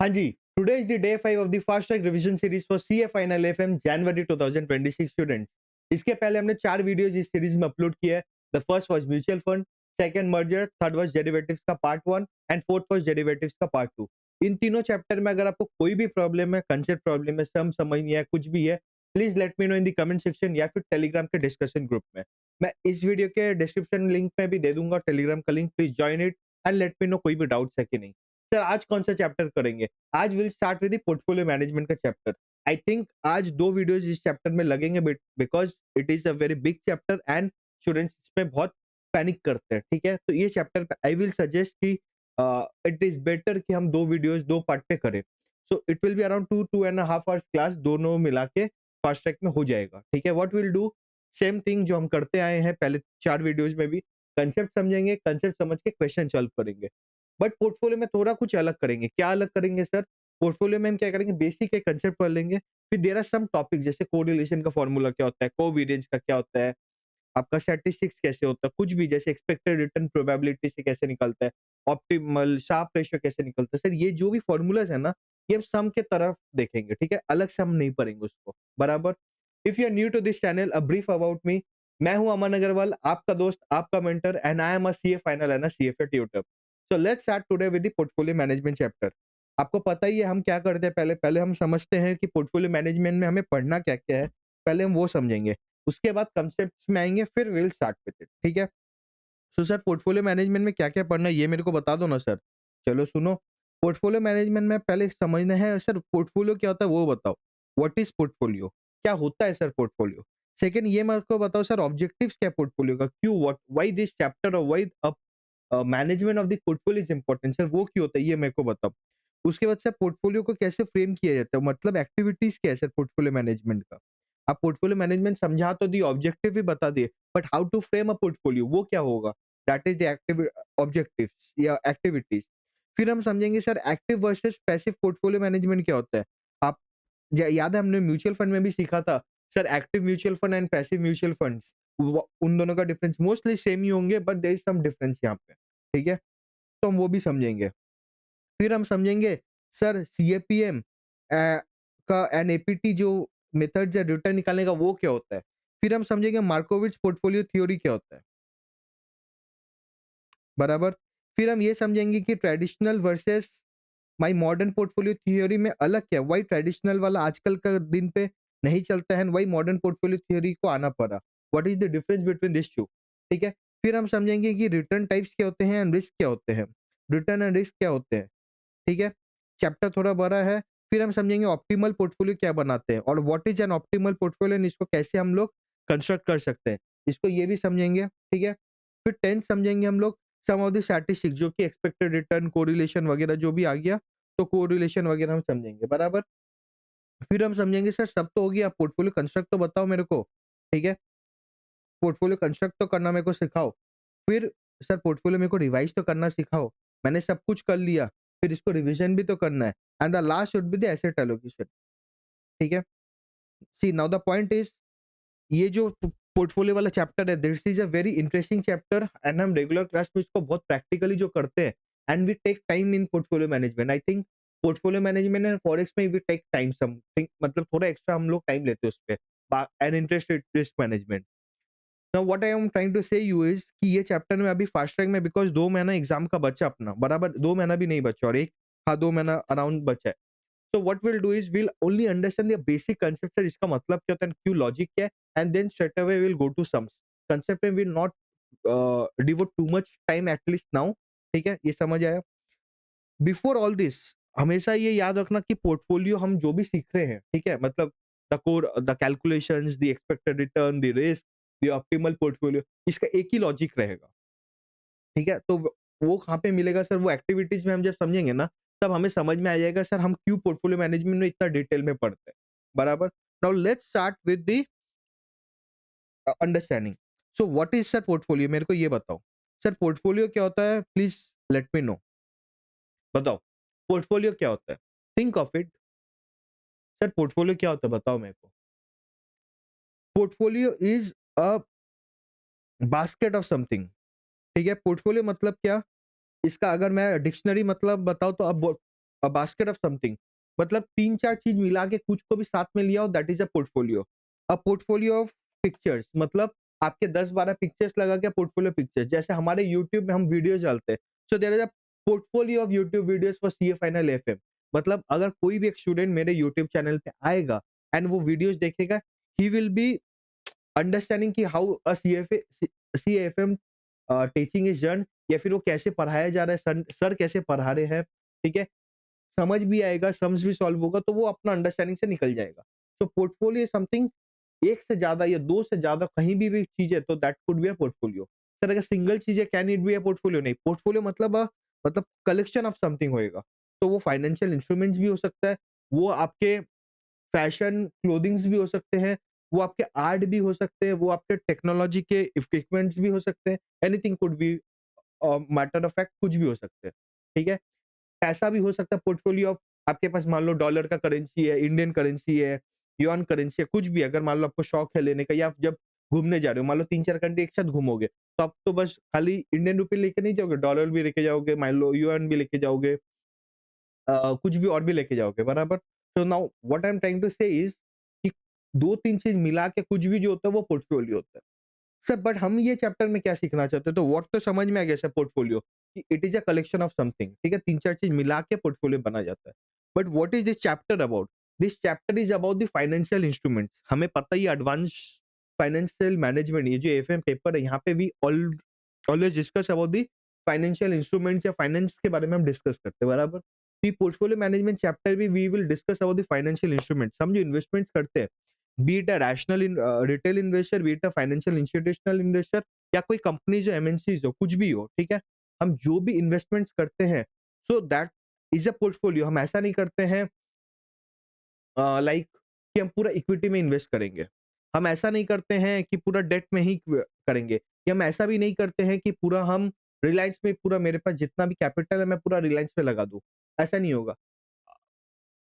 हाँ जी, today is the day 5 of the fast track revision series for CA Final FM January 2026 students. इसके पहले हमने 4 videos इस series में अपलोड किए हैं। The first was mutual fund, second merger, third was derivatives का part 1 and fourth was derivatives का part 2। इन तीनों चैप्टर में अगर आपको कोई भी प्रॉब्लम है, कंसेप्ट प्रॉब्लम है, सम समझ नहीं आया, कुछ भी है, please let me no in the comment section या फिर टेलीग्राम के डिस्कशन ग्रुप में। मैं इस वीडियो के डिस्क्रिप्शन लिंक में भी दे दूंगा टेलीग्राम का link, please join it and let me no कोई भी डाउट्स है कि नहीं। सर आज कौन सा चैप्टर करेंगे? आज will start with the portfolio management का चैप्टर। आई थिंक आज 2 वीडियोस इस चैप्टर में लगेंगे because it is a very big chapter and students इसमें बहुत पैनिक करते हैं, ठीक है? तो ये चैप्टर आई विल सजेस्ट कि इट इज़ बेटर कि हम 2 वीडियोस 2 पार्ट पे करें। So it will be around 2 and a half hours class दोनों मिला के फास्ट ट्रैक में हो जाएगा, ठीक है? What will do same thing जो हम करते आए हैं पहले 4 वीडियोस में भी, कांसेप्ट समझेंगे, कांसेप्ट समझ के क्वेश्चन सॉल्व करेंगे। बट पोर्टफोलियो में थोड़ा कुछ अलग करेंगे। क्या अलग करेंगे सर? पोर्टफोलियो में हम क्या करेंगे, बेसिक एक कांसेप्ट पढ़ लेंगे, फिर देयर आर सम टॉपिक जैसे कोरिलेशन का फार्मूला क्या होता है, कोवेरिएंस का क्या होता है, आपका स्टैटिस्टिक्स कैसे होता है, कुछ भी जैसे एक्सपेक्टेड रिटर्न प्रोबेबिलिटी से कैसे निकलता है, ऑप्टिमल शार्प रेशियो कैसे निकलता है। सर ये जो भी फार्मूलाज है ना, ये हम सम के तरफ देखेंगे, ठीक है? अलग से हम नहीं पढ़ेंगे उसको, बराबर? If you are new to this channel, a brief about me. मैं हूं अमन अग्रवाल, आपका दोस्त, आपका mentor and I am a CA final and a CFA tutor. So let's start today with the portfolio management chapter. आपको पता ही है हम क्या करते हैं, पहले पहले हम समझते हैं कि पोर्टफोलियो मैनेजमेंट में हमें पढ़ना क्या-क्या है, पहले हम वो समझेंगे। उसके बाद कांसेप्ट्स में आएँगे, फिर we will start with it, ठीक है? सो सर पोर्टफोलियो मैनेजमेंट में क्या-क्या पढ़ना है ये मेरे को बता दो ना सर। चलो सुनो, पोर्टफोलियो मैनेजमेंट में पहले समझना है सर पोर्टफोलियो क्या होता है वो बताओ। What is portfolio? क्या होता है सर पोर्टफोलियो? सेकंड ये मेरे को बताओ सर ऑब्जेक्टिव्स क्या है पोर्टफोलियो का? क्यों व्हाट व्हाई दिस चैप्टर और why management of the portfolio is important sir वो क्यों होता है ये मेरे को बताओ। उसके बाद सर पोर्टफोलियो को कैसे फ्रेम किया जाता है? मतलब एक्टिविटीज़ क्या है सर पोर्टफोलियो मैनेजमेंट का? आप पोर्टफोलियो मैनेजमेंट समझा तो दिए, ऑब्जेक्टिव भी बता दिए, but how to frame a portfolio वो क्या होगा? दैट इज़ द ऑब्जेक्टिव्स या एक्टिविटीज़। फिर हम समझेंगे sir active versus passive portfolio management क्या होता है? आप ज याद है हमने म्यूचुअल फंड में भी सीखा था, sir active mutual fund and passive mutual funds वो उन दोनों का डिफरेंस मोस्टली सेम ही होंगे but there is some difference यहाँ पे, ठीक है? तो हम वो भी समझेंगे। फिर हम समझेंगे सर सीएपीएम का एंड एपीटी जो मेथड्स है रिटर्न निकालने का वो क्या होता है? फिर हम समझेंगे मार्कोविच पोर्टफोलियो थ्योरी क्या होता है? बराबर? फिर हम ये समझेंगे कि traditional versus my modern portfolio theory में अलग क्या है? व्हाई ट्रेडिशनल वाला आजकल का दिन पे नहीं चलता है and why modern portfolio theory को आना पड़ा? What is the difference between this 2? ठीक है? फिर हम समझेंगे कि रिटर्न टाइप्स क्या होते हैं एंड रिस्क क्या होते हैं? रिटर्न एंड रिस्क क्या होते हैं? ठीक है? चैप्टर थोड़ा बड़ा है, फिर हम समझेंगे ऑप्टिमल पोर्टफोलियो क्या बनाते हैं और what is an optimal portfolio and इसको कैसे हम लोग कंस्ट्रक्ट कर सकते हैं, इसको ये भी समझेंगे, ठीक है? फिर 10th समझेंगे हम लोग सम ऑफ द स्टैटिस्टिक्स जो कि एक्सपेक्टेड रिटर्न, कोरिलेशन वगैरह जो भी आ गया, तो कोरिलेशन वगैरह हम समझेंगे, बराबर? फिर हम समझेंगे सर सब तो हो गया, पोर्टफोलियो कंस्ट्रक्ट तो बताओ मेरे को, ठीक है? पोर्टफोलियो कंस्ट्रक्ट तो करना मेरे को सिखाओ। फिर सर पोर्टफोलियो मेरे को रिवाइज़ तो करना सिखाओ। मैंने सब कुछ कर लिया, फिर इसको रिविज़न भी तो करना है and the last should be the asset allocation, ठीक है? See now the point is ये जो पोर्टफोलियो वाला चैप्टर है this is a very interesting chapter and हम रेगुलर क्लास में इसको बहुत प्रैक्टिकली जो करते हैं and we take time in portfolio management. I think portfolio management and forex में वी टेक टाइम समथिंग मतलब थोड़ा एक्स्ट्रा हम लोग टाइम लेते हैं उसपे and interest risk management. Now what I am trying to say you is कि ये चैप्टर में अभी फास्ट ट्रैक में बिकॉज़ 2 महीना एग्ज़ाम का बचा अपना, बराबर 2 महीना भी नहीं बचा और 1 हाँ, 2 महीना अराउंड बचा है। So what we'll do is we'll only understand the basic concept sir इसका मतलब क्या होता है, क्यों लॉजिक क्या है and then straight away we'll go to sums। Concept में we'll not devote too much time at least now, ठीक है? ये समझ आया? बिफोर ऑल दिस हमेशा ये याद रखना कि पोर्टफोलियो हम जो भी सीख रहे हैं, ठीक है? मतलब the core the calculations, the expected return, the risk, the optimal portfolio इसका एक ही लॉजिक रहेगा, ठीक है? तो वो कहाँ पे मिलेगा सर वो एक्टिविटीज़ में हम जब समझेंगे ना, तब हमें समझ में आ जाएगा सर हम क्यों पोर्टफोलियो मैनेजमेंट में इतना डिटेल में पढ़ते हैं, बराबर? Now let's start with the understanding. So what is sir portfolio मेरे को ये बताओ। सर पोर्टफोलियो क्या होता है प्लीज़ लेट मी नो। बताओ, पोर्टफोलियो क्या होता है? Think of it. Sir portfolio क्या होता है बताओ मेरे को? Portfolio is a basket of something, ठीक है? पोर्टफोलियो मतलब क्या? इसका अगर मैं डिक्शनरी मतलब बताऊँ तो अब अ बास्केट ऑफ समथिंग, मतलब 3-4 चीज़ मिला के कुछ को भी साथ में लिया हो, that is a portfolio. A portfolio of pictures, मतलब आपके 10-12 पिक्चर्स लगा के पोर्टफोलियो पिक्चर्स, जैसे हमारे यूट्यूब में हम वीडियोज़ डालते हैं, so there is a portfolio of YouTube videos for CA final FM. मतलब अगर कोई भी एक स्टूडेंट मेरे यूट्यूब चैनल पे आएगा एंड वो वीडियोज़ देखेगा, ही विल बी अंडरस्टैंडिंग कि how a CFA C CFM teaching is done, या फिर वो कैसे पढ़ाया जा रहा है, सर सर कैसे पढ़ा रहे हैं, ठीक है? समझ भी आएगा, सम्स भी सॉल्व होगा, तो वो अपना अंडरस्टैंडिंग से निकल जाएगा। तो पोर्टफोलियो इज़ समथिंग, 1 से ज़्यादा या 2 से ज़्यादा कहीं भी चीज़ है, तो that could be a portfolio. Sir अगर सिंगल चीज़ है, can it be a portfolio? नहीं, पोर्टफोलियो मतलब मतलब कलेक्शन ऑफ समथिंग होएगा। तो वो फाइनेंशियल इंस्ट्रूमेंट्स भी हो सकता है, वो आपके फैशन क्लोथिंग्स भी हो सकते हैं, वो आपके आर्ट भी हो सकते हैं, वो आपके टेक्नोलॉजी के इक्विपमेंट्स भी हो सकते हैं, anything could be matter of fact कुछ भी हो सकते हैं, ठीक है? पैसा भी हो सकता है पोर्टफोलियो ऑफ, आपके पास मान लो डॉलर का करेंसी है, इंडियन करेंसी है, युआन करेंसी है, कुछ भी अगर मान लो आपको शौक है लेने का, या आप जब घूमने जा रहे हो, मान लो 3-4 कंट्री एक साथ घूमोगे, तो आप तो बस खाली इंडियन रुपए लेके नहीं जाओगे, डॉलर भी लेके जाओगे, मान लो युआन भी लेके जाओगे, कुछ भी और भी लेके जाओगे, बराबर? तो now what I am trying to say is कि 2-3 चीज़ मिला के कुछ भी जो होता है वो पोर्टफोलियो होता है। सर बट हम ये चैप्टर में क्या सीखना चाहते हैं? तो व्हाट तो समझ में आ गया सर पोर्टफोलियो, कि it is a collection of something, ठीक है? 3-4 चीज़ मिला के पोर्टफोलियो बना जाता है। But what is this chapter about? This chapter is about the financial instruments. हमें पता ही है एडवांस फाइनेंशियल मैनेजमेंट, ये जो एफएम पेपर है, यहाँ पे भी always discuss about the financial instruments या फाइनेंस के बारे में हम डिस्कस करते हैं, बराबर? तो ये पोर्टफोलियो मैनेजमेंट चैप्टर भी we will discuss about the financial instruments. हम जो इन्वेस्टमेंट्स करते हैं, be it a rational retail investor, be it a financial institutional investor, या कोई कंपनीज़ हो, एमएनसीज़ हो, कुछ भी हो, ठीक है? हम जो भी इन्वेस्टमेंट्स करते हैं, so that is a portfolio. हम ऐसा नहीं करते हैं लाइक कि हम पूरा इक्विटी में इन्वेस्ट करेंगे। हम ऐसा नहीं करते हैं कि पूरा डेट में ही करेंगे, या हम ऐसा भी नहीं करते हैं कि पूरा हम रिलायंस में, पूरा मेरे पास जितना भी कैपिटल है मैं पूरा रिलायंस पे लगा दूँ, ऐसा नहीं होगा।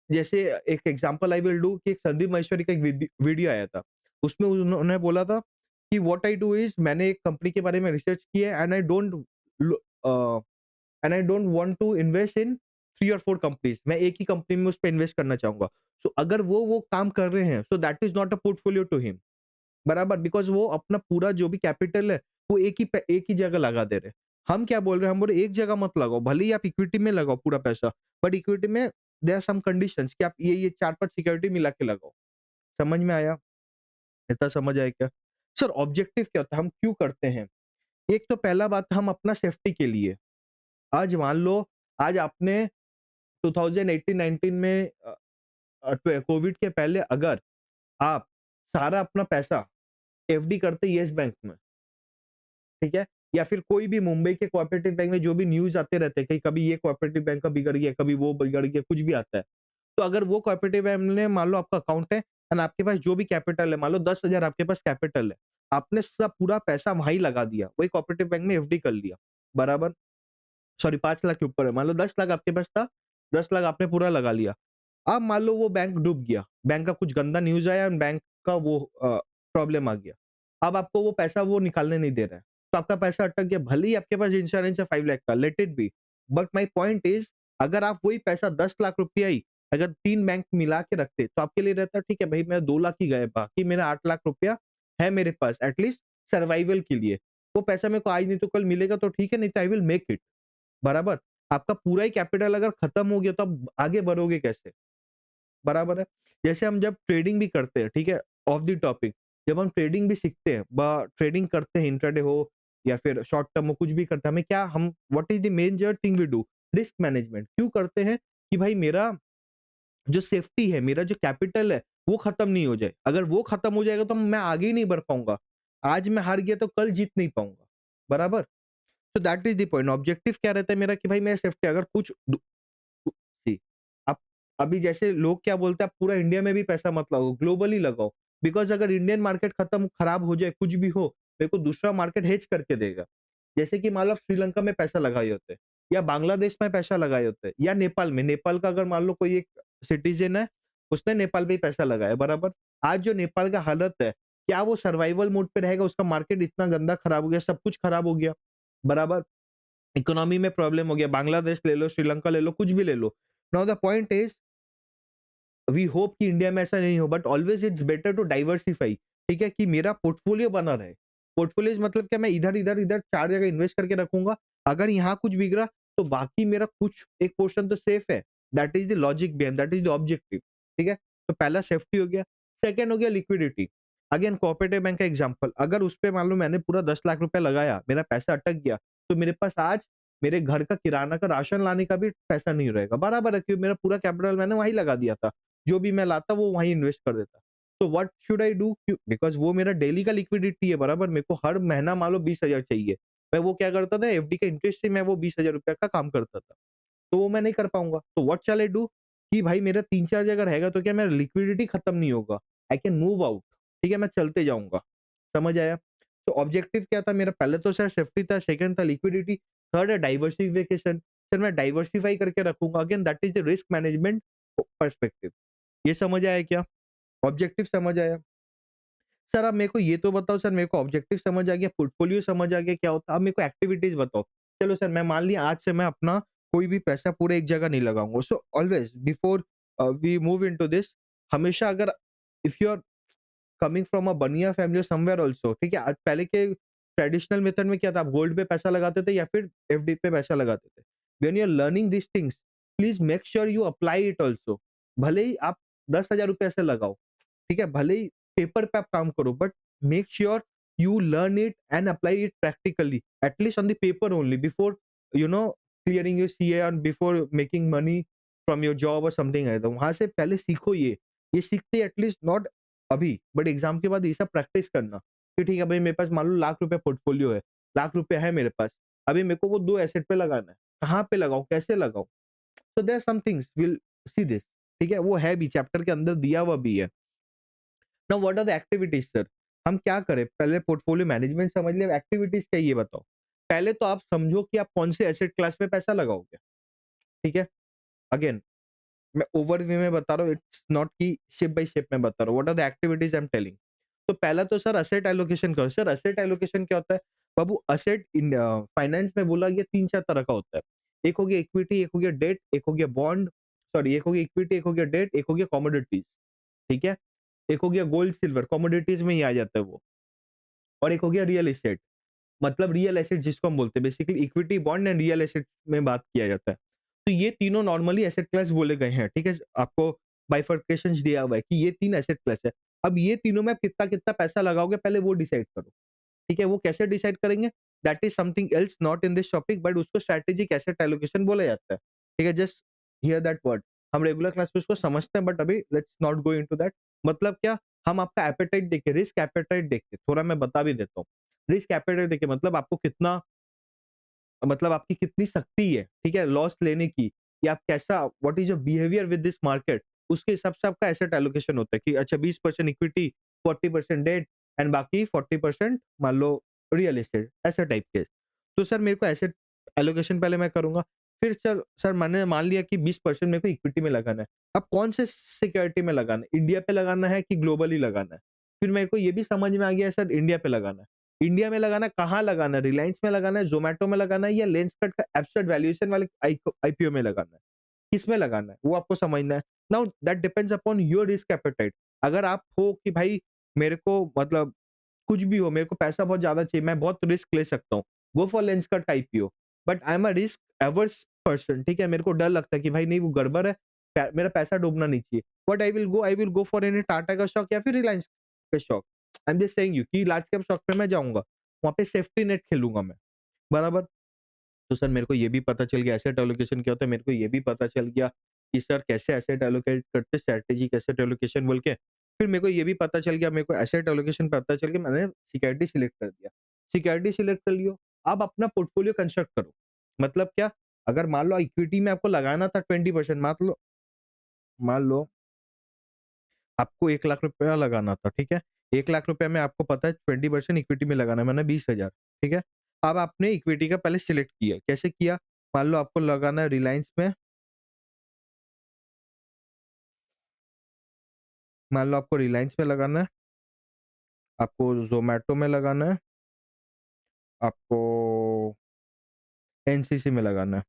जैसे एक एग्जांपल आई विल डू, कि एक संदीप माहेश्वरी का एक वीडियो आया था। उसमें उन्होंने बोला था कि व्हाट आई डू इज़, मैंने एक कंपनी के बारे में रिसर्च की है, uh, and I don't want to invest in 3 और 4 कंपनीज़। मैं एक ही कंपनी में उस पे इन्वेस्ट करना चाहूँगा। सो अगर वो काम कर रहे हैं, so that is not a portfolio to him, बराबर? बिकॉज़ वो अपना पूरा जो भी कैपिटल है, वो एक ही जगह लगा दे रहे हैं। हम क्या बोल रहे हैं? हम बोल रहे हैं एक जगह मत लगाओ, भले ही आप इक्विटी में लगाओ पूरा पैसा, बट इक्विटी में देयर आर सम कंडीशंस कि आप ये 4-5 सिक्योरिटी मिला के लगाओ। समझ में आया? इतना समझ आया क्या? सर ऑब्जेक्टिव क्या होता है? हम क्यों करते हैं? एक तो पहला बात, हम अपना सेफ्टी के लिए। आज मान लो, आज आपने 2018-19 में कोविड के पहले अगर आप सारा अपना पैसा एफडी करते येस बैंक में, ठीक है? या फिर कोई भी मुंबई के कोऑपरेटिव बैंक में, जो भी न्यूज़ आते रहते हैं कि कभी ये कोऑपरेटिव बैंक का बिगड़ गया, कभी वो बिगड़ गया, कुछ भी आता है। तो अगर वो कोऑपरेटिव बैंक ने, मान लो आपका अकाउंट है एंड आपके पास जो भी कैपिटल है, मान लो 10,000 आपके पास कैपिटल है, आपने सब पूरा पैसा वहाँ ही लगा दिया, वही कोऑपरेटिव बैंक में एफडी कर लिया, बराबर? सॉरी 5 लाख के ऊपर है, मान लो 10 लाख आपके पास था, 10 लाख आपने पूरा लगा लिया। अब मान लो वो बैंक डूब गया, बैंक का कुछ गंदा न्यूज़ आया एंड बैंक का वो प्रॉब्लम आ गया। अब आपको वो पैसा वो निकालने नहीं दे रहा है, तो आपका पैसा अटक गया, भले ही आपके पास इंश्योरेंस है 5 लाख का, let it be. But my point is, अगर आप वही पैसा 10 लाख रुपया ही अगर 3 बैंक मिला के रखते, तो आपके लिए रहता ठीक है भाई, मेरा 2 लाख ही गए, बाकी मेरा 8 लाख रुपया है मेरे पास एटलीस्ट सर्वाइवल के लिए। वो पैसा मेरे को आज नहीं तो कल मिलेगा तो ठीक है, नहीं तो आई विल मेक इट। बराबर? आपका पूरा ही कैपिटल अगर खत्म हो गया, तो आप आगे बढ़ोगे कैसे? बराबर है? जैसे हम जब ट्रेडिंग भी करते हैं, ठीक है? ऑफ द टॉपिक, जब हम ट्रेडिंग भी सीखते हैं, ट्रेडिंग करते हैं, इंट्राडे हो या फिर शॉर्ट टर्म हो, कुछ भी करते हैं, हमें क्या हम what is the major thing we do? Risk management. क्यों करते हैं? कि भाई मेरा जो सेफ्टी है, मेरा जो कैपिटल है, वो खत्म नहीं हो जाए। अगर वो खत्म हो जाएगा, तो मैं आगे ही नहीं बढ़ पाऊँगा। आज मैं हार गया तो कल जीत नहीं पाऊँगा। बराबर? तो that is the point. Objective क्या रहता है मेरा, कि भाई मैं सेफ्टी, अगर कुछ जी। आप अभी जैसे लोग क्या बोलते हैं, आप पूरा इंडिया में भी पैसा मत लगाओ, ग्लोबली लगाओ। बिकॉज़ अगर इंडियन मार्केट खत्म खराब हो जाए, कुछ भी हो, मेरे को दूसरा मार्केट हेज करके देगा। जैसे कि मान लो आप श्रीलंका में पैसा लगाए होते, या बांग्लादेश में पैसा लगाए होते, या नेपाल में। नेपाल का अगर मान लो कोई एक सिटीज़न है, उसने नेपाल में ही पैसा लगाया, बराबर? आज जो नेपाल का हालत है, क्या वो सर्वाइवल मोड पे रहेगा? उसका मार्केट इतना गंदा खराब हो गया, सब कुछ खराब हो गया, बराबर? इकोनॉमी में प्रॉब्लम हो गया, बांग्लादेश ले लो, श्रीलंका ले लो, कुछ भी ले लो। Now the point is, we hope कि इंडिया में ऐसा नहीं हो, but always it's better to diversify, ठीक है, कि मेरा पोर्टफोलियो बना रहे। पोर्टफोलियो मतलब क्या, मैं इधर इधर इधर चार जगह इन्वेस्ट करके रखूंगा, अगर यहाँ कुछ बिगड़ा तो बाकी मेरा कुछ एक पोर्शन तो सेफ है। That is the logic behind, that is the objective, ठीक है। तो पहला सेफ्टी हो गया। सेकेंड हो गया लिक्विडिटी। अगेन कोऑपरेटिव बैंक का एग्जांपल, अगर उस पे मान लो मैंने पूरा 10 लाख रुपया लगाया, मेरा पैसा अटक गया, तो मेरे पास आज मेरे घर का किराना का राशन लाने का भी पैसा नहीं रहेगा, बराबर है, क्योंकि मेरा पूरा कैपिटल मैंने वहीं लगा दिया था, जो भी मैं लाता वो वहीं इन्वेस्ट कर देता। तो what should I do, because वो मेरा डेली का लिक्विडिटी है, बराबर, मेरे को हर महीना मान लो 20,000 चाहिए। मैं वो क्या करता था, एफडी के इंटरेस्ट से मैं वो 20,000 रुपया का काम करता था। तो वो मैं नहीं कर पाऊँगा। तो व्हाट शैल आई डू, कि भाई मेरा 3-4 जगह रहेगा तो क्या मेरा लिक्विडिटी खत्म नहीं होगा। आई कैन मूव आउट, ठीक है, मैं चलते जाऊँगा। समझ आया? तो ऑब्जेक्टिव क्या था मेरा, पहले तो सर सेफ्टी था, सेकंड था लिक्विडिटी, थर्ड है डाइवर्सिफिकेशन। सर मैं डाइवर्सिफाई करके रखूँगा, again that is the risk management perspective. ये समझ आया क्या? ऑब्जेक्टिव समझ आया? सर अब मेरे को ये तो बताओ, सर मेरे को ऑब्जेक्टिव समझ आ गया, पोर्टफोलियो समझ आ गया क्या होता है, अब मेरे को एक्टिविटीज़ बताओ। चलो सर, मैं मान लिया आज से मैं अपना कोई भी पैसा पूरे एक जगह नहीं लगाऊँगा। So always before we move into this, हमेशा अगर if you are coming from a baniya family और समवेयर आल्सो, ठीक है? आज पहले के ट्रेडिशनल मेथड में क्या था, आप गोल्ड पे पैसा लगाते थे या फिर एफडी पे पैसा लगाते थे। When you are learning these things, please make sure you apply it also. भले ही आप 10,000 रुपए ऐसे लगाओ, ठीक है? भले ही पेपर पे आप काम करो, but make sure you learn it and apply it practically, at least on the paper only, before you know clearing your CA and before making money from your job or something like that। वहां से पहले सीखो, ये सीखते at least not अभी, but exam के बाद ये सब प्रैक्टिस करना, कि ठीक है भाई मेरे पास मान लो लाख रुपए पोर्टफोलियो है, लाख रुपए है मेरे पास, अभी मेरे को वो दो एसेट पे लगाना है, कहाँ पे लगाऊं, कैसे लगाऊं। तो there some things will see this, ठीक है, वो है भी चैप्टर के अंदर दिया हुआ भी है। Now what are the activities sir, हम क्या करें, पहले पोर्टफोलियो मैनेजमेंट समझ लिया, एक्टिविटीज क्या है ये बताओ। पहले तो आप समझो कि आप कौन से एसेट क्लास पे पैसा लगाओगे, ठीक है। अगेन मैं ओवरव्यू में बता रहा हूँ, इट्स नॉट कि शिप बाय शिप में बता रहा हूँ, what are the activities I am telling. तो पहला तो सर असेट एलोकेशन करो। सर असेट एलोकेशन क्या होता है बाबू, असेट इन फाइनेंस में बोला गया 3-4 तरह का होता है। एक हो गया इक्विटी, एक हो गया डेट, एक हो गया बॉन्ड, सॉरी, एक हो गया इक्विटी, एक हो गया डेट, एक हो गया कमोडिटीज, ठीक है। एक हो गया गोल्ड सिल्वर, कमोडिटीज में ही आ जाता है वो। और एक हो गया रियल एस्टेट, मतलब रियल एसेट जिसको हम बोलते हैं, basically equity, bond and real asset में बात किया जाता है। तो ये तीनों नॉर्मली एसेट क्लास बोले गए हैं, ठीक है। आपको बाइफरकेशंस दिया हुआ है कि ये 3 एसेट क्लास है। अब ये तीनों में आप कितना-कितना पैसा लगाओगे पहले वो डिसाइड करो, ठीक है। वो कैसे डिसाइड करेंगे, that is something else not in this topic, but उसको स्ट्रैटेजिक एसेट एलोकेशन बोला जाता है, ठीक है। जस्ट हियर दैट वर्ड, हम रेगुलर क्लास में उसको समझते हैं, बट अभी let's not go into that. मतलब क्या, हम आपका एपेटाइट देख के, रिस्क एपेटाइट देख के, थोड़ा मैं बता भी देता हूँ। रिस्क एपेटाइट देखिए, मतलब आपको कितना, मतलब आपकी कितनी शक्ति है, ठीक है, लॉस लेने की, या आप कैसा, what is your behaviour with this market, उसके हिसाब से आपका एसेट एलोकेशन होता है कि अच्छा 20% इक्विटी, 40% डेट एंड बाकी 40% मान लो रियल एस्टेट, ऐसा टाइप के। तो सर मेरे को एसेट एलोकेशन पहले मैं करूँगा, फिर चल सर मैंने मान लिया कि 20% मेरे को इक्विटी में लगाना है। अब कौन से सिक्योरिटी में लगाना है, इंडिया पे लगाना है कि ग्लोबली लगाना है? फिर मेरे को ये भी समझ में आ गया है सर, इंडिया पे लगाना है। इंडिया में लगाना है, कहाँ लगाना है? रिलायंस में लगाना है, ज़ोमैटो में लगाना है या लेंसकार्ट का एब्सर्ड वैल्यूएशन वाले आईपीओ में लगाना है? किसमें लगाना है? वो आपको समझना है। Now that depends upon your risk appetite. अगर आप हो कि भाई मेरे को मतलब कुछ भी हो, मेरे को पैसा बहुत ज़्यादा चाहिए, मैं बहुत रिस्क ले सकता हूँ, go for Lenskart IPO. But I am a risk averse person, ठीक है? मेरे को डर लगता है कि भाई नहीं वो गड़बड़ है, मेरा पैसा डूबना नहीं चाहिए। What I will go for any Tata का स्टॉक या फिर रिलायंस का stock. I am just saying you कि लार्ज कैप स्टॉक पे मैं जाऊँगा, वहाँ पे सेफ्टी नेट खेलूँगा मैं, बराबर? तो सर मेरे को ये भी पता चल गया एसेट एलोकेशन क्या होता है, मेरे को ये भी पता चल गया कि सर कैसे एसेट एलोकेट करते हैं, स्ट्रैटेजिक एसेट एलोकेशन बोल के। फिर मेरे को ये भी पता चल गया, मेरे को एसेट एलोकेशन पता चल गया, मैंने सिक्योरिटी सिलेक्ट कर दिया। सिक्योरिटी सिलेक्ट कर लियो, अब अपना पोर्टफोलियो कंस्ट्रक्ट करो। मतलब क्या, अगर मान लो इक्विटी में आपको लगाना था 20%, मान लो आपको 1 लाख रुपया लगाना था, ठीक है? 1 लाख रुपए में आपको पता है 20% इक्विटी में लगाना है, मैंने 20,000, ठीक है? अब आपने इक्विटी का पहले सिलेक्ट किया, कैसे किया? मान लो आपको लगाना है रिलायंस में, मान लो आपको रिलायंस में लगाना है, आपको ज़ोमैटो में लगाना है, आपको एनसीसी में लगाना है,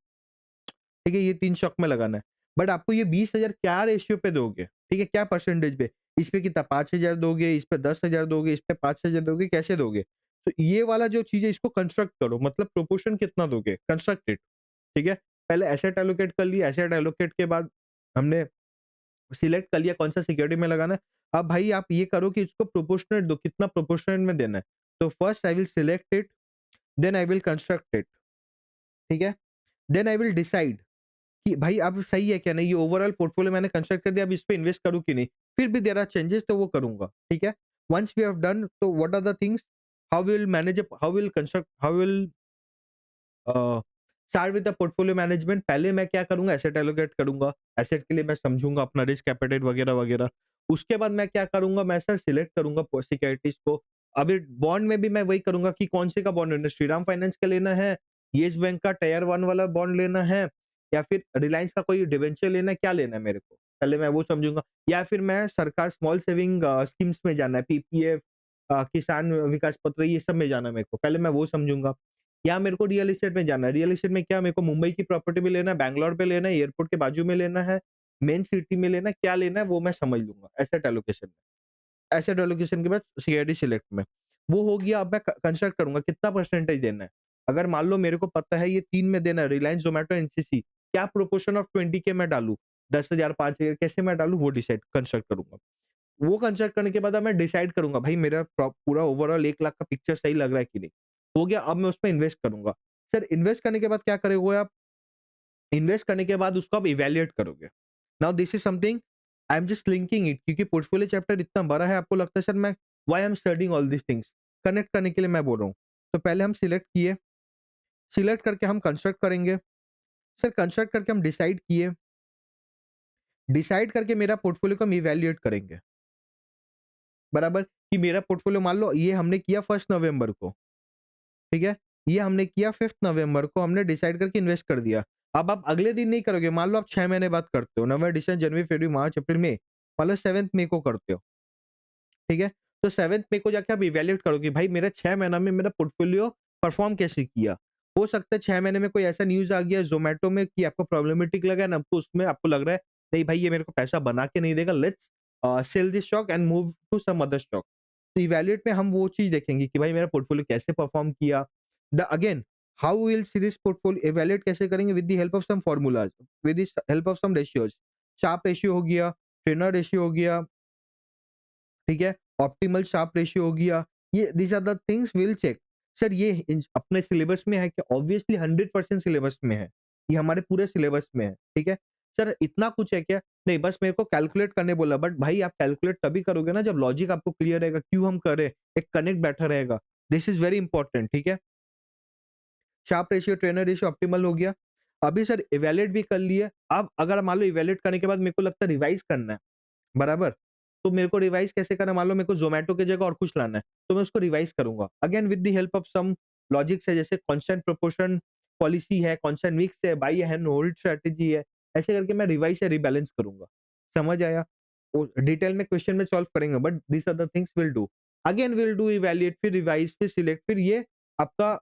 ठीक है? ये 3 स्टॉक में लगाना है। बट आपको ये 20,000 क्या रेशियो पे दोगे? ठीक है, क्या परसेंटेज पे? इस पे कितना 5,000 दोगे, इस पे 10,000 दोगे, इस पे 5,000 दोगे, कैसे दोगे? तो ये वाला जो चीज़ है इसको कंस्ट्रक्ट करो, मतलब प्रोपोर्शन कितना दोगे? कंस्ट्रक्ट इट, ठीक है? पहले एसेट एलोकेट कर लिया, एसेट एलोकेट के बाद हमने सिलेक्ट कर लिया कौन-सा सिक्योरिटी में लगाना है। अब भाई आप ये करो कि इसको प्रोपोर्शनेट दो, कितना प्रोपोर्शनेट में देना है। तो first I will select it, then I will construct it, ठीक है? देन आई विल डिसाइड कि भाई अब सही है क्या नहीं, ये ओवरऑल पोर्टफोलियो मैंने कंस्ट्रक्ट कर दिया, अब इस पे इन्वेस्ट करूँ कि नहीं? फिर भी देयर आर चेंजेस तो वो करूँगा, ठीक है? वन्स वी हैव डन तो what are the things, how will construct, how will start with the portfolio management. पहले मैं क्या करूँगा, एसेट एलोकेट करूँगा, एसेट के लिए मैं समझूँगा अपना रिस्क एपेटाइट वगैरह-वगैरह। उसके बाद मैं क्या करूँगा, मैं सर सिलेक्ट करूँगा सिक्योरिटीज़ को। अभी बॉन्ड में भी मैं वही करूँगा कि कौन से का बॉन्ड लेना है, श्रीराम फाइनेंस का लेना है, येस बैंक का टायर 1 वाला बॉन्ड लेना है या फिर रिलायंस का कोई डिबेंचर लेना है, क्या लेना है मेरे को? पहले मैं वो समझूँगा या फिर मैं सरकार स्मॉल सेविंग स्कीम्स में जाना है, पीपीएफ, किसान विकास पत्र, ये सब में जाना है मेरे को। पहले मैं वो समझूँगा। या मेरे को रियल एस्टेट में जाना है। रियल एस्टेट में क्या मेरे को मुंबई की प्रॉपर्टी भी लेना है, बैंगलोर पे लेना है, एयरपोर्ट के बाजू में लेना है, मेन सिटी में लेना है, क्या लेना है वो मैं समझ लूँगा एसेट एलोकेशन में। एसेट एलोकेशन के बाद सिक्योरिटी सिलेक्ट में। वो हो गया, अब मैं कंस्ट्रक्ट करूँगा कितना परसेंटेज देना है। अगर मान लो मेरे को पता है ये 3 में देना है, रिलायंस, ज़ोमैटो, एनसीसी, क्या प्रोपोर्शन ऑफ 20 के मैं डालूँ? 10,000, 5,000 कैसे मैं डालूँ वो डिसाइड कंस्ट्रक्ट करूँगा। वो कंस्ट्रक्ट करने के बाद अब मैं डिसाइड करूँगा भाई मेरा पूरा ओवरऑल 1 लाख का पिक्चर सही लग रहा है कि नहीं? हो गया, अब मैं उसमें इन्वेस्ट करूँगा। सर इन्वेस्ट करने के बाद क्या करोगे आप? इन्वेस्ट करने के बाद उसको आप इवैल्यूएट करोगे। Now this is something I am just linking it, क्योंकि पोर्टफोलियो चैप्टर इतना बड़ा है, आपको लगता है सर मैं why I M studying all these things? Connect करने के लिए मैं बोल रहा हूँ। तो पहले हम सिलेक्ट किए, सिलेक्ट करके हम कंस्ट्रक्ट करेंगे। सर कंस्ट्रक्ट करके हम डिसाइड किए, डिसाइड करके मेरा पोर्टफोलियो को हम इवैल्यूएट करेंगे। बराबर? कि मेरा पोर्टफोलियो मान लो ये हमने किया 1 नवंबर को, ठीक है? ये हमने किया 5 नवंबर को, हमने डिसाइड करके इन्वेस्ट कर दिया। अब आप अगले दिन नहीं करोगे, मान लो आप 6 महीने बाद करते हो, नवंबर, दिसंबर, जनवरी, फरवरी, मार्च, अप्रैल, मई, मान लो 7th मई को करते हो, ठीक है? तो 7th मई को जाके आप इवैल्यूएट करोगे, भाई मेरा 6 महीना में मेरा पोर्टफोलियो परफॉर्म कैसे किया? हो सकता है 6 महीने में कोई ऐसा न्यूज़ आ गया ज़ोमैटो में कि आपको प्रॉब्लमैटिक लगा ना, तो उसमें आपको लग रहा है, नहीं भाई ये मेरे को पैसा बना के नहीं देगा, let's sell this stock and move to some other stock. तो इवैल्यूएट में हम वो चीज़ देखेंगे कि भाई मेरा पोर्टफोलियो कैसे परफॉर्म किया। The again how we will see this portfolio evaluate कैसे करेंगे? With the help of some formulas, with the help of some ratios. Sharpe ratio हो गया, ट्रेनर रेशियो हो गया, ठीक है? ऑप्टिमल शार्प रेशियो हो गया। ये these are the things we will check. Sir ये अपने सिलेबस में है क्या? ऑब्वियसली 100% सिलेबस में है। ये हमारे पूरे सिलेबस में है, ठीक है? सर इतना कुछ है क्या? नहीं, बस मेरे को कैलकुलेट करने बोला, बट भाई आप कैलकुलेट तभी करोगे ना जब लॉजिक आपको क्लियर रहेगा, क्यों हम कर रहे हैं, एक कनेक्ट बैठा रहेगा। दिस इज़ वेरी इंपॉर्टेंट, ठीक है? Sharp ratio, Treynor ratio optimal हो गया। अभी सर इवैल्यूएट भी कर लिए। अब अगर मान लो इवैल्यूएट करने के बाद मेरे को लगता है रिवाइज़ करना है। बराबर? तो मेरे को रिवाइज़ कैसे करना है? मान लो मेरे को ज़ोमैटो की जगह और कुछ लाना है, तो मैं उसको रिवाइज़ करूँगा। Again with the help of some logics है, जैसे कांस्टेंट प्रोपोर्शन पॉलिसी है, कांस्टेंट मिक्स है, बाय एंड होल्ड स्ट्रैटेजी है। ऐसे करके मैं रिवाइज़ या रिबैलेंस करूँगा। समझ आया? वो डिटेल में क्वेश्चन में सॉल्व करेंगे, but these are the things will do. Again will do evaluate, फिर रिवाइज़, फिर सिलेक्ट, फिर ये आपका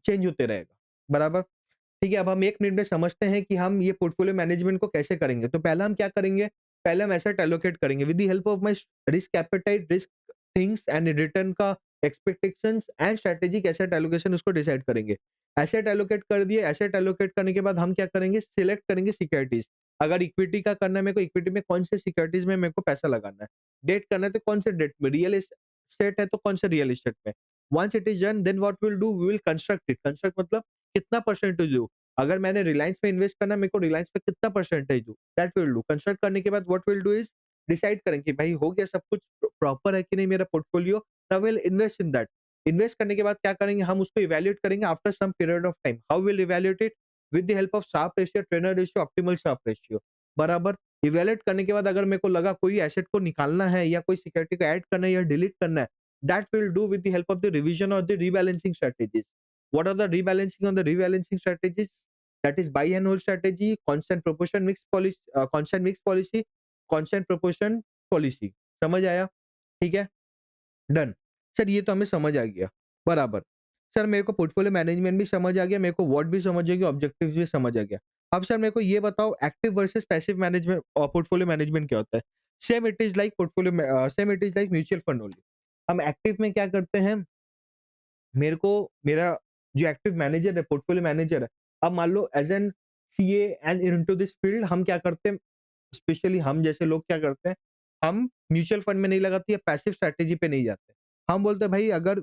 चेंज होते रहेगा। बराबर? ठीक है, अब हम 1 मिनट में समझते हैं कि हम ये पोर्टफोलियो मैनेजमेंट को कैसे करेंगे। तो पहला हम क्या करेंगे, पहले हम एसेट एलोकेट करेंगे with the help of my risk appetite, risk things and return का expectations and strategic asset allocation उसको डिसाइड करेंगे। एसेट एलोकेट कर दिए, एसेट एलोकेट करने के बाद हम क्या करेंगे, सिलेक्ट करेंगे सिक्योरिटीज़। अगर इक्विटी का करना है मेरे को, इक्विटी में कौन से सिक्योरिटीज़ में मेरे को पैसा लगाना है। डेट करना है तो कौन से डेट में, रियल एस्टेट है तो कौन से रियल एस्टेट में। Once it is done then what will do, we will construct it. Construct मतलब कितना परसेंटेज दूँ? अगर मैंने रिलायंस में इन्वेस्ट करना है, मेरे को रिलायंस पे कितना परसेंटेज दूँ? That will do. कंस्ट्रक्ट करने के बाद what will do is decide करेंगे कि भाई हो गया सब कुछ, प्रॉपर है कि नहीं मेरा portfolio, now will invest in that. Invest करने के बाद क्या करेंगे, हम उसको इवैल्यूएट करेंगे after some period of time. How will evaluate it? With the help of Sharpe ratio, Treynor ratio, optimal Sharpe ratio. बराबर? इवैल्यूएट करने के बाद अगर मेरे को लगा कोई एसेट को निकालना है या कोई सिक्योरिटी को ऐड करना है या डिलीट करना है, that will do with the help of the revision और the rebalancing strategies. What are the rebalancing on the rebalancing strategies? That is buy and hold strategy, constant mix policy, constant proportion policy. समझ आया? ठीक है? Done. Sir ये तो हमें समझ आ गया। बराबर। सर मेरे को पोर्टफोलियो मैनेजमेंट भी समझ आ गया, मेरे को व्हाट भी समझ आ गया, ऑब्जेक्टिव्स भी समझ आ गया। अब सर मेरे को ये बताओ active versus passive management portfolio management क्या होता है? Same it is like mutual fund only. हम एक्टिव में क्या करते हैं, मेरे को मेरा जो एक्टिव मैनेजर है, पोर्टफोलियो मैनेजर है, अब मान लो as an CA and into this field हम क्या करते हैं, स्पेशली हम जैसे लोग क्या करते हैं, हम म्यूचुअल फंड में नहीं लगाते या पैसिव स्ट्रैटेजी पे नहीं जाते। हम बोलते हैं भाई अगर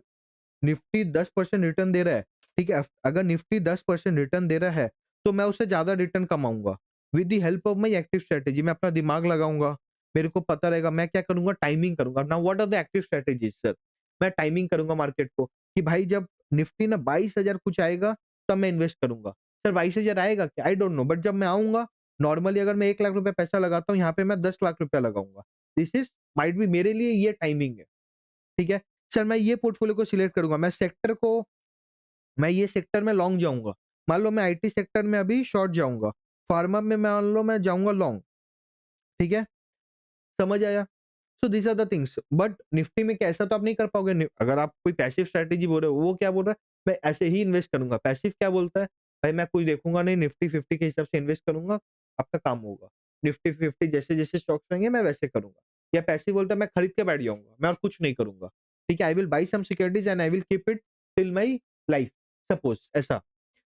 निफ्टी 10% रिटर्न दे रहा है, ठीक है? अगर निफ्टी 10% रिटर्न दे रहा है, तो मैं उससे ज़्यादा रिटर्न कमाऊँगा। With the help of my active strategy मैं अपना दिमाग लगाऊँगा, मेरे को पता रहेगा मैं क्या करूँगा, टाइमिंग करूँगा। Now what are the active strategies sir? मैं टाइमिंग करूँगा मार्केट को कि भाई जब निफ्टी ना 22,000 कुछ आएगा, तब मैं इन्वेस्ट करूँगा। सर 22,000 आएगा क्या? आई डोंट नो बट जब मैं आऊँगा, नॉर्मली अगर मैं 1 लाख रुपए पैसा लगाता हूँ, यहाँ पे मैं 10 लाख रुपया लगाऊँगा। दिस इज़ माइट बी मेरे लिए ये टाइमिंग है, ठीक है? सर मैं ये पोर्टफोलियो को सिलेक्ट करूँगा, मैं ये सेक्टर में लॉन्ग जाऊँगा। मान लो मैं आईटी सेक्टर में अभी शॉर्ट जाऊँगा, फार्मा में मान लो मैं जाऊँगा लॉन्ग, ठीक है? समझ आया? So these are the things but Nifty में क्या ऐसा तो आप नहीं कर पाओगे नि अगर आप कोई पैसिव स्ट्रैटेजी बोल रहे हो, वो क्या बोल रहा है? मैं ऐसे ही इन्वेस्ट करूँगा। पैसिव क्या बोलता है? भाई मैं कुछ देखूँगा नहीं, निफ्टी 50 के हिसाब से इन्वेस्ट करूँगा, आपका काम होगा। निफ्टी 50 जैसे-जैसे स्टॉक्स रहेंगे मैं वैसे करूँगा। या पैसिव बोलता है मैं खरीद के बैठ जाऊँगा, मैं और कुछ नहीं करूँगा। ठीक है? I will buy some securities and I will keep it till my life suppose ऐसा।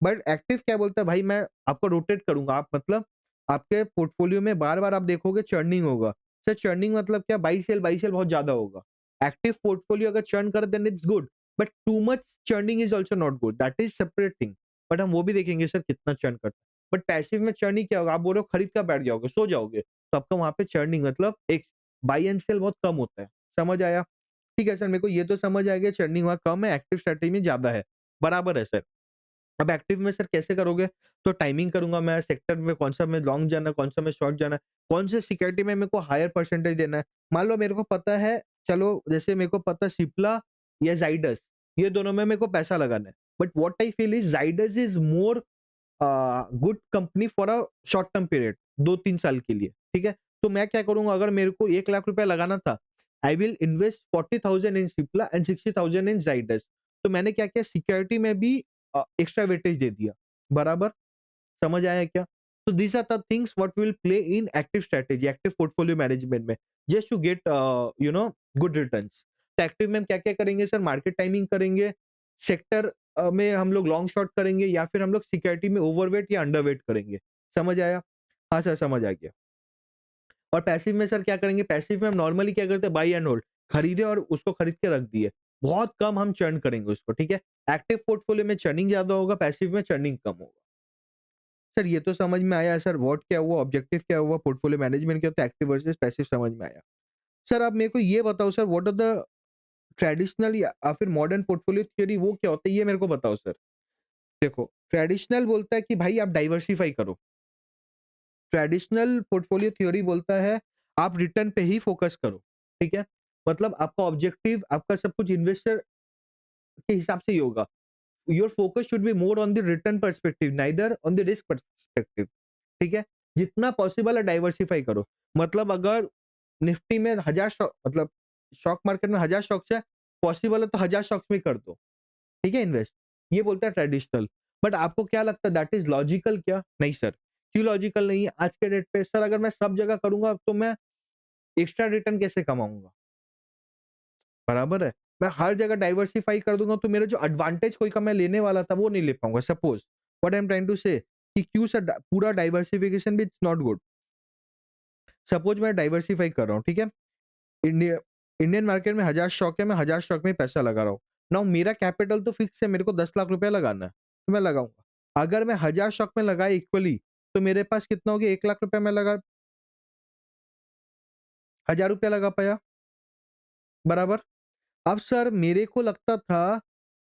बट एक्टिव क्या बोलता है भाई मैं आपको रोटेट करूँगा, आप मतलब आपके पोर्टफोलियो में बार-बार आप देखोगे चर्निंग होगा। सर चर्निंग मतलब क्या बाई सेल बहुत ज़्यादा होगा। एक्टिव पोर्टफोलियो अगर चर्न करे then it's good, but too much churning is also not good, that is separate thing. But हम वो भी देखेंगे सर कितना चर्न करता है। बट पैसिव में चर्निंग क्या होगा? आप बोल रहे हो खरीद कर बैठ जाओगे, सो जाओगे, तो आपका वहाँ पे चर्निंग मतलब एक बाय एंड सेल बहुत कम होता है। समझ आया? ठीक है सर मेरे को ये तो समझ आ गया चर्निंग वहाँ कम है, एक्टिव स्ट्रैटेजी में ज़्यादा है। बराबर है सर। अब एक्टिव में सर कैसे करोगे? तो टाइमिंग करूँगा मैं, सेक्टर में कौन-सा में लॉन्ग जाना है, कौन-सा में शॉर्ट जाना है, कौन से सिक्योरिटी में मेरे को हायर परसेंटेज देना है। मान लो मेरे को पता है, चलो जैसे मेरे को पता है सिप्ला या ज़ाइडस, ये दोनों में मेरे को पैसा लगाना है। But what I feel is Zydus is more good company for a short term period 2-3 साल के लिए, ठीक है? तो मैं क्या करूँगा अगर मेरे को 1 लाख रुपया लगाना था, I will invest 40,000 in Cipla and 60,000 इन ज़ाइडस। तो मैंने क्या किया सिक्योरिटी में भी एक्स्ट्रा वेटेज दे दिया, बराबर? समझ आया क्या? तो these are the things what will play in active strategy, active portfolio management में, just to get good returns. तो एक्टिव में हम क्या-क्या करेंगे सर मार्केट टाइमिंग करेंगे, सेक्टर में हम लोग लॉन्ग शॉर्ट करेंगे या फिर हम लोग सिक्योरिटी में ओवरवेट या अंडरवेट करेंगे। समझ आया? हाँ सर, समझ आ गया। और पैसिव में सर क्या करेंगे, पैसिव में हम नॉर्मली क्या करते हैं बाय एंड होल्ड, खरीदे और उसको खरीद के रख दिए। बहुत कम हम चर्न करेंगे उसको, ठीक है? एक्टिव पोर्टफोलियो में चर्निंग ज़्यादा होगा, पैसिव में चर्निंग कम होगा। सर ये तो समझ में आया सर व्हाट क्या हुआ, ऑब्जेक्टिव क्या हुआ, पोर्टफोलियो मैनेजमेंट क्या होता है, एक्टिव वर्सेस पैसिव समझ में आया। सर आप मेरे को ये बताओ sir what are the traditional या फिर मॉडर्न पोर्टफोलियो थ्योरी वो क्या होता है ये मेरे को बताओ सर? देखो, ट्रेडिशनल बोलता है कि भाई आप डाइवर्सिफाई करो। ट्रेडिशनल पोर्टफोलियो थ्योरी बोलता है आप रिटर्न पे ही फोकस करो, ठीक है? मतलब आपका ऑब्जेक्टिव आपका सब कुछ इन्वेस्टर के हिसाब से ही होगा। Your focus should be more on the return perspective neither on the risk perspective, ठीक है? जितना पॉसिबल है डाइवर्सिफाई करो। मतलब अगर निफ्टी में 1000 स्टॉक मतलब स्टॉक मार्केट में 1000 स्टॉक्स है, पॉसिबल है तो 1000 स्टॉक्स में कर दो, ठीक है इन्वेस्ट। ये बोलता है ट्रेडिशनल। बट आपको क्या लगता है दैट इज़ लॉजिकल क्या? नहीं सर। क्यों लॉजिकल नहीं है? आज के डेट पे सर अगर मैं सब जगह करूँगा तो मैं एक्स्ट्रा रिटर्न कैसे कमाऊँगा? बराबर है? मैं हर जगह डाइवर्सिफाई कर दूँगा तो मेरा जो एडवांटेज कोई का मैं लेने वाला था वो नहीं ले पाऊँगा। Suppose what I am trying to say कि क्यों सर पूरा डाइवर्सिफिकेशन भी इट्स नॉट गुड। सपोज़ मैं डाइवर्सिफाई कर रहा हूँ, ठीक है? इंडिया इंडियन मार्केट में 1000 स्टॉक है, मैं 1000 स्टॉक में पैसा लगा रहा हूँ। नाउ मेरा कैपिटल तो फिक्स है, मेरे को 10 लाख रुपया लगाना है, तो मैं लगाऊँगा। अगर मैं 1000 स्टॉक में लगाए इक्वली, तो मेरे पास कितना हो गया 1 लाख रुपया मैं लगा ₹1000 लगा पाया, बराबर? अब सर मेरे को लगता था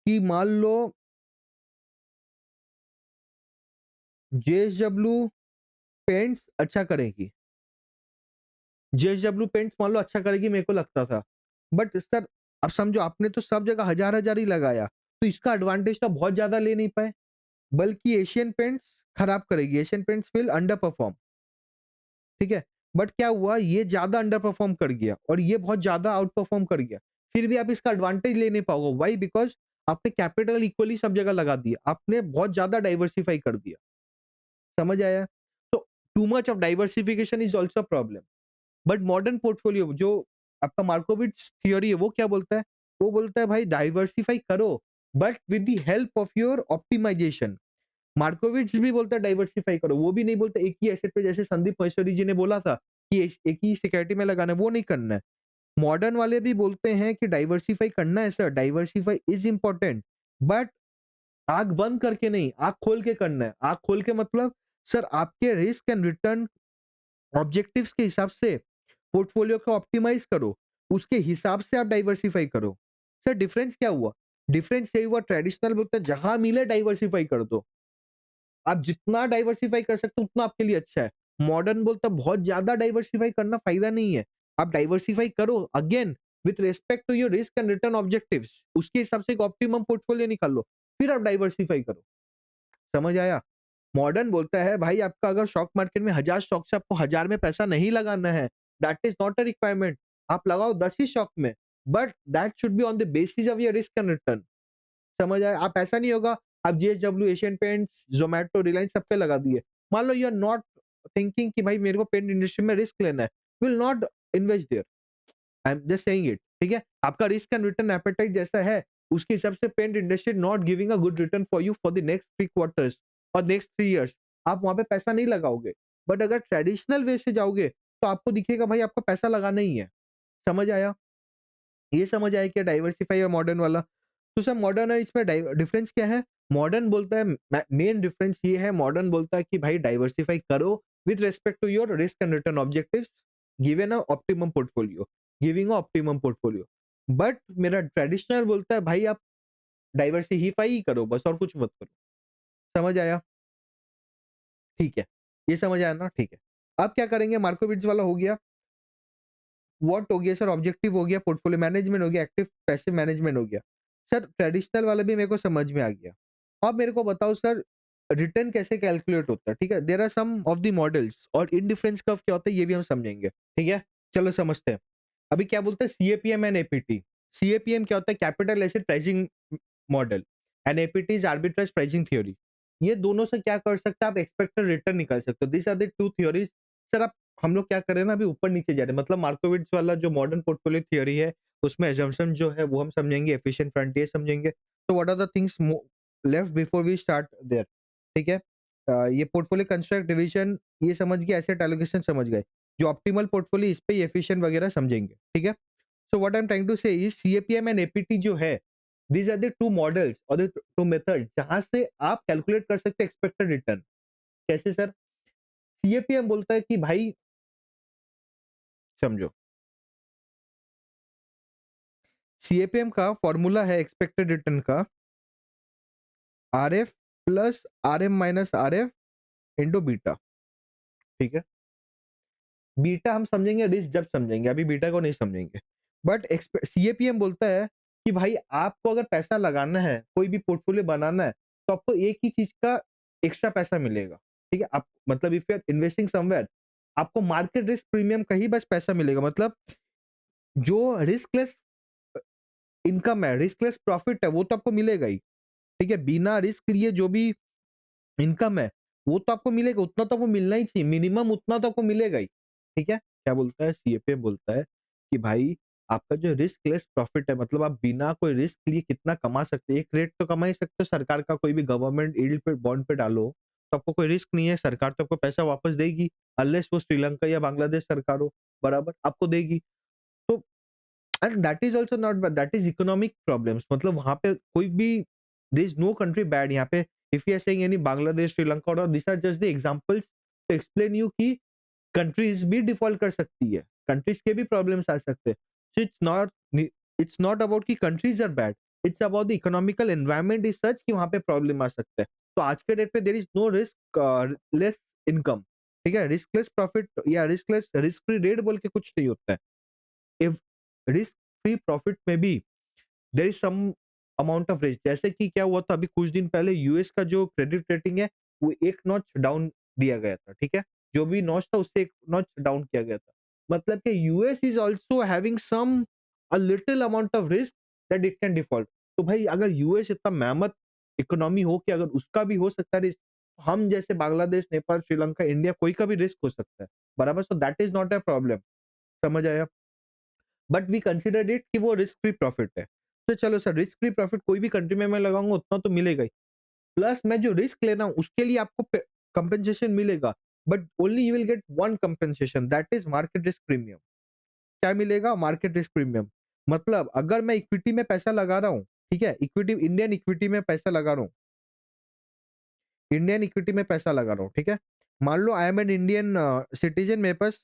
कि मान लो जेएसडब्ल्यू पेंट्स अच्छा करेगी। जेएसडब्ल्यू पेंट्स मान लो अच्छा करेगी मेरे को लगता था। बट सर अब समझो आपने तो सब जगह हज़ार-हज़ार ही लगाया, तो इसका एडवांटेज तो बहुत ज़्यादा ले नहीं पाए। बल्कि एशियन पेंट्स खराब करेगी, Asian paints will under perform, ठीक है? बट क्या हुआ ये ज़्यादा अंडर परफॉर्म कर गया और ये बहुत ज़्यादा आउट परफॉर्म कर गया। फिर भी आप इसका एडवांटेज ले नहीं पाओगे, व्हाई? बिकॉज़ आपने कैपिटल इक्वली सब जगह लगा दिया, आपने बहुत ज़्यादा डाइवर्सिफाई कर दिया। समझ आया? तो too much of diversification is also problem. But modern portfolio जो आपका मार्कोविट्स थियोरी है वो क्या बोलता है? वो बोलता है भाई डाइवर्सिफाई करो but with the help of your optimization. Markowitz भी बोलता है डाइवर्सिफाई करो, वो भी नहीं बोलता एक ही एसेट पे, जैसे संदीप महेश्वरी जी ने बोला था कि एक ही सिक्योरिटी में लगाना है, वो नहीं करना है। मॉडर्न वाले भी बोलते हैं कि डाइवर्सिफाई करना है sir, diversify is important, but आंख बंद करके नहीं, आंख खोल के करना है। आंख खोल के मतलब सर आपके रिस्क एंड रिटर्न ऑब्जेक्टिव्स के हिसाब से पोर्टफोलियो को ऑप्टिमाइज करो, उसके हिसाब से आप डाइवर्सिफाई करो। सर डिफरेंस क्या हुआ? डिफरेंस यही हुआ, ट्रेडिशनल बोलते हैं जहां मिले डाइवर्सिफाई कर दो, आप जितना डाइवर्सिफाई कर सकते हो उतना आपके लिए अच्छा है। मॉडर्न बोलता है बहुत ज्यादा डाइवर्सिफाई करना फायदा नहीं है, आप डाइवर्सिफाई करो again with respect to your risk and return objectives, उसके हिसाब से एक ऑप्टिमम पोर्टफोलियो निकाल लो, फिर आप डाइवर्सिफाई करो। समझ आया? मॉडर्न बोलता है भाई आपका अगर स्टॉक मार्केट में 1000 स्टॉक से आपको 1000 में पैसा नहीं लगाना है, that is not a requirement. आप लगाओ 10 ही स्टॉक में, but that should be on the basis of your risk and return. समझ आया? आप ऐसा नहीं होगा आप JSW, Asian paints, Zomato, Reliance सब पे लगा दिए। मान लो यू आर नॉट थिंकिंग कि भाई मेरे को पेंट इंडस्ट्री में रिस्क लेना है, will not invest their. I am just saying it, ठीक है? आपका रिस्क एंड रिटर्न एपेटाइट जैसा है, उसके हिसाब से paint industry not giving a good return for you for the next 3 quarters और नेक्स्ट 3 इयर्स। आप वहाँ पे पैसा नहीं लगाओगे। बट अगर ट्रेडिशनल वे से जाओगे, तो आपको दिखेगा भाई आपका पैसा लगाना ही है। समझ आया? ये समझ आया क्या डाइवर्सिफाई और मॉडर्न वाला? तो सर मॉडर्न और इसमें डिफरेंस क्या है? मॉडर्न बोलता है मेन डिफरेंस ये है, मॉडर्न बोलता है कि भाई डाइवर्सिफाई करो with respect to your risk and return objectives, given a optimum portfolio, giving a optimum portfolio. But मेरा ट्रेडिशनल बोलता है भाई आप डाइवर्सिफाई ही करो बस, और कुछ मत करो। समझ आया? ठीक है। ये समझ आया ना? ठीक है। अब क्या करेंगे? मार्कोविट्ज वाला हो गया, व्हाट हो गया सर, ऑब्जेक्टिव हो गया, पोर्टफोलियो मैनेजमेंट हो गया, एक्टिव पैसिव मैनेजमेंट हो गया। सर ट्रेडिशनल वाला भी मेरे को समझ में आ गया। अब मेरे को बताओ सर रिटर्न कैसे कैलकुलेट होता है? ठीक है, there are some of the models, और इंडिफरेंस कर्व क्या होता है ये भी हम समझेंगे। ठीक है, चलो समझते हैं। अभी क्या बोलते हैं सीएपीएम एंड एपीटी? सीएपीएम क्या होता है? Capital asset pricing model, and APT is arbitrage pricing theory. ये दोनों से क्या कर सकते हैं आप? एक्सपेक्टेड रिटर्न निकाल सकते हो। This are the two theories. Sir आप हम लोग क्या कर रहे हैं ना, अभी ऊपर नीचे जा रहे हैं, मतलब मार्कोविट्स वाला जो मॉडर्न पोर्टफोलियो थ्योरी है, उसमें assumption जो है वो हम समझेंगे, एफिशिएंट फ्रंटियर समझेंगे। तो what are the things left before we start there? ठीक है, ये पोर्टफोलियो कंस्ट्रक्ट, डिवीजन ये समझ गए, एसेट एलोकेशन समझ गए, जो ऑप्टिमल पोर्टफोलियो इस पे एफिशिएंट वगैरह समझेंगे। ठीक है, so what I am trying to say is CAPM and APT जो है, these are the two models और द टू मेथड जहां से आप कैलकुलेट कर सकते हैं एक्सपेक्टेड रिटर्न। कैसे सर? सीएपीएम बोलता है कि भाई समझो, सीएपीएम का फॉर्मूला है एक्सपेक्टेड रिटर्न का, RF plus RM minus RF into beta. ठीक है, बीटा हम समझेंगे रिस्क जब समझेंगे, अभी बीटा को नहीं समझेंगे। बट सीएपीएम बोलता है कि भाई आपको अगर पैसा लगाना है, कोई भी पोर्टफोलियो बनाना है, तो आपको एक ही चीज का एक्स्ट्रा पैसा मिलेगा। ठीक है, आप मतलब if you are investing somewhere, आपको मार्केट रिस्क प्रीमियम का ही बस पैसा मिलेगा। मतलब जो रिस्कलेस इनकम है, रिस्कलेस प्रॉफिट है, वो तो आपको मिलेगा ही। ठीक है, बिना रिस्क लिए जो भी इनकम है, वो तो आपको मिलेगा, उतना तो आपको मिलना ही चाहिए, मिनिमम उतना तो आपको मिलेगा ही। ठीक है? क्या बोलता है सीएपीएम? बोलता है कि भाई आपका जो रिस्क लेस प्रॉफिट है, मतलब आप बिना कोई रिस्क लिए कितना कमा सकते हैं, एक रेट तो कमा ही सकते हो, सरकार का कोई भी गवर्नमेंट यील्ड पे बॉन्ड पे डालो, तो आपको कोई रिस्क नहीं है, सरकार तो आपको पैसा वापस देगी, अनलेस वो श्रीलंका या बांग्लादेश सरकार हो, बराबर आपको देगी। तो and that is also not bad, that is economic problems, मतलब वहां पे कोई भी, there is no country bad यहाँ पे। If you are saying any Bangladesh, Sri Lanka, और this are just the examples to explain you कि कंट्रीज भी डिफॉल्ट कर सकती है, कंट्रीज के भी प्रॉब्लम्स आ सकते हैं। सो इट्स नॉट अबाउट कि countries are bad, it's about the economical environment is such कि वहां पे प्रॉब्लम आ सकता है। तो आज के डेट पे there is no riskless income. ठीक है, रिस्कलेस प्रॉफिट या रिस्कलेस रिस्क फ्री रेट बोल के कुछ नहीं होता है। इफ रिस्क फ्री प्रॉफिट में भी there is some amount of risk. जैसे कि क्या हुआ था अभी कुछ दिन पहले, यूएस का जो क्रेडिट रेटिंग है वो एक नॉच डाउन दिया गया था। ठीक है, जो भी नॉच था उससे एक नॉच डाउन किया गया था। मतलब कि US is also having some a little amount of risk that it can default. तो भाई अगर यूएस इतना मेहनत इकोनॉमी हो कि अगर उसका भी हो सकता है रिस्क, हम जैसे बांग्लादेश, नेपाल, श्रीलंका, इंडिया कोई का भी रिस्क हो सकता है, बराबर? So that is not a problem, समझ आया? बट वी कंसिडर्ड इट कि वो रिस्क फ्री प्रॉफिट है। तो चलो सर, रिस्क फ्री प्रॉफिट कोई भी कंट्री में मैं लगाऊँगा उतना तो मिलेगा ही। प्लस मैं जो रिस्क ले रहा हूँ उसके लिए आपको कंपेंसेशन मिलेगा, but only you will get one compensation, that is market risk premium. क्या मिलेगा? Market risk premium. मतलब अगर मैं इक्विटी में पैसा लगा रहा हूँ, ठीक है, इक्विटी, इंडियन इक्विटी में पैसा लगा रहा हूँ, इंडियन इक्विटी में पैसा लगा रहा हूँ, ठीक है, मान लो I am an Indian citizen, मेरे पास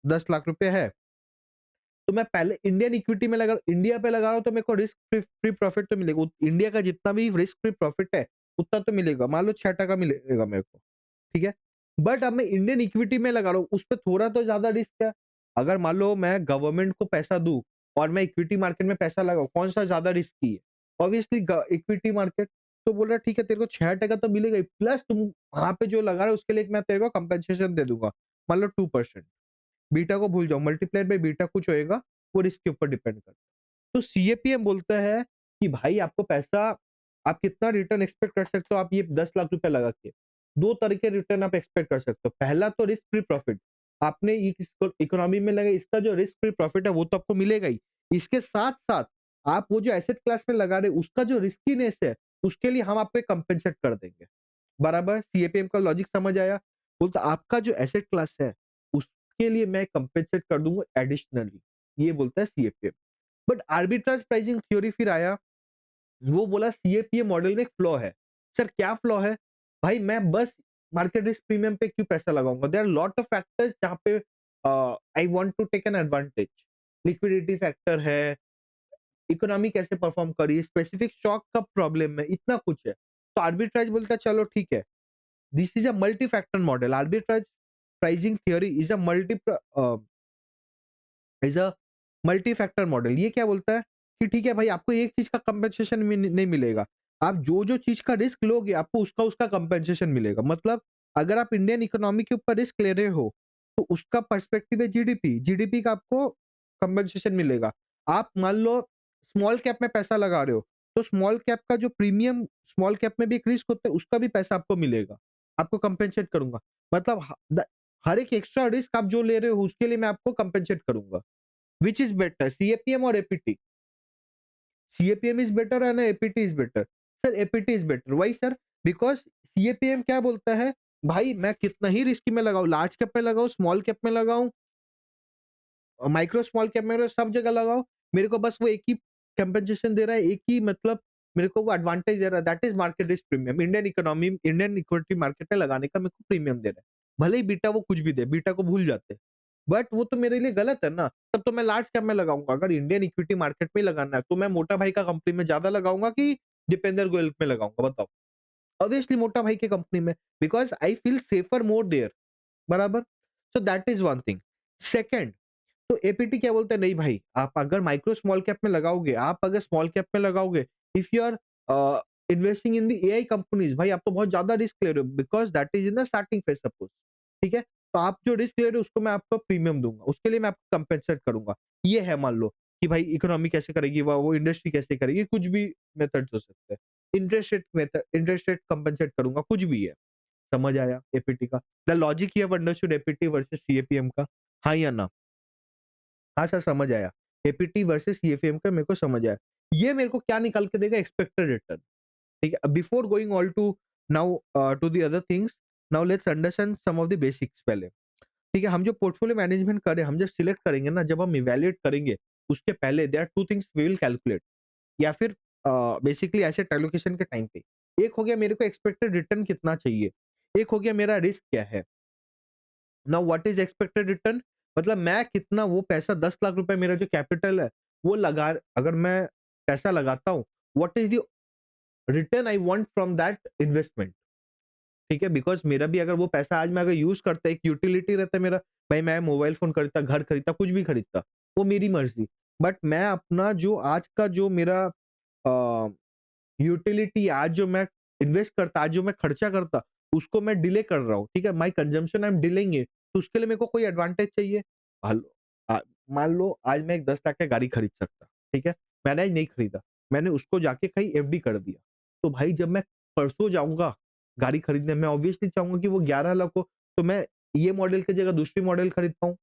10 लाख रुपए है, तो मैं पहले इंडियन इक्विटी में लगा, इंडिया पे लगा रहा हूँ, तो मेरे को रिस्क फ्री फ्री प्रॉफिट तो मिलेगा, इंडिया का जितना भी रिस्क फ्री प्रॉफिट है उतना तो मिलेगा, मान लो 6% मिलेगा मेरे को, ठीक है? बट अब मैं इंडियन इक्विटी में लगा रहा हूँ, उसपे थोड़ा तो ज़्यादा रिस्क है। अगर मान लो मैं गवर्नमेंट को पैसा दूँ और मैं इक्विटी मार्केट में पैसा लगाऊँ, कौन-सा ज़्यादा रिस्की है? ऑब्वियसली ग इक्विटी मार्केट। तो बोल रहा है ठीक है, तेरे को 6% तो मिलेगा ही, प्लस तुम वहाँ पे जो लगा रहे हो उसके लिए मैं तेरे को कंपनसेशन दे दूँगा, मान लो 2%। बीटा को भूल जाओ, मल्टीप्लाइड बाय बीटा कुछ होएगा, वो रिस्क के ऊपर डिपेंड करता है। तो सीएपीएम बोलता है कि भाई आपको पैसा, आप कितना रिटर्न एक्सपेक्ट कर सकते हो, आप ये 10 लाख रुपए लगा के। 2 तरह के रिटर्न आप एक्सपेक्ट कर सकते हो। पहला तो रिस्क फ्री प्रॉफिट। आपने ये इसको इकोनॉमी में लगा, इसका जो रिस्क फ्री प्रॉफिट है वो तो आपको मिलेगा ही। इसके साथ-साथ आप वो जो एसेट क्लास में लगा रहे हो उसका जो रिस्कीनेस है, उसके लिए हम आपको कंपेंसेट कर देंगे। बराबर? सीएपीएम का लॉजिक समझ आया? बोलता आपका जो एसेट क्लास है, उसके लिए मैं कंपेंसेट कर दूँगा एडिशनली। ये बोलता है CAPM. But arbitrage pricing theory फिर आया, वो बोला सीएपीए मॉडल में एक फ्लॉ है। सर क्या फ्लॉ है? भाई मैं बस मार्केट रिस्क प्रीमियम पे क्यों पैसा लगाऊँगा? There are lot of factors जहाँ पे I want to take an advantage. Liquidity factor है, इकोनॉमी कैसे परफॉर्म कर रही है, स्पेसिफिक स्टॉक का प्रॉब्लम है, इतना कुछ है। तो आर्बिट्राज बोलता है चलो ठीक है, this is a multi factor model. Arbitrage pricing theory is a multi factor model. ये क्या बोलता है कि ठीक है भाई, आपको एक चीज का कंपेंसेशन नहीं मिलेगा, आप जो जो चीज का रिस्क लोगे आपको उसका उसका कंपेंसेशन मिलेगा। मतलब अगर आप इंडियन इकोनॉमी के ऊपर रिस्क ले रहे हो तो उसका पर्सपेक्टिव है जीडीपी, जीडीपी का आपको कंपेंसेशन मिलेगा। आप मान लो स्मॉल कैप में पैसा लगा रहे हो, तो स्मॉल कैप का जो प्रीमियम, स्मॉल कैप में भी एक रिस्क होता है, उसका भी पैसा आपको मिलेगा, आपको कंपेंसेट करूंगा। मतलब हर एक एक्स्ट्रा रिस्क आप जो ले रहे हो उसके लिए मैं आपको कंपेंसेट करूंगा। Which is better, CAPM or APT? CAPM is better and APT is better. Sir APT is better. Why sir? Because CAPM क्या बोलता है, भाई मैं कितना ही रिस्की में लगाऊं, लार्ज कैप में लगाऊं, स्मॉल कैप में लगाऊं, माइक्रो स्मॉल कैप में लगाऊं, सब जगह लगाऊं, मेरे को बस वो एक ही कंपनसेशन दे रहा है, एक ही मतलब मेरे को वो एडवांटेज दे रहा है, that is market risk premium. Indian economy, Indian equity market में लगाने का मेरे को प्रीमियम दे रहा है, भले ही बीटा वो कुछ भी दे, बीटा को भूल जाते हैं, बट वो तो मेरे लिए गलत है ना। तब तो मैं लार्ज कैप में लगाऊंगा। अगर इंडियन इक्विटी मार्केट में ही लगाना है तो मैं मोटा भाई का कंपनी में ज्यादा लगाऊंगा कि दीपेंद्र गोयल में लगाऊंगा, बताओ? ऑब्वियसली मोटा भाई के कंपनी में, because I feel safer more there, बराबर? So that is one thing. Second, तो एपीटी क्या बोलता है, नहीं भाई आप अगर माइक्रो स्मॉल कैप में लगाओगे, आप अगर स्मॉल कैप में लगाओगे, if you are investing in the AI companies, भाई आप तो बहुत ज्यादा रिस्क ले रहे हो, because that is in the starting phase suppose, ठीक है? तो आप जो रिस्क ले रहे हो उसको मैं आपको प्रीमियम दूंगा, उसके लिए मैं आपको कंपेंसेट करूंगा। ये है, मान लो कि भाई इकोनॉमी कैसे करेगी, वो इंडस्ट्री कैसे करेगी, कुछ भी मेथड्स हो सकते हैं। इंटरेस्ट रेट कंपेंसेट करूंगा, कुछ भी है। समझ आया एपीटी का? The logic you have understood APT versus CAPM का? हाँ या ना? हाँ सर, समझ आया। एपीटी वर्सेस सीएफएम का मेरे को समझ आया। ये मेरे को क्या निकाल के देगा? एक्सपेक्टेड रिटर्न, ठीक है? Before going all to now to the other things, now let's understand some of the basics पहले, ठीक है? हम जो पोर्टफोलियो मैनेजमेंट करें, हम जब सिलेक्ट करेंगे ना, जब हम इवैल्यूएट करेंगे, उसके पहले there are 2 things we will calculate, या फिर बेसिकली एसेट एलोकेशन के टाइम पे। एक हो गया मेरे को एक्सपेक्टेड रिटर्न कितना चाहिए, एक हो गया मेरा रिस्क क्या है। Now what is expected return? मतलब मैं कितना वो पैसा, 10 लाख रुपए मेरा जो कैपिटल है वो लगा, अगर मैं पैसा लगाता हूँ, what is the return I want from that investment, ठीक है? बिकॉज मेरा भी अगर वो पैसा आज मैं अगर यूज करता, एक यूटिलिटी रहता है मेरा, भाई मैं मोबाइल फोन खरीदता, घर खरीदता, कुछ भी खरीदता, वो मेरी मर्जी। बट मैं अपना जो आज का जो मेरा यूटिलिटी, आज जो मैं इन्वेस्ट करता, आज जो मैं खर्चा करता, उसको मैं डिले कर रहा हूँ, ठीक है? My consumption I am delaying it, तो उसके लिए मेरे को कोई एडवांटेज चाहिए। मान लो मान लो आज मैं एक 10 लाख का गाड़ी खरीद सकता, ठीक है? मैंने आज नहीं खरीदा, मैंने उसको जाके कहीं एफडी कर दिया, तो भाई जब मैं परसों जाऊंगा, गाड़ी खरीदने मैं ऑब्वियसली चाहूँगा कि वो 11 लाख हो, तो मैं ये मॉडल की जगह दूसरी मॉडल खरीदता हूँ,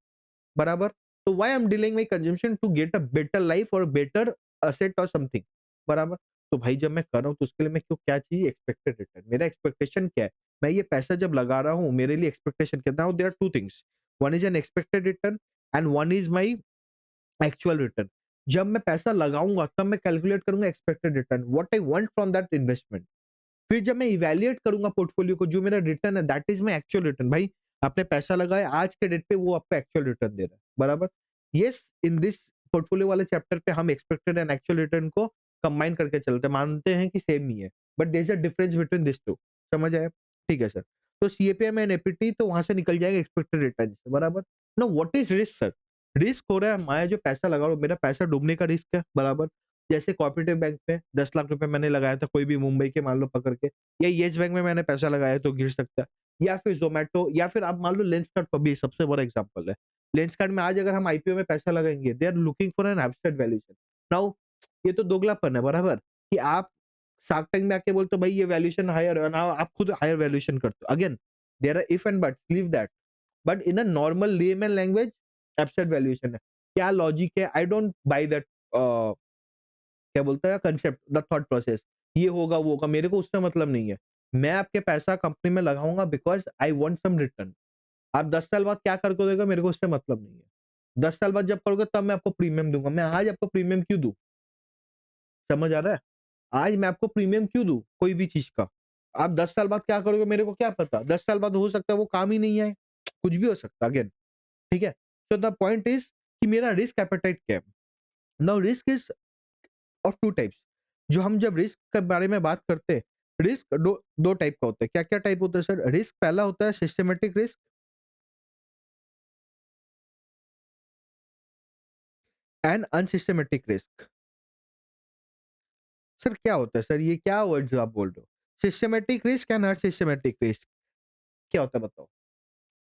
बराबर? तो why I am delaying my consumption to get a better life और बेटर एसेट और समथिंग, बराबर? तो भाई जब मैं कर रहा हूँ तो उसके लिए मैं क्यों क्या चाहिए एक्सपेक्टेड रिटर्न। मेरा एक्सपेक्टेशन क्या है? मैं ये पैसा जब लगा रहा हूँ, मेरे लिए एक्सपेक्टेशन कितना है? There are 2 things, one is an expected return and one is my actual return. जब मैं पैसा लगाऊँगा तब मैं कैलकुलेट करूँगा expected return, what I want from that investment. फिर जब मैं इवैल्यूएट करूँगा पोर्टफोलियो को, जो मेरा रिटर्न है that is my actual return. भाई आपने पैसा लगाया, आज के डेट पे वो आपको एक्चुअल रिटर्न दे रहा है, बराबर? यस, इन दिस पोर्टफोलियो वाले चैप्टर पे हम एक्सपेक्टेड एंड एक्चुअल रिटर्न को कंबाइन करके चलते हैं, मानते हैं कि सेम ही है, but there is a difference between this 2। समझ आया? ठीक है सर। तो सीएपीएम एंड एपीटी तो वहाँ से निकल जाएगा एक्सपेक्टेड रिटर्न से, बराबर? Now what is risk sir? Risk हो रहा है मैं जो पैसा लगा रहा हूँ, मेरा पैसा डूबने का रिस्क है, बराबर? जैसे कोऑपरेटिव बैंक में 10 लाख रुपए मैंने लगाया था, कोई भी मुंबई के मान लो पकड़ के, या येस बैंक में मैंने पैसा लगाया तो गिर सकता है, या फिर ज़ोमैटो, या फिर आप मान लो लेंसकार्ट को भी सबसे बड़ा एग्जांपल है। लेंसकार्ट में आज अगर हम आईपीओ में पैसा लगाएँगे, they are looking for an abstract valuation. Now ये तो दोगलापन है, बराबर? कि आप शार्क टैंक में आके बोलते हो भाई ये वैल्यूएशन हायर है, नाउ आप खुद हायर वैल्यूएशन करते हो। Again there are if and buts, leave that. But in a normal layman language abstract valuation है। क्या लॉजिक है? आई डोंट बाय दैट क्या बोलता है कंसेप्ट, द थॉट प्रोसेस, ये होगा वो होगा, मेरे को उससे मतलब नहीं है। मैं आपके पैसा कंपनी में लगाऊंगा because I want some return. आप 10 साल बाद क्या करके देगा मेरे को उससे मतलब नहीं है। 10 साल बाद जब करोगे तब मैं आपको प्रीमियम दूंगा, मैं आज आपको प्रीमियम क्यों दूं? समझ आ रहा है? आज मैं आपको प्रीमियम क्यों दूं कोई भी चीज का? आप 10 साल बाद क्या करोगे मेरे को क्या पता? 10 साल बाद हो सकता है वो काम ही नहीं आए, कुछ भी हो सकता है अगेन। ठीक है? तो द पॉइंट इज कि मेरा रिस्क एपेटाइट क्या है। Now risk is of two types. जो हम जब रिस्क के बारे में बात करते हैं, रिस्क दो टाइप का होता है। क्या क्या टाइप होता है सर? रिस्क पहला होता है systematic risk and unsystematic risk. Sir क्या होता है सर, ये क्या वर्ड्स आप बोल रहे हो? Systematic risk and unsystematic risk क्या होता है बताओ?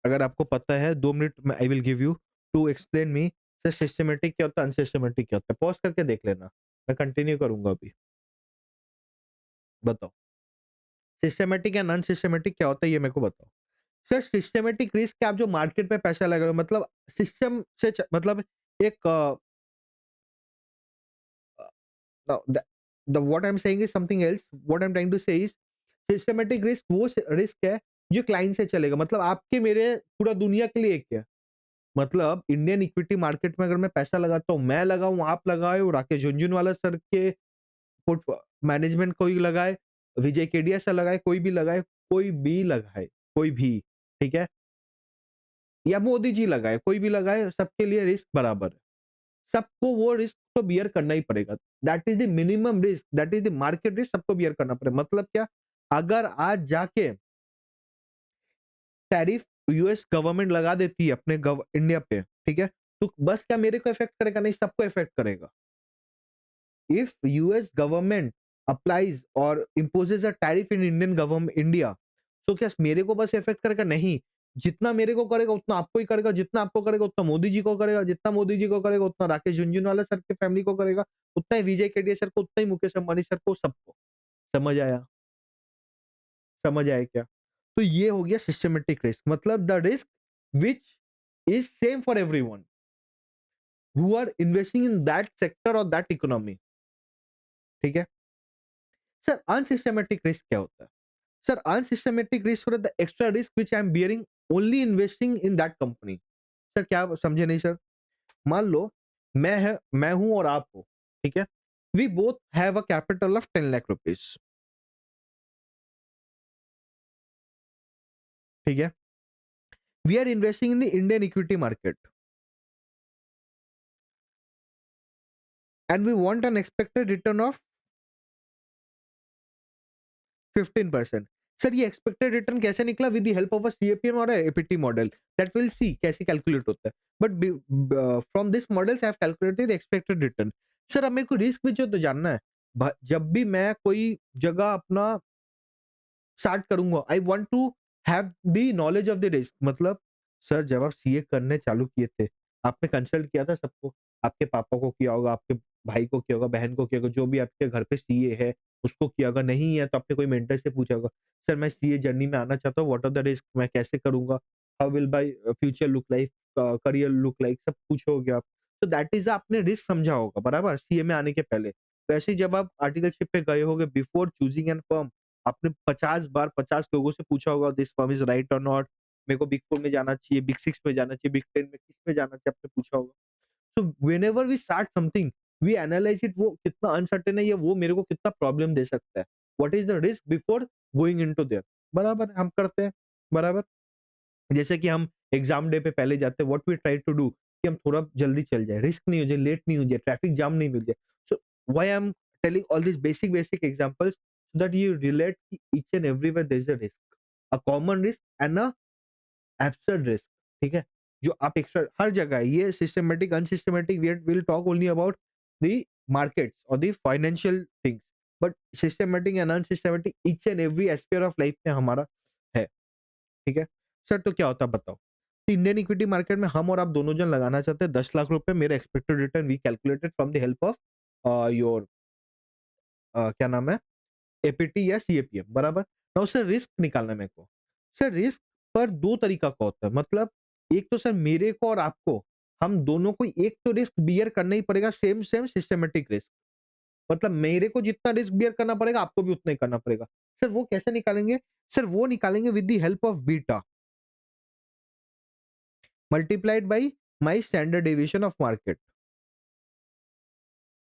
अगर आपको पता है 2 minute I will give you to explain me. Sir systematic क्या होता है, अनसिस्टमेटिक क्या होता है? पॉज करके देख लेना, मैं कंटिन्यू करूंगा अभी। बताओ सिस्टमेटिक एंड अनसिस्टमेटिक क्या होता है, ये मेरे को बताओ। सर सिस्टमैटिक रिस्क आप जो मार्केट में पैसा लगा रहे हो, मतलब सिस्टम से मतलब एक the what I am saying is something else. What I am trying to say is systematic risk वो रिस्क है जो क्लाइंट से चलेगा, मतलब आपके मेरे पूरा दुनिया के लिए एक है। मतलब इंडियन इक्विटी मार्केट में अगर मैं पैसा लगाता हूँ, मैं लगाऊं, आप लगाए, राकेश झुनझुनवाला सर के मैनेजमेंट कोई लगाए, विजय केडिया सर लगाए, कोई भी लगाए, कोई भी लगाए, कोई भी, ठीक है, या मोदी जी लगाए, कोई भी लगाए, सबके लिए रिस्क बराबर है। सबको वो रिस्क तो बियर करना ही पड़ेगा। That is the minimum risk, that is the market risk, सबको बियर करना पड़ेगा। मतलब क्या? अगर आज जाके टैरिफ यूएस गवर्नमेंट लगा देती है अपने इंडिया पे, ठीक है, तो बस क्या मेरे को इफेक्ट करेगा? नहीं, सबको इफेक्ट करेगा। इफ यूएस गवर्नमेंट अप्लाइज और imposes a tariff in Indian government India, तो क्या मेरे को बस इफेक्ट करेगा? नहीं, जितना मेरे को करेगा उतना आपको ही करेगा, जितना आपको करेगा उतना मोदी जी को करेगा, जितना मोदी जी को करेगा उतना राकेश झुनझुनवाला सर की फैमिली को करेगा, उतना ही विजय केडिया सर को, उतना ही मुकेश अंबानी सर को, सबको। समझ आया? समझ आया क्या? तो ये हो गया सिस्टमेटिक रिस्क, मतलब the risk which is same for everyone who are investing in that sector और दैट इकोनॉमी। ठीक है? सर अनसिस्टमेटिक रिस्क क्या होता है? Sir unsystematic risk the extra risk which I am bearing only investing in that company. Sir क्या समझे नहीं sir? मान लो मैं हूं और आप हो, ठीक है, we both have a capital of 10 lakh rupees, ठीक है, we are investing in the Indian equity market and we want an expected return of 15%। Sir ये एक्सपेक्टेड रिटर्न कैसे निकला? With the help of a CAPM और APT model, that will see कैसे calculate होता है। But from this models I have calculated expected return. Sir अब मेरे को रिस्क भी जो तो जानना है। जब भी मैं कोई जगह अपना स्टार्ट करूंगा, I want to have the knowledge of the risk. मतलब सर जब आप सीए करने चालू किए थे, आपने कंसल्ट किया था सबको? आपके पापा को किया होगा, आपके भाई को किया होगा, बहन को किया होगा, जो भी आपके घर पे सीए है, उसको किया होगा। नहीं है तो आपने कोई मेंटर से पूछा होगा, "सर मैं सीए जर्नी में आना चाहता हूँ, व्हाट आर द रिस्क? मैं कैसे करूँगा? How will my future look like? Career look like?" सब पूछे होगे आप। तो दैट इज़ आपने रिस्क समझा होगा, बराबर? सीए में आने के पहले। वैसे ही जब आप आर्टिकलशिप पे गए होगे बिफोर चूज़िंग एन फर्म, आपने 50 बार 50 लोगों से पूछा होगा, "दिस फर्म इज़ राइट और नॉट? मेरे को बिग 4 में जाना चाहिए, बिग 6 में जाना चाहिए, बिग 10 में किस में जाना चाहिए?" आपने पूछा होगा। So whenever we start something, we analyze it वो कितना अनसर्टेन है या वो मेरे को कितना प्रॉब्लम दे सकता है। What is the risk before going into there? बराबर हम करते हैं, बराबर। जैसे कि हम एग्जाम डे पे पहले जाते हैं, what we try to do कि हम थोड़ा जल्दी चल जाए, रिस्क नहीं हो जाए, लेट नहीं हो जाए, ट्रैफिक जाम नहीं मिल जाए। So why I am telling all this basic examples so that you relate कि each and everywhere there is a risk, a common risk and a absurd risk, ठीक है? जो आप एक्स्ट्रा हर जगह है, ये systematic, unsystematic we will talk only about the markets और the financial things, but systematic and unsystematic each and every aspire of life में हमारा है, ठीक है? सर तो क्या होता है बताओ? तो इंडियन इक्विटी मार्केट में हम और आप दोनों जन लगाना चाहते हैं 10 लाख रुपए, मेरा expected return we calculated from the help of your क्या नाम है? एपीटी या सीएपीएफ, बराबर? नाउ सर रिस्क निकालना है मेरे को। सर रिस्क पर 2 तरीका का होता है, मतलब एक तो सर मेरे को और आपको, हम दोनों को एक तो रिस्क बियर करना ही पड़ेगा, सेम सिस्टमैटिक रिस्क। मतलब मेरे को जितना रिस्क बियर करना पड़ेगा, आपको भी उतना ही करना पड़ेगा। सर वो कैसे निकालेंगे? सर वो निकालेंगे with the help of beta multiplied by my standard deviation of market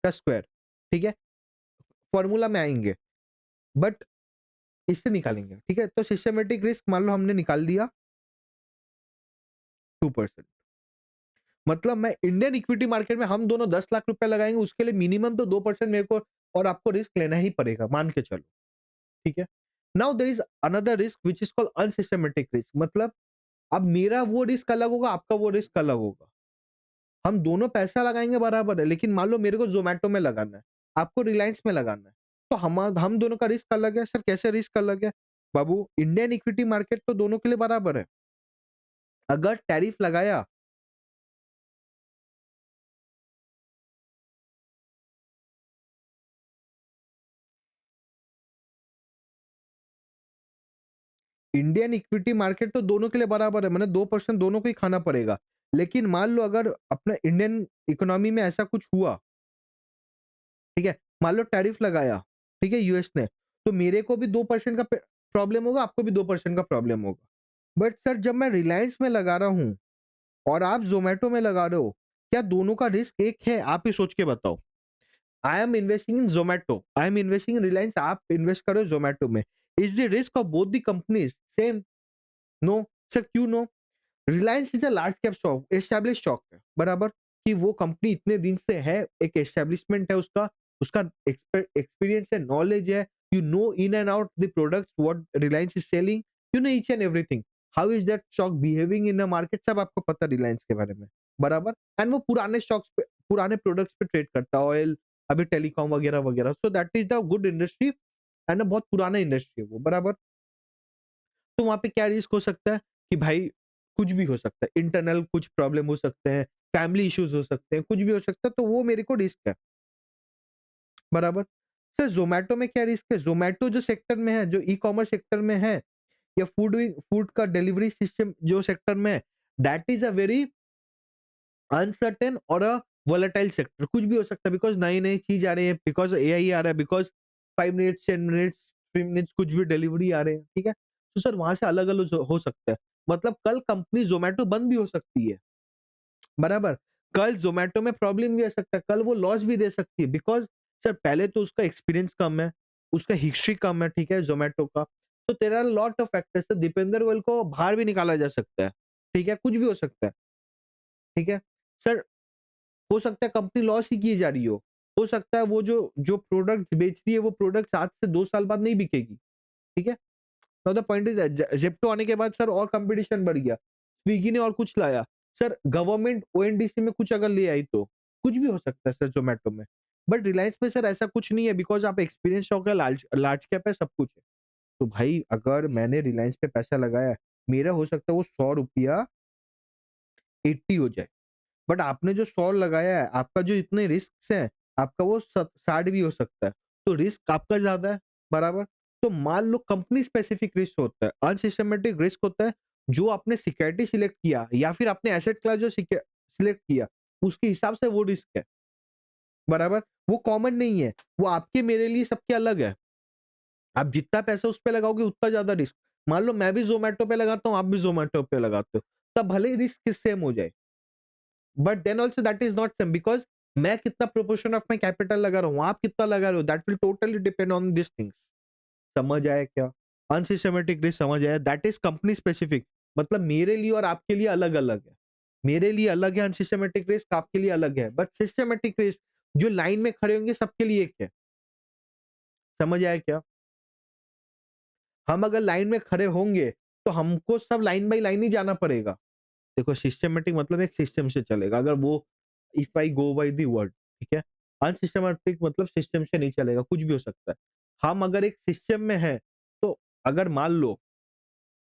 का स्क्वायर, ठीक है? फॉर्मूला में आएँगे, बट इससे निकालेंगे, ठीक है? तो सिस्टमैटिक रिस्क मान लो हमने निकाल दिया 2%। मतलब मैं इंडियन इक्विटी मार्केट में हम दोनों 10 लाख रुपए लगाएँगे, उसके लिए मिनिमम तो 2% मेरे को और आपको रिस्क लेना ही पड़ेगा, मान के चलो, ठीक है? Now there is another risk which is called unsystematic risk, मतलब अब मेरा वो रिस्क अलग होगा, आपका वो रिस्क अलग होगा। हम दोनों पैसा लगाएँगे बराबर है, लेकिन मान लो मेरे को ज़ोमैटो में लगाना है, आपको रिलायंस में लगाना है, तो हम दोनों का रिस्क अलग है। सर कैसे रिस्क अलग है? बाबू इंडियन इक्विटी मार्केट तो दोनों के लिए बराबर है। अगर टैरिफ लगाया इंडियन इक्विटी मार्केट तो दोनों के लिए बराबर है, मैंने 2% दोनों को ही खाना पड़ेगा। लेकिन मान लो अगर अपना इंडियन इकोनॉमी में ऐसा कुछ हुआ, ठीक है? मान लो टैरिफ लगाया, ठीक है, यूएस ने, तो मेरे को भी 2% का प्रॉब्लम होगा, आपको भी 2% का प्रॉब्लम होगा। बट सर जब मैं रिलायंस में लगा रहा हूँ और आप ज़ोमैटो में लगा रहे हो, क्या दोनों का रिस्क एक है? आप ही सोच के बताओ। I am investing in Zomato, I am investing in Reliance, आप इन्वेस्ट कर रहे हो ज़ोमैटो में। Is the risk of both the companies same? No. Sir क्यों no? Reliance is a large cap stock, established stock है, बराबर? कि वो कंपनी इतने दिन से है, एक एस्टेब्लिशमेंट है उसका, उसका एक्सपीरियंस है, नॉलेज है, you know in and out the products what Reliance is selling, you know each and everything. How is that stock behaving in a market, सब आपको पता है रिलायंस के बारे में, बराबर? एंड वो पुराने स्टॉक्स पे, पुराने प्रोडक्ट्स पे ट्रेड करता है, ऑयल, अभी टेलीकॉम वगैरह-वगैरह। So that is the good industry and बहुत पुराना इंडस्ट्री है वो, बराबर? तो वहाँ पे क्या रिस्क हो सकता है कि भाई कुछ भी हो सकता है, इंटरनल कुछ प्रॉब्लम हो सकते हैं, फैमिली इश्यूज़ हो सकते हैं, कुछ भी हो सकता है, तो वो मेरे को रिस्क है, बराबर? सर ज़ोमैटो में क्या रिस्क है? ज़ोमैटो जो सेक्टर में है, जो ई-कॉमर्स सेक्टर में है या फूड का डिलीवरी सिस्टम जो सेक्टर में है, that is a very uncertain और अ वोलेटाइल सेक्टर, कुछ भी हो सकता है बिकॉज़ नई-नई चीज़ आ रही है, बिकॉज़ एआई आ रहा है, बिकॉज़ 5 मिनट्स, 10 मिनट्स, 3 मिनट्स कुछ भी डिलीवरी आ रहे हैं, ठीक है? तो सर वहाँ से अलग-अलग हो सकता है। मतलब कल कंपनी ज़ोमैटो बंद भी हो सकती है, बराबर? कल ज़ोमैटो में प्रॉब्लम भी आ सकता है, कल वो लॉस भी दे सकती है बिकॉज़ सर पहले तो उसका एक्सपीरियंस कम है, उसका हिस्ट्री कम है, ठीक है, ज़ोमैटो का। तो there are lot of factors, तो दीपेंद्र गोयल को बाहर भी निकाला जा सकता है, ठीक है? कुछ भी हो सकता है, ठीक है? सर हो सकता है कंपनी लॉस ही किए जा रही हो। हो सकता है वो जो जो प्रोडक्ट बेच रही है वो प्रोडक्ट आज से 2 साल बाद नहीं बिकेगी, ठीक है? Now the point is that Zepto आने के बाद सर और कॉम्पिटिशन बढ़ गया। स्विगी ने और कुछ लाया। सर गवर्नमेंट ओएनडीसी में कुछ अगर ले आई तो, कुछ भी हो सकता है सर ज़ोमैटो में। बट रिलायंस में सर ऐसा कुछ नहीं है बिकॉज़ आप एक्सपीरियंस स्टॉक है, लार्ज लार्ज कैप है, सब कुछ है। तो भाई अगर मैंने रिलायंस पे पैसा लगाया है, मेरा हो सकता है वो ₹100 80 हो जाए। बट आपने जो 100 लगाया है, आपका जो इतने रिस्क्स हैं, आपका वो 60 भी हो सकता है। तो रिस्क आपका ज़्यादा है, बराबर? तो मान लो कंपनी स्पेसिफिक रिस्क होता है, अनसिस्टेमेटिक रिस्क होता है, जो आपने सिक्योरिटी सिलेक्ट किया या फिर आपने एसेट क्लास जो सिलेक्ट किया, उसके हिसाब से वो रिस्क है, बराबर? वो कॉमन नहीं है, वो आपके मेरे लिए सबके अलग है। आप जितना पैसा उस पे लगाओगे उतना ज़्यादा रिस्क। मान लो मैं भी ज़ोमैटो पे लगाता हूँ, आप भी ज़ोमैटो पे लगाते हो, तब भले ही रिस्क सेम हो जाए। But then also that is not same because मैं कितना प्रोपोर्शन ऑफ माय कैपिटल लगा रहा हूँ, आप कितना लगा रहे हो, that will totally depend on this things. समझ आया क्या? अनसिस्टेमैटिक रिस्क समझ आया? दैट इज़ कंपनी स्पेसिफिक, मतलब मेरे लिए और आपके लिए अलग-अलग है। मेरे लिए अलग है अनसिस्टेमैटिक रिस्क, आपके लिए अलग है। बट सिस्टेमैटिक रिस्क जो लाइन में खड़े होंगे सबके लिए एक है। समझ आया क्या? हम अगर लाइन में खड़े होंगे, तो हमको सब लाइन बाय लाइन ही जाना पड़ेगा। देखो सिस्टमैटिक मतलब एक सिस्टम से चलेगा, अगर वो if I go by the word, ठीक है? अनसिस्टमैटिक मतलब सिस्टम से नहीं चलेगा, कुछ भी हो सकता है। हम अगर एक सिस्टम में हैं, तो अगर मान लो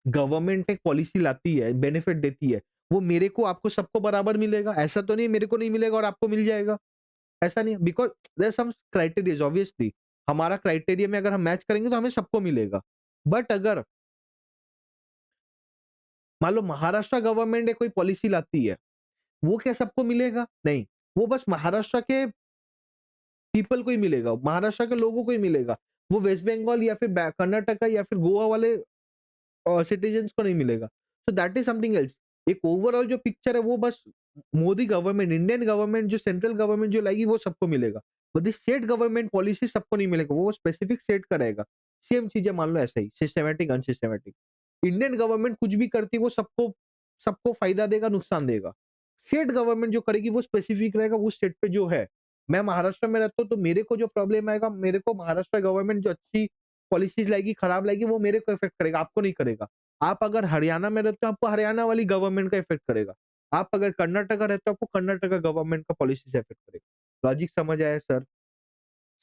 गवर्नमेंट एक पॉलिसी लाती है, बेनिफिट देती है, वो मेरे को, आपको, सबको बराबर मिलेगा। ऐसा तो नहीं है मेरे को नहीं मिलेगा और आपको मिल जाएगा, ऐसा नहीं है because there are some criterias obviously हमारा क्राइटेरिया में अगर हम मैच करेंगे तो हमें सबको मिलेगा। बट अगर मान लो महाराष्ट्र गवर्नमेंट कोई पॉलिसी लाती है, वो क्या सबको मिलेगा? नहीं, वो बस महाराष्ट्र के पीपल को ही मिलेगा, महाराष्ट्र के लोगों को ही मिलेगा। वो वेस्ट बंगाल या फिर कर्नाटका या फिर गोवा वाले सिटीजन्स को नहीं मिलेगा। सो दैट इज़ समथिंग एल्स। एक ओवरऑल जो पिक्चर है वो बस मोदी गवर्नमेंट, इंडियन गवर्नमेंट जो सेंट्रल गवर्नमेंट जो लाएगी वो सबको मिलेगा। बट स्टेट गवर्नमेंट पॉलिसी सबको नहीं मिलेगा, वो स्पेसिफिक स्टेट का रहेगा। सेम चीज़ है मान लो ऐसा ही सिस्टमैटिक, अनसिस्टमैटिक। इंडियन गवर्नमेंट कुछ भी करती है वो सबको सबको फ़ायदा देगा, नुकसान देगा। स्टेट गवर्नमेंट जो करेगी वो स्पेसिफिक रहेगा उस स्टेट पे जो है। मैं महाराष्ट्र में रहता हूँ तो मेरे को जो प्रॉब्लम आएगा, मेरे को महाराष्ट्र गवर्नमेंट जो अच्छी पॉलिसीज़ लाएगी, खराब लाएगी वो मेरे को इफ़ेक्ट करेगा, आपको नहीं करेगा। आप अगर हरियाणा में रहते हो, आपको हरियाणा वाली गवर्नमेंट का इफ़ेक्ट करेगा। आप अगर कर्नाटका रहते हो, आपको कर्नाटका गवर्नमेंट का पॉलिसी से इफ़ेक्ट करेगा। लॉजिक समझ आया सर?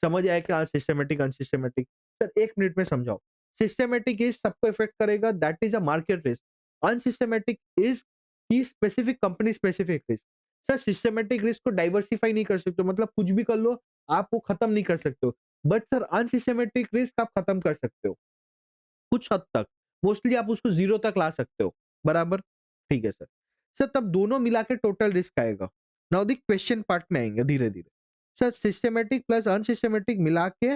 समझ आया क्या सिस्टमैटिक, अनसिस्टमैटिक? सर 1 मिनट में समझाओ। सिस्टमैटिक इज़ सबको इफ़ेक्ट करेगा, that is a market risk. Unsystematic is की specific company specific risk. Sir systematic risk को डाइवर्सिफाई नहीं कर सकते हो, मतलब कुछ भी कर लो, आप वो खत्म नहीं कर सकते हो। बट सर अनसिस्टमैटिक रिस्क आप खत्म कर सकते हो। कुछ हद तक, मोस्टली आप उसको 0 तक ला सकते हो, बराबर? ठीक है सर। सर तब दोनों मिला के टोटल रिस्क आएगा। नाउ द क्वेश्चन पार्ट में आएंगे धीरे-धीरे। सर सिस्टमैटिक प्लस अनसिस्टमैटिक मिला के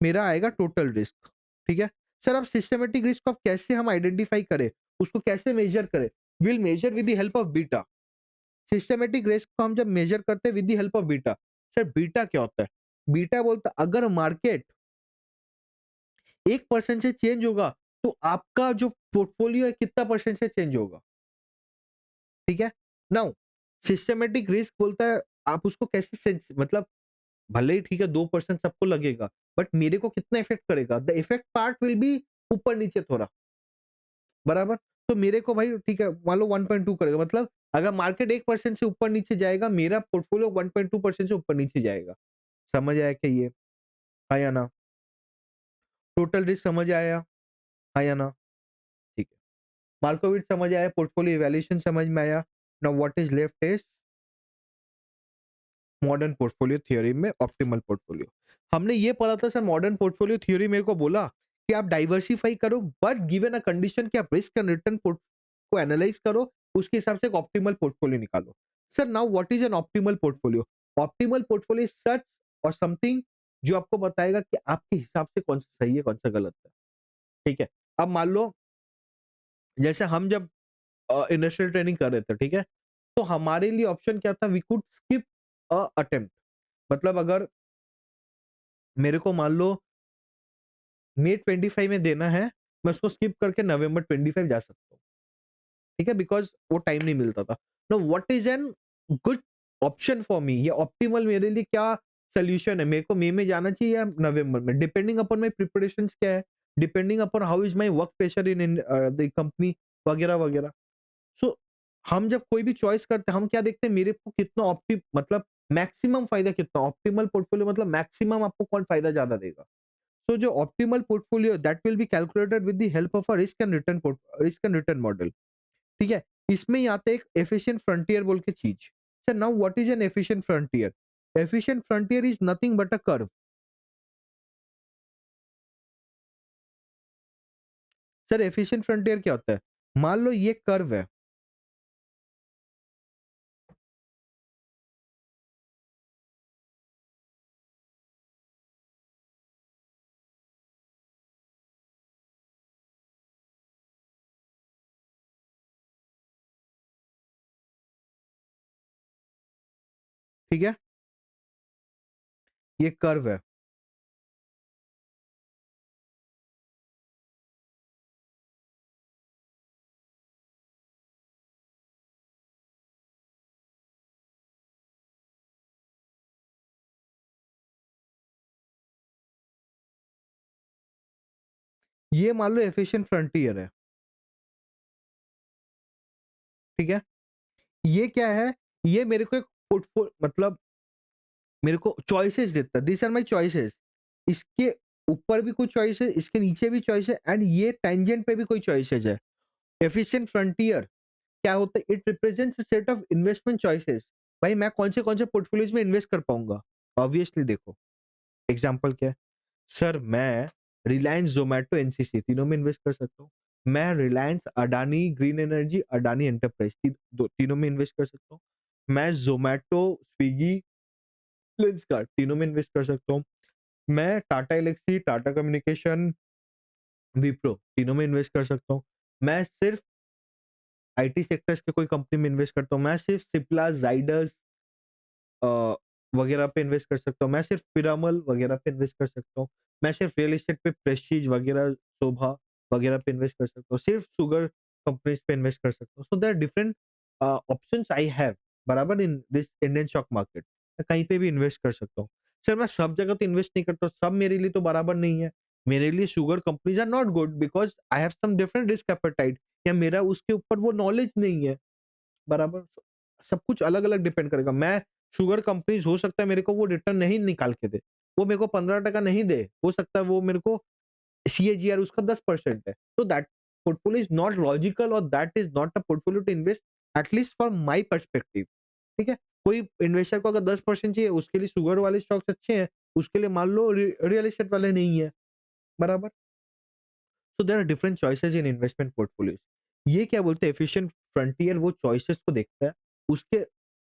मेरा आएगा टोटल रिस्क, ठीक है? सर अब सिस्टमैटिक रिस्क को अब कैसे हम आइडेंटिफाई करें? उसको कैसे मेजर करें? We will measure with the help of beta. Systematic risk को हम जब मेजर करते हैं with the help of beta. Sir beta क्या होता है? बीटा बोलता है अगर मार्केट 1% से चेंज होगा, तो आपका जो पोर्टफोलियो है कितना परसेंट से चेंज होगा, ठीक है? नाउ सिस्टमैटिक रिस्क बोलता है आप उसको कैसे सेंस मतलब भले ही ठीक है 2% सबको लगेगा, बट मेरे को कितना इफेक्ट करेगा? The effect part will be ऊपर-नीचे थोड़ा, बराबर? तो मेरे को भाई ठीक है मान लो 1.2 करेगा मतलब अगर मार्केट 1% से ऊपर-नीचे जाएगा, मेरा पोर्टफोलियो 1.2% से ऊपर-नीचे जाएगा। समझ आया क्या ये? हाँ या ना? टोटल रिस्क समझ आया? हाँ या ना? ठीक है। मार्कोविट समझ आया, पोर्टफोलियो इवैल्यूएशन समझ में आया। Now what is left is modern portfolio theory में ऑप्टिमल पोर्टफोलियो। हमने ये पढ़ा था सर मॉडर्न पोर्टफोलियो थ्योरी मेरे को बोला कि आप डाइवर्सिफाई करो बट गिवन अ कंडीशन कि आप रिस्क एंड रिटर्न पोर्ट को एनालाइज करो, उसके हिसाब से एक ऑप्टिमल पोर्टफोलियो निकालो। Sir now what is an optimal portfolio? Optimal portfolio is such और समथिंग जो आपको बताएगा कि आपके हिसाब से कौन-सा सही है, कौन-सा गलत है। ठीक है? अब मान लो जैसे हम जब इंडस्ट्रियल ट्रेनिंग कर रहे थे, ठीक है? तो हमारे लिए ऑप्शन क्या था वी कुड स्किप अटेम्प्ट मतलब अगर मेरे को मान लो मई 25 में देना है, मैं उसको स्किप करके नवंबर 25 जा सकता हूँ, ठीक है? बिकॉज़ वो टाइम नहीं मिलता था। Now what is an good option for me ये ऑप्टिमल मेरे लिए क्या सॉल्यूशन है? मेरे को मई में जाना चाहिए या नवंबर में? डिपेंडिंग अपॉन माय प्रिपरेशंस क्या है, depending upon how is my work pressure in the company वगैरह-वगैरह। सो हम जब कोई भी चॉइस करते हैं, हम क्या देखते हैं मेरे को कितना मतलब मैक्सिमम फायदा कितना ऑप्टिमल पोर्टफोलियो मतलब मैक्सिमम आपको कौन फायदा ज्यादा देगा। तो जो optimal portfolio that will be calculated with the help of a risk and return model, ठीक है? इसमें ही आता है एक एफिशिएंट फ्रंटियर बोल के चीज। Sir now what is an efficient frontier? Efficient frontier is nothing but a curve. Sir efficient frontier क्या होता है? मान लो ये कर्व है, ठीक है, ये कर्व है, ये मान लो एफिशिएंट फ्रंटियर है, ठीक है। ये क्या है? ये मेरे को एक मतलब मेरे को चॉइसेस देता है, दिस आर माय चॉइसेस। इसके ऊपर भी कुछ चॉइस है, इसके नीचे भी चॉइस है, एंड ये टेंजेंट पे भी कोई चॉइसेस है। एफिशिएंट फ्रंटियर क्या होता है? It represents a set of investment choices. भाई मैं कौन से पोर्टफोलियोज में इन्वेस्ट कर पाऊंगा? ऑब्वियसली देखो, एग्जांपल क्या है? सर मैं रिलायंस, जोमेटो, एनसीसी तीनों में इन्वेस्ट कर सकता हूँ। मैं Reliance, Adani green energy, Adani enterprise तीनों में इन्वेस्ट कर सकता हूँ। मैं जोमेटो, स्विगी, लेंसकार्ट तीनों में इन्वेस्ट कर सकता हूँ। मैं टाटा एलेक्सी, टाटा कम्युनिकेशन, विप्रो तीनों में इन्वेस्ट कर सकता हूँ। मैं सिर्फ आईटी सेक्टर्स के कोई कंपनी में इन्वेस्ट करता हूँ। मैं सिर्फ सिप्ला, जाइडस अ, वगैरह पे इन्वेस्ट कर सकता हूँ। मैं सिर्फ पिरामल वगैरह पे इन्वेस्ट कर सकता हूँ। मैं सिर्फ रियल एस्टेट पे प्रेस्टीज वगैरह, शोभा वगैरह पे इन्वेस्ट कर सकता हूँ। सिर्फ शुगर कंपनीज पे इन्वेस्ट कर सकता हूँ। So there are different options I have, बराबर, in this Indian stock market. मैं कहीं पे भी इन्वेस्ट कर सकता हूँ। सर मैं सब जगह तो इन्वेस्ट नहीं करता, सब मेरे लिए तो बराबर नहीं है। मेरे लिए sugar companies are not good because I have some different risk appetite, या मेरा उसके ऊपर वो नॉलेज नहीं है। बराबर, सब कुछ अलग-अलग डिपेंड करेगा। मैं शुगर कंपनीज़ हो सकता है मेरे को वो रिटर्न नहीं निकाल के दे। वो मेरे को 15% नहीं दे। हो सकता है वो मेरे को सीएजीआर उसका 10% है। तो that portfolio is not logical, और that is not a portfolio to invest, at least from my perspective. ठीक है? कोई इन्वेस्टर को अगर 10% चाहिए, उसके लिए शुगर वाले स्टॉक्स अच्छे हैं, उसके लिए मान लो रियल एस्टेट वाले नहीं है। बराबर? So there are different choices in investment portfolios. ये क्या बोलते हैं, एफिशिएंट फ्रंटियर वो चॉइसेस को देखता है, उसके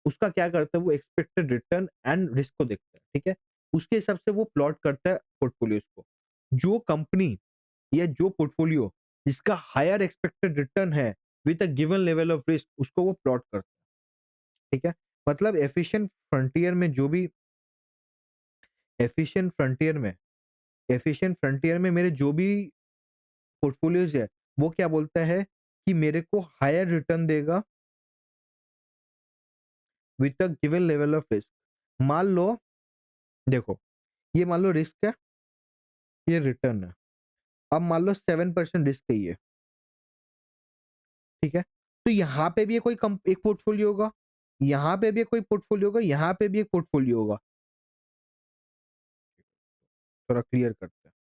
उसका क्या करता है, वो एक्सपेक्टेड रिटर्न एंड रिस्क को देखता है, ठीक है। उसके हिसाब से वो प्लॉट करता है पोर्टफोलियोज को। जो कंपनी या जो पोर्टफोलियो जिसका हायर एक्सपेक्टेड रिटर्न है with a given level of risk, उसको वो प्लॉट करता है, ठीक है। मतलब एफिशिएंट फ्रंटियर में एफिशिएंट फ्रंटियर में मेरे जो भी पोर्टफोलियोज है, वो क्या बोलता है कि मेरे को हायर रिटर्न देगा with a given level of risk. मान लो, देखो, ये मान लो रिस्क है, ये रिटर्न है। अब मान लो 7% रिस्क है ये, ठीक है। तो यहाँ पे भी ये कोई एक पोर्टफोलियो होगा, यहाँ पे भी कोई पोर्टफोलियो होगा, यहाँ पे भी एक पोर्टफोलियो होगा। थोड़ा क्लियर करते हैं,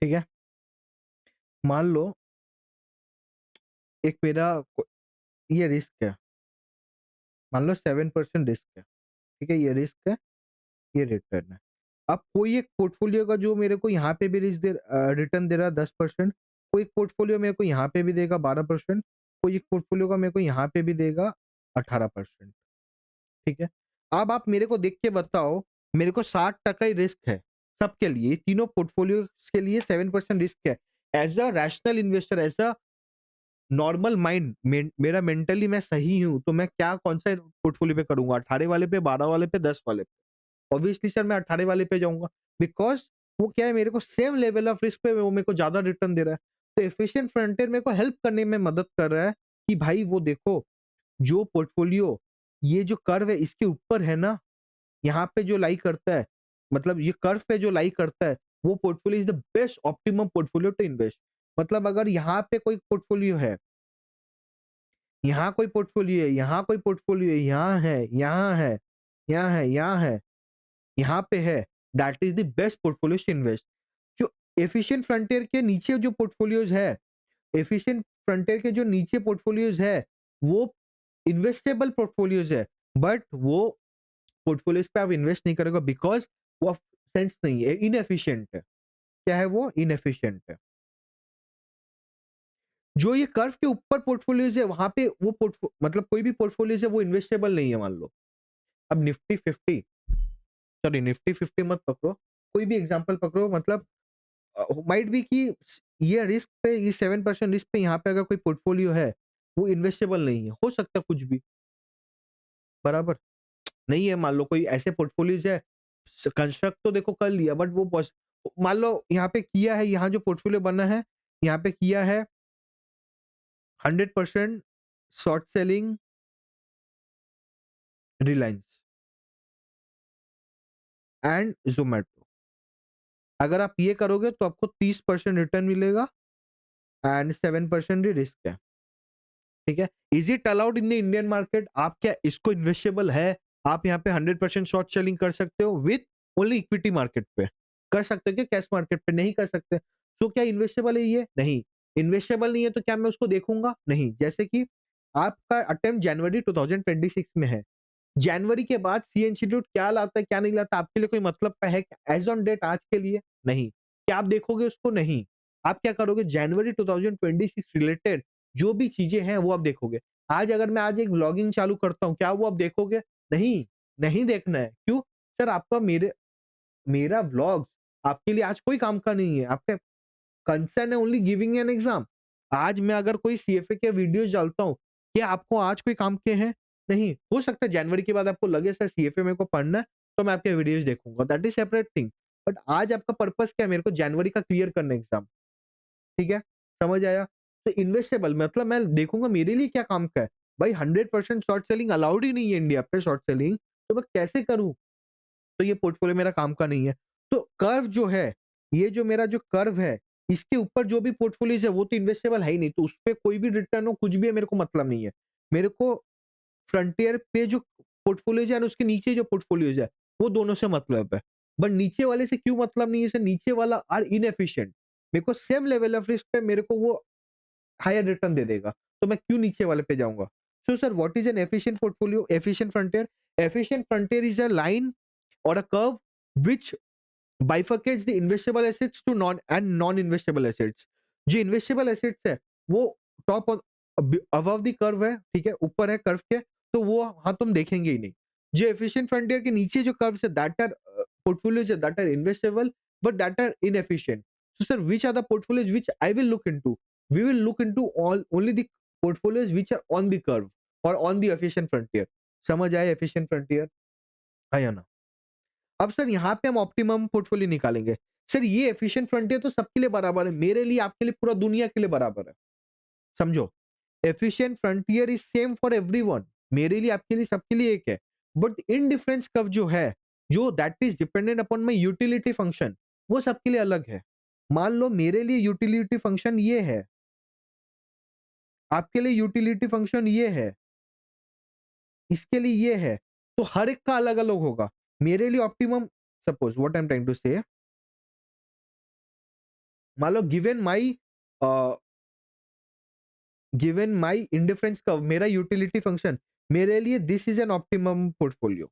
ठीक है। मान लो एक मेरा ये रिस्क है, मान लो 7% रिस्क है, ठीक है, ये रिस्क है, ये रिटर्न है। अब कोई एक पोर्टफोलियो का जो मेरे को यहाँ पे भी रिटर्न दे रहा है 10%, कोई एक पोर्टफोलियो मेरे को यहाँ पे भी देगा 12%, कोई एक पोर्टफोलियो का मेरे को यहाँ पे भी देगा 18%, ठीक है। अब आप मेरे को देख के बताओ, मेरे को 60% ही रिस्क है सबके लिए, तीनों पोर्टफोलियो के लिए 7% रिस्क है। As a rational investor, as a normal mind, मेरा मेंटली मैं सही हूँ, तो मैं क्या कौन सा पोर्टफोलियो पे करूंगा, 18 वाले पे, 12 वाले पे, 10 वाले पे? ऑब्वियसली सर मैं 18 वाले पे जाऊंगा, बिकॉज वो क्या है, मेरे को सेम लेवल ऑफ रिस्क पे वो मेरे को ज़्यादा रिटर्न दे रहा है। तो एफिशिएंट फ्रंटियर मेरे को हेल्प करने में मदद कर रहा है कि भाई वो देखो, जो पोर्टफोलियो ये जो कर्व है इसके ऊपर है ना, यहाँ पे जो लाई करता है, मतलब ये कर्व पे जो लाई करता है, वो portfolio is the best optimum portfolio to invest. मतलब अगर यहाँ पे कोई पोर्टफोलियो है, यहाँ कोई पोर्टफोलियो है, यहाँ कोई पोर्टफोलियो है, यहाँ है, यहाँ है, यहाँ है, यहाँ है, यहाँ पे है, that is the best portfolio to invest. जो एफिशिएंट फ्रंटियर के नीचे जो पोर्टफोलियोज़ है, एफिशिएंट फ्रंटियर के जो नीचे पोर्टफोलियोज़ है, वो इन्वेस्टेबल पोर्टफोलियोज़ है, बट वो पोर्टफोलियोज़ पे आप इन्वेस्ट नहीं करोगे बिकॉज़ वो सेंस नहीं है, इनएफिशिएंट है। क्या है वो? इनएफिशिएंट है। जो ये कर्व के ऊपर पोर्टफोलियोज़ है, वहाँ पे वो मतलब कोई भी पोर्टफोलियोज़ है, वो इन्वेस्टेबल नहीं है मान लो। अब निफ्टी 50, सॉरी निफ्टी 50 मत पकड़ो, कोई भी एग्ज़ाम्पल पकड़ो, मतलब माइट बी कि ये रिस्क पे, ये 7% रिस्क पे यहाँ पे अगर कोई पोर्टफोलियो है, वो इन्वेस्टेबल नहीं है। हो सकता है कुछ भी, बराबर? नहीं है, मान लो कोई ऐसे पोर्टफोलियोज़ है, कंस्ट्रक्ट तो देखो कर लिया, बट वो मान लो यहाँ पे किया है, यहाँ जो पोर्टफोलियो बना है, यहाँ पे किया है 100% short selling Reliance and Zomato. अगर आप ये करोगे तो आपको 30% रिटर्न मिलेगा एंड 7% ही रिस्क है। ठीक है? Is it allowed in the Indian market? आप क्या इसको इन्वेस्टेबल है? आप यहाँ पे 100% शॉर्ट सेलिंग कर सकते हो विथ ओनली इक्विटी मार्केट पे। कर सकते हो क्या कैश मार्केट पे? नहीं कर सकते। तो क्या इन्वेस्टेबल है ये? नहीं। इन्वेस्टेबल नहीं है तो क्या मैं उसको देखूँगा? नहीं। जैसे कि आपका अटेम्प्ट जनवरी 2026 में है। जनवरी के बाद सी इंस्टीट्यूट क्या लाता है, क्या नहीं लाता, आपके लिए कोई मतलब का है एज़ ऑन डेट आज के लिए? नहीं। क्या आप देखोगे उसको? नहीं। आप क्या करोगे? जनवरी 2026 रिलेटेड जो भी चीज़ें हैं वो आप देखोगे। आज अगर मैं आज एक व्लॉगिंग चालू करता हूँ, क्या वो आप देखोगे? नहीं, नहीं देखना है। क्यों? सर आपका मेरा व्लॉग्स आपके लिए आज कोई काम का नहीं है। आपका कंसर्न है ओनली गिविंग एन एग्जाम। आज मैं अगर कोई सीएफए के वीडियोस डालता हूँ, क्या आपको आज कोई काम के हैं? नहीं। हो सकता है जनवरी के बाद आपको लगे सर सीएफए मेरे को पढ़ना है, तो मैं आपके वीडियोस देखूँगा, that is separate thing. But आज आपका पर्पस क्या है? मेरे को जनवरी का क्लियर करना है एग्जाम, ठीक है? समझ आया? तो इन्वेस्टेबल मतलब मैं देखूँगा मेरे लिए क्या काम का है। भाई 100% शॉर्ट सेलिंग अलाउड ही नहीं है इंडिया पे शॉर्ट सेलिंग, तो मैं कैसे करूँ? तो ये पोर्टफोलियो मेरा काम का नहीं है। तो कर्व जो है, ये जो मेरा जो कर्व है, इसके ऊपर जो भी पोर्टफोलियोज़ है वो तो इन्वेस्टेबल है ही नहीं, तो उसपे कोई भी रिटर्न हो, कुछ भी है, मेरे को मतलब नहीं है। मेरे को फ्रंटियर पे जो पोर्टफोलियोज़ है और उसके नीचे जो पोर्टफोलियोज़ है, वो दोनों से मतलब है। बट नीचे वाले से क्यों मतलब नहीं है? सर नीचे वाला आर इनएफिशिएंट। मेरे को सेम लेवल ऑफ रिस्क पे मेरे को वो हायर रिटर्न दे देगा, तो मैं क्यों नीचे वाले पे जाऊँगा? So sir what is an efficient portfolio? Efficient frontier? Efficient frontier is a line or a curve which bifurcates the investable assets to non-investable assets। जो इन्वेस्टेबल एसेट्स है वो टॉप अबव द कर्व है, ठीक है, ऊपर है curve के, तो वो हाँ तुम देखेंगे ही नहीं। जो एफिशिएंट फ्रंटियर के नीचे जो कर्व्स है दैट आर पोर्टफोलियोज है that are investable but that are inefficient. So sir which are the portfolios which I will look into? We will look into all only the portfolios which are on the curve और on the efficient frontier. समझ आया efficient frontier? हाँ या ना? अब sir यहाँ पे हम ऑप्टिमम पोर्टफोलियो निकालेंगे। सर ये एफिशिएंट फ्रंटियर तो सबके लिए बराबर है, मेरे लिए, आपके लिए, पूरा दुनिया के लिए बराबर है। समझो, efficient frontier is same for everyone. मेरे लिए, आपके लिए, सबके लिए एक है। बट इंडिफरेंस कर्व जो है, जो that is dependent upon my utility function, वो सबके लिए अलग है। मान लो मेरे लिए यूटिलिटी फंक्शन ये है, आपके लिए यूटिलिटी फंक्शन ये है, इसके लिए ये है, तो हर एक का अलग-अलग होगा। मेरे लिए optimum, suppose what I am trying to say, मान लो a given my indifference curve, मेरा यूटिलिटी फंक्शन, मेरे लिए this is an optimum portfolio,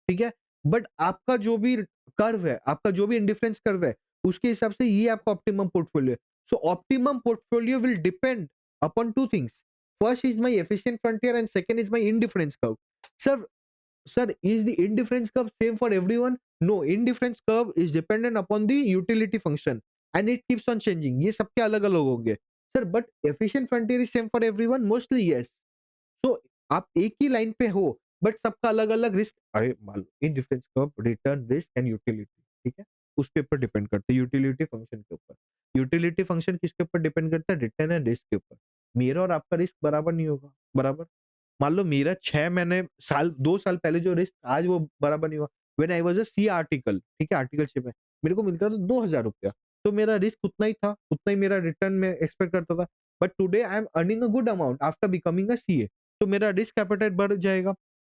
ठीक है? बट आपका जो भी कर्व है, आपका जो भी इंडिफरेंस कर्व है, उसके हिसाब से ये आपका ऑप्टिमम पोर्टफोलियो है। So optimum portfolio will depend upon two things. First is my efficient frontier and second is my indifference curve. Sir Sir, is the indifference curve same for everyone? No, indifference curve is dependent upon the utility function and it keeps on changing. ये सबके अलग अलग होंगे sir, but efficient frontier is same for everyone? Mostly yes. So आप एक ही line पे हो but सबका अलग अलग रिस्क, अरे मान लो indifference curve, return, risk and utility, ठीक है? उसके ऊपर डिपेंड करता है, यूटिलिटी फंक्शन के ऊपर। यूटिलिटी फंक्शन किसके ऊपर डिपेंड करता है? रिटर्न एंड रिस्क के ऊपर। मेरा और आपका रिस्क बराबर नहीं होगा, बराबर? मान लो मेरा 6 महीने साल 2 साल पहले जो रिस्क आज वो बराबर नहीं हुआ। When I was a C article, ठीक है, आर्टिकलशिप में, मेरे को मिलता था ₹2000, तो मेरा रिस्क उतना ही था, उतना ही मेरा रिटर्न में एक्सपेक्ट करता था। But today I am earning a good amount after becoming a CA, तो मेरा रिस्क एपेटाइट बढ़ जाएगा।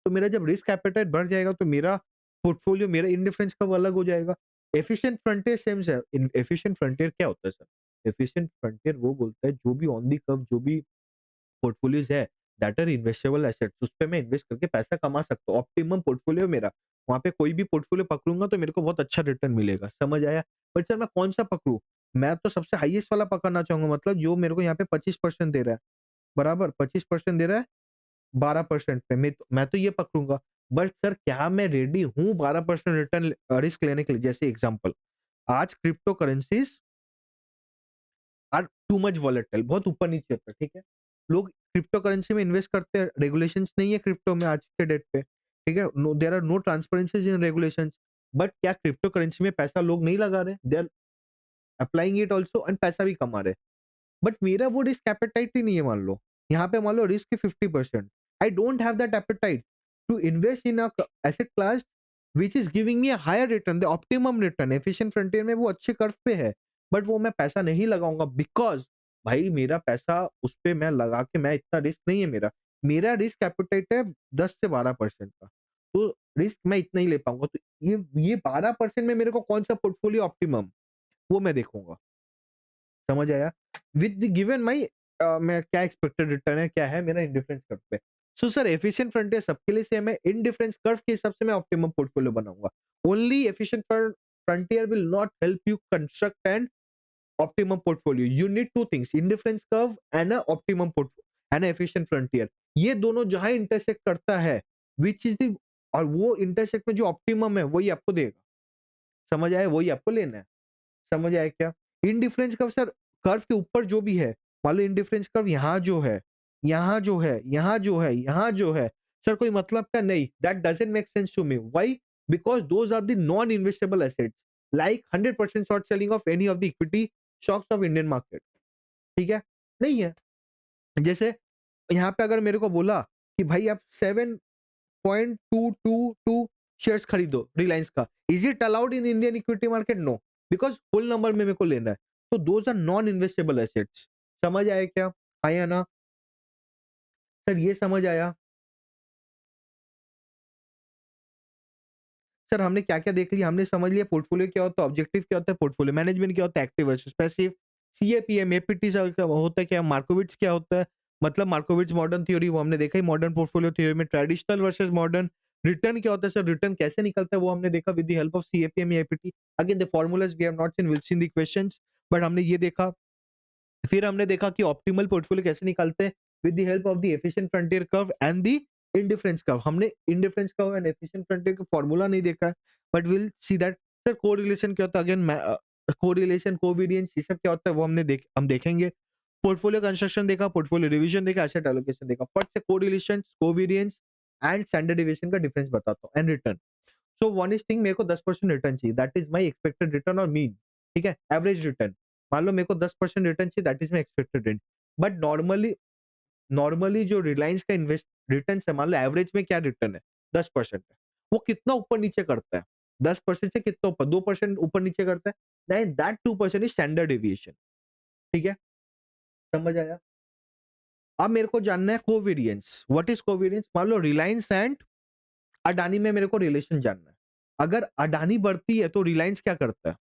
तो मेरा जब रिस्क एपेटाइट बढ़ जाएगा तो मेरा पोर्टफोलियो, मेरा इंडिफरेंस कर्व अलग हो जाएगा। एफिशिएंट फ्रंटियर सेम है। एफिशिएंट फ्रंटियर क्या होता है सर? एफिशिएंट फ्रंटियर वो बोलता है जो भी ऑन द कर्व जो भी पोर्टफोलियोज़ है दैट आर इन्वेस्टेबल एसेट्स, उसपे मैं इन्वेस्ट करके पैसा कमा सकता हूँ। ऑप्टिमम पोर्टफोलियो मेरा, वहाँ पे कोई भी पोर्टफोलियो पकड़ूँगा तो मेरे को बहुत अच्छा रिटर्न मिलेगा, समझ आया? बट सर मैं कौन-सा पकड़ूँ? मैं तो सबसे हाईएस्ट वाला पकड़ना चाहूँगा, मतलब जो मेरे को यहाँ पे 25% दे रहा है, बराबर? 25% दे रहा है 12% पे, मैं तो ये पकड़ूँगा। बट सर क्या मैं रेडी हूँ 12% रिटर्न रिस्क लेने के लिए? जैसे एग्ज़ाम्पल, आज crypto currencies are too much volatile, बहुत ऊपर-नीचे होता है, ठीक है? लोग क्रिप्टो करेंसी में इन्वेस्ट करते हैं, रेगुलेशंस नहीं है क्रिप्टो में आज के डेट पे, ठीक है? No, there are no transparencies in regulations, but क्या क्रिप्टो करेंसी में पैसा लोग नहीं लगा रहे? They are applying it also and पैसा भी कमा रहे हैं। बट मेरा वो रिस्क एपेटाइट ही नहीं है, मान लो। यहाँ पे मान लो रिस्क है 50%। I don't have that appetite to invest in a asset class which is giving me a higher return, the optimum return. Efficient frontier में वो अच्छे कर्व पे है, बट वो मैं पैसा नहीं लगाऊँगा बिकॉज़ भाई मेरा पैसा उस पे मैं लगा के, मैं इतना रिस्क नहीं है मेरा। मेरा रिस्क एपेटाइट है 10 से 12% का। तो रिस्क मैं इतना ही ले पाऊँगा। तो ये 12% में मेरे को कौन-सा पोर्टफोलियो ऑप्टिमम, वो मैं देखूँगा। समझ आया? विद द गिवन माय मैं क्या एक्सपेक्टेड रिटर्न है, क्या है मेरा इंडिफरेंस कर्व पे। सो सर एफिशिएंट फ्रंटियर सबके लिए सेम है, इंडिफरेंस कर्व के हिसाब से मैं ऑप्टिमम पोर्टफोलियो बनाऊँगा। Only efficient frontier will not help you construct N optimum portfolio. You need 2 things, indifference curve and a optimum and efficient frontier. ये दोनों जहाँ इंटरसेक्ट करता है, व्हिच इज़ द, और वो इंटरसेक्ट में जो ऑप्टिमम है वही आपको देगा। समझ आया? वही आपको लेना है। समझ आया क्या? इंडिफरेंस कर्व सर, कर्व के ऊपर जो भी है, मान लो इंडिफरेंस कर्व यहाँ जो है, यहाँ जो है, यहाँ जो है, यहाँ जो है, सर कोई मतलब का नहीं, that doesn't make sense to me. Why? Because those are the non investable assets, like 100% short selling of any of the equity stocks of Indian market, ठीक है? नहीं है। जैसे यहाँ पे अगर मेरे को बोला कि भाई आप 7.222 शेयर्स खरीदो रिलायंस का। Is it allowed in Indian equity market? No, because whole number में मेरे को लेना है। तो those are non investable assets. समझ आया क्या? आया ना? सर ये समझ आया? सर हमने क्या-क्या देख लिया? हमने समझ लिया पोर्टफोलियो क्या होता है, ऑब्जेक्टिव क्या होता है, पोर्टफोलियो मैनेजमेंट क्या होता है, active versus passive, CAPM, APT sir क्या होता है क्या, मार्कोविट्स क्या होता है, मतलब मार्कोविट्स मॉडर्न थ्योरी वो हमने देखा ही, मॉडर्न पोर्टफोलियो थ्योरी में ट्रेडिशनल वर्सेस मॉडर्न, रिटर्न क्या होता है सर, रिटर्न कैसे निकलता है वो हमने देखा with the help of CAPM या APT. Again the formulas we have not seen, will see in the questions, but हमने ये देखा। फिर हमने देखा कि ऑप्टिमल पोर्टफोलियो कैसे निकालते हैं with the help of the efficient frontier curve and the indifference curve. हमने indifference curve and efficient frontier का फार्मूला नहीं देखा है, but will see that sir correlation क्या होता है, अगेन कोरिलेशन, कोवेरिएंस, ये सब क्या होता है वो हम देखेंगे। पोर्टफोलियो कंस्ट्रक्शन देखा, पोर्टफोलियो रिवीजन देखा, एसेट एलोकेशन देखा। फट से correlation, covariance and standard deviation का डिफरेंस बताता हूँ and return. So one is thing, मेरे को 10% रिटर्न चाहिए, that is my expected return और मीन, ठीक है, एवरेज रिटर्न। मान लो मेरे को 10% रिटर्न चाहिए, that is my expected return. But normally normally जो रिलायंस का इन्वेस्ट रिटर्न है, मान लो एवरेज में क्या रिटर्न है, 10% है। वो कितना ऊपर नीचे करता है, 10% से कितना ऊपर, 2% ऊपर नीचे करता है, then that 2% is standard deviation, ठीक है? समझ आया? अब मेरे को जानना है कोवेरिएंस। What is covariance? मान लो रिलायंस एंड अडानी में मेरे को रिलेशन जानना है। अगर अडानी बढ़ती है तो रिलायंस क्या करता है?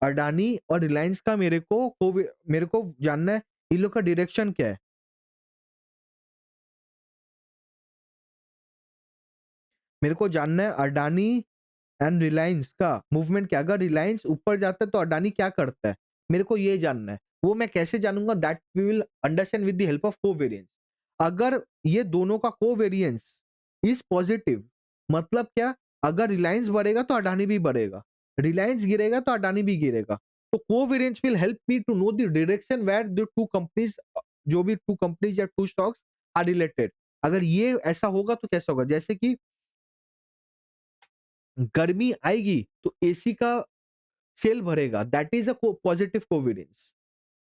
अडानी और रिलायंस का मेरे को जानना है, इन लोग का डायरेक्शन क्या है? मेरे को जानना है अडानी एंड रिलायंस का मूवमेंट क्या? अगर रिलायंस ऊपर जाता है तो अडानी क्या करता है? मेरे को ये जानना है। वो मैं कैसे जानूँगा? That we will understand with the help of covariance. अगर ये दोनों का कोवेरिएंस इज़ पॉजिटिव, मतलब क्या? अगर रिलायंस बढ़ेगा तो अडानी भी बढ़ेगा। रिलायंस गिरेगा तो अडानी भी गिरेगा। तो covariance will help me to know the direction where the 2 companies जो भी 2 कंपनीज़ या 2 स्टॉक्स आर रिलेटेड। अगर ये ऐसा होगा तो कैसा होगा? जैसे कि गर्मी आएगी तो एसी का सेल भरेगा, that is a positive covariance.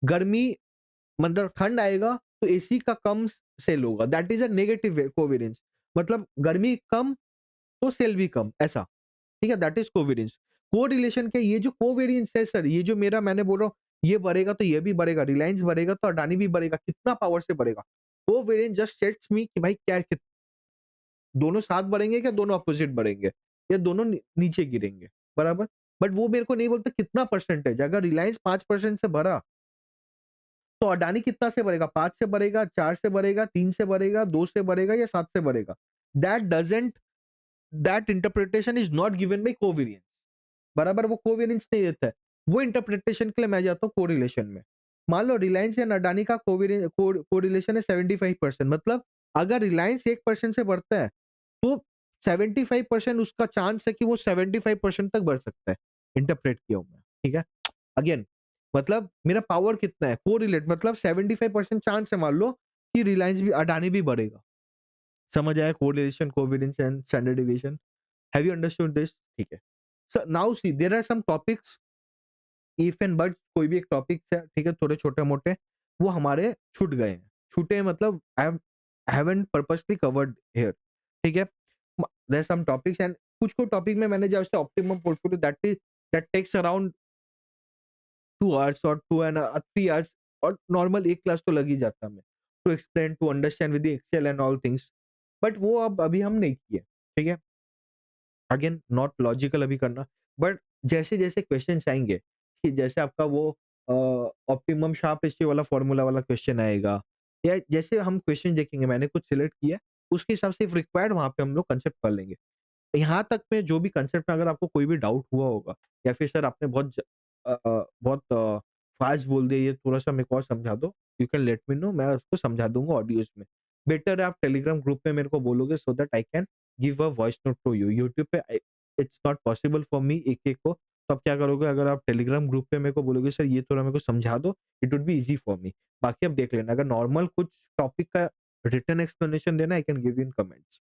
गर्मी मतलब ठंड आएगा तो एसी का कम सेल होगा, that is a negative covariance. मतलब गर्मी कम तो सेल भी कम, ऐसा। ठीक है, दैट इज़ कोवेरिएंस। कोरिलेशन क्या, ये जो कोवेरिएंस है सर, ये जो मेरा मैंने बोल रहा हूँ, ये बढ़ेगा तो ये भी बढ़ेगा, रिलायंस बढ़ेगा तो अडानी भी बढ़ेगा, कितना पावर से बढ़ेगा? कोवेरिएंस जस्ट सेट्स मी कि भाई क्या दोनों साथ बढ़ेंगे क्या दोनों अपोजिट बढ़ेंगे? या दोनों नीचे गिरेंगे, बराबर? बट वो मेरे को नहीं बोलता कितना परसेंटेज, अगर रिलायंस 5% से बढ़ा, तो अडानी कितना से बढ़ेगा? 5 से बढ़ेगा, 4 से बढ़ेगा, 3 से बढ़ेगा, 2 से बढ़ेगा या 7 से बढ़ेगा? That doesn't that interpretation is not given by covariance, बराबर? वो कोवेरिएंस नहीं देता है। वो इंटरप्रिटेशन के लिए मैं जाता हूँ कोरिलेशन में। मान लो रिलायंस एंड अडानी का कोरिलेशन है 75%, मतलब अगर रिलायंस 1% से बढ़ता है, तो 75% उसका चांस है कि वो 75% तक बढ़ सकता है, इंटरप्रेट किया हूँ मैं, ठीक है? अगेन मतलब मेरा पावर कितना है, कोरिलेट मतलब 75% चांस है मान लो कि रिलायंस भी अडानी भी बढ़ेगा। समझ आया correlation, covariance and standard deviation? Have you understood this? ठीक है। So now see there are some topics, if and but कोई भी एक टॉपिक्स है, ठीक है, थोड़े छोटे-मोटे, वो हमारे छूट गए हैं। छूटे हैं मतलब I haven't purposely covered here, ठीक है? There are some topics and कुछ-कुछ टॉपिक में मैंने जैसे optimum portfolio that takes around 2 hours और 2 एंड 3 आवर्स, और नॉर्मल 1 क्लास तो लग ही जाता है हमें, to explain, to understand with the Excel and all things. But वो अब अभी हम नहीं किए, ठीक है? अगेन नॉट लॉजिकल अभी करना, बट जैसे-जैसे क्वेश्चन्स आएँगे, कि जैसे आपका वो ऑप्टिमम शार्प रेशियो वाला फॉर्मूला वाला क्वेश्चन आएगा, या जैसे हम क्वेश्चन देखेंगे, मैंने कुछ सिलेक्ट किया, उसके हिसाब से इफ रिक्वायर्ड वहाँ पे हम लोग कंसेप्ट पढ़ लेंगे। यहाँ तक में जो भी कंसेप्ट में अगर आपको कोई भी डाउट हुआ होगा, या फिर सर आपने बहुत फास्ट बोल दिया, ये थोड़ा-सा मेरे को और समझा दो, you can let me no, मैं उसको समझा दूँगा ऑडियोज़ में। बेटर है आप टेलीग्राम ग्रुप में मेरे को बोलोगे so that I can give a voice note to you. YouTube पे it's not possible for me एक-एक को, तो आप क्या करोगे, अगर आप टेलीग्राम ग्रुप पे मेरे को बोलोगे सर ये थोड़ा मेरे को समझा दो, it would be easy for me. बाकी आप देख लेना, अगर नॉर्मल कुछ टॉपिक का रिटन एक्सप्लेनेशन देना, आई can give you in comments,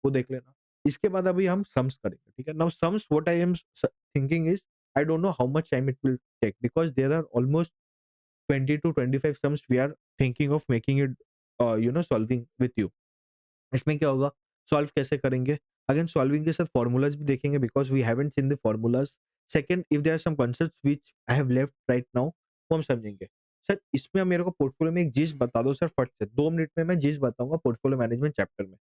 वो देख लेना। इसके बाद अभी हम सम्स करेंगे, ठीक है? Now sums what I am thinking is, I don't know how much time it will take, because there are almost 20 to 25 sums we are thinking of making it solving with you. इसमें क्या होगा, solve कैसे करेंगे? Again solving के साथ formulas भी देखेंगे, because we haven't seen the formulas. Second, if there are some concepts which I have left right now, वो हम समझेंगे। सर इसमें आप मेरे को पोर्टफोलियो में एक चीज़ बता दो सर फट से, 2 मिनट में मैं चीज़ बताऊँगा पोर्टफोलियो मैनेजमेंट चैप्टर में।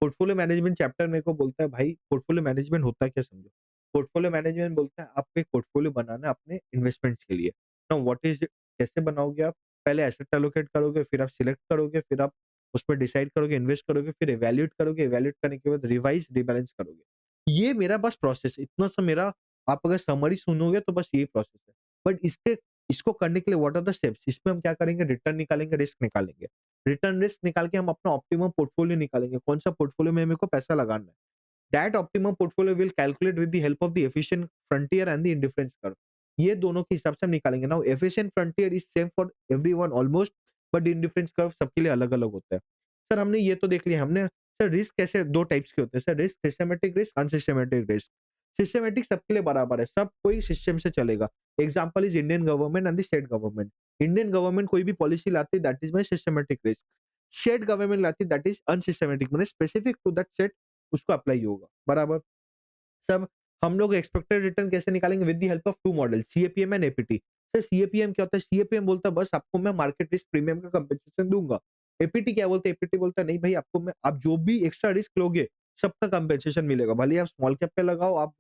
पोर्टफोलियो मैनेजमेंट चैप्टर मेरे को बोलता है भाई पोर्टफोलियो मैनेजमेंट होता क्या समझो। पोर्टफोलियो मैनेजमेंट बोलता है आपको एक पोर्टफोलियो बनाना है अपने इन्वेस्टमेंट्स के लिए। Now what is it? कैसे बनाओगे आप? पहले एसेट एलोकेट करोगे, फिर आप सिलेक्ट करोगे, फिर आप उसपे डिसाइड करोगे, इन्वेस्ट करोगे, फिर इवैल्यूएट करोगे, इवैल्यूएट करने के बाद रिवाइज़, रिबैलेंस करोगे। ये मेरा बस प्रोसेस है, इतना सा मेरा, आप अगर समरी सुनोगे तो बस यही प्रोसेस है। बट इसको करने के लिए व्हाट आर द स्टेप्स? इसमें हम क्या करेंगे, रिटर्न निकालेंगे, रिस्क निकालेंगे। रिटर्न रिस्क निकाल के हम अपना ऑप्टिमम पोर्टफोलियो निकालेंगे, कौन-सा पोर्टफोलियो में मेरे को पैसा लगाना है। That optimum portfolio will calculate with the help of the efficient frontier and the indifference curve. ये दोनों के हिसाब से हम निकालेंगे। Now efficient frontier is same for everyone almost, but indifference curve सबके लिए अलग-अलग होता है। सर हमने ये तो देख लिया, हमने सर रिस्क कैसे 2 टाइप्स के होते हैं sir, risk systematic risk, unsystematic risk. Systematic सबके लिए बराबर है, सब कोई सिस्टम से चलेगा। Example is Indian government and the state government. Indian government कोई भी पॉलिसी लाती है, that is my systematic risk. State government लाती है, दैट इज़ अनसिस्टमैटिक, माने स्पेसिफिक टू दैट स्टेट उसको अप्लाई होगा, बराबर? सब हम लोग एक्सपेक्टेड रिटर्न कैसे निकालेंगे, with the help of 2 model, CAPM and APT. Sir CAPM क्या होता है? सीएपीएम बोलता है बस आपको मैं मार्केट रिस्क प्रीमियम का कंपनसेशन दूँगा। एपीटी क्या बोलता है? एपीटी बोलता है नहीं भाई आपको मैं, आप जो भी एक्स्ट्रा रिस्क लोगे, सबका कंपनसेशन मिलेगा। भले ही आप स्मॉल कैप पे लगाओ, आप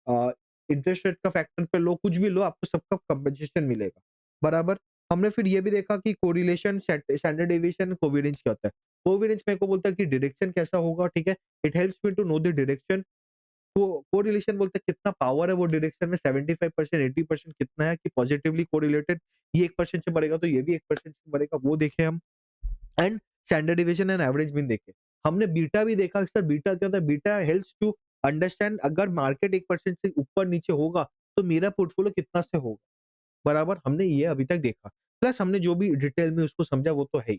अ, इंटरेस्ट रेट का फैक्टर पे लो, कुछ भी लो, आपको सबका कंपनसेशन मिलेगा। बराबर? हमने फिर ये भी देखा कि कोरिलेशन, स्टैंडर्ड डेविएशन, कोवेरिएंस क्या होता है? कोवेरिएंस मेरे को बोलता है कि डायरेक्शन कैसा होगा, ठीक है? It helps me to know the direction. Correlation बोलते हैं कितना पावर है वो डायरेक्शन में, 75% 80% कितना है कि पॉजिटिवली कोरिलेटेड, ये 1% से बढ़ेगा तो ये भी 1% से बढ़ेगा, वो देखे हम। And standard deviation and average mean देखे। हमने बीटा भी देखा, सर बीटा क्या होता है? बीटा हेल्प्स टू अंडरस्टैंड अगर मार्केट 1% से ऊपर नीचे होगा तो मेरा पोर्टफोलियो कितना से होगा, बराबर? हमने ये अभी तक देखा। प्लस हमने जो भी डिटेल में उसको समझा वो तो है ही।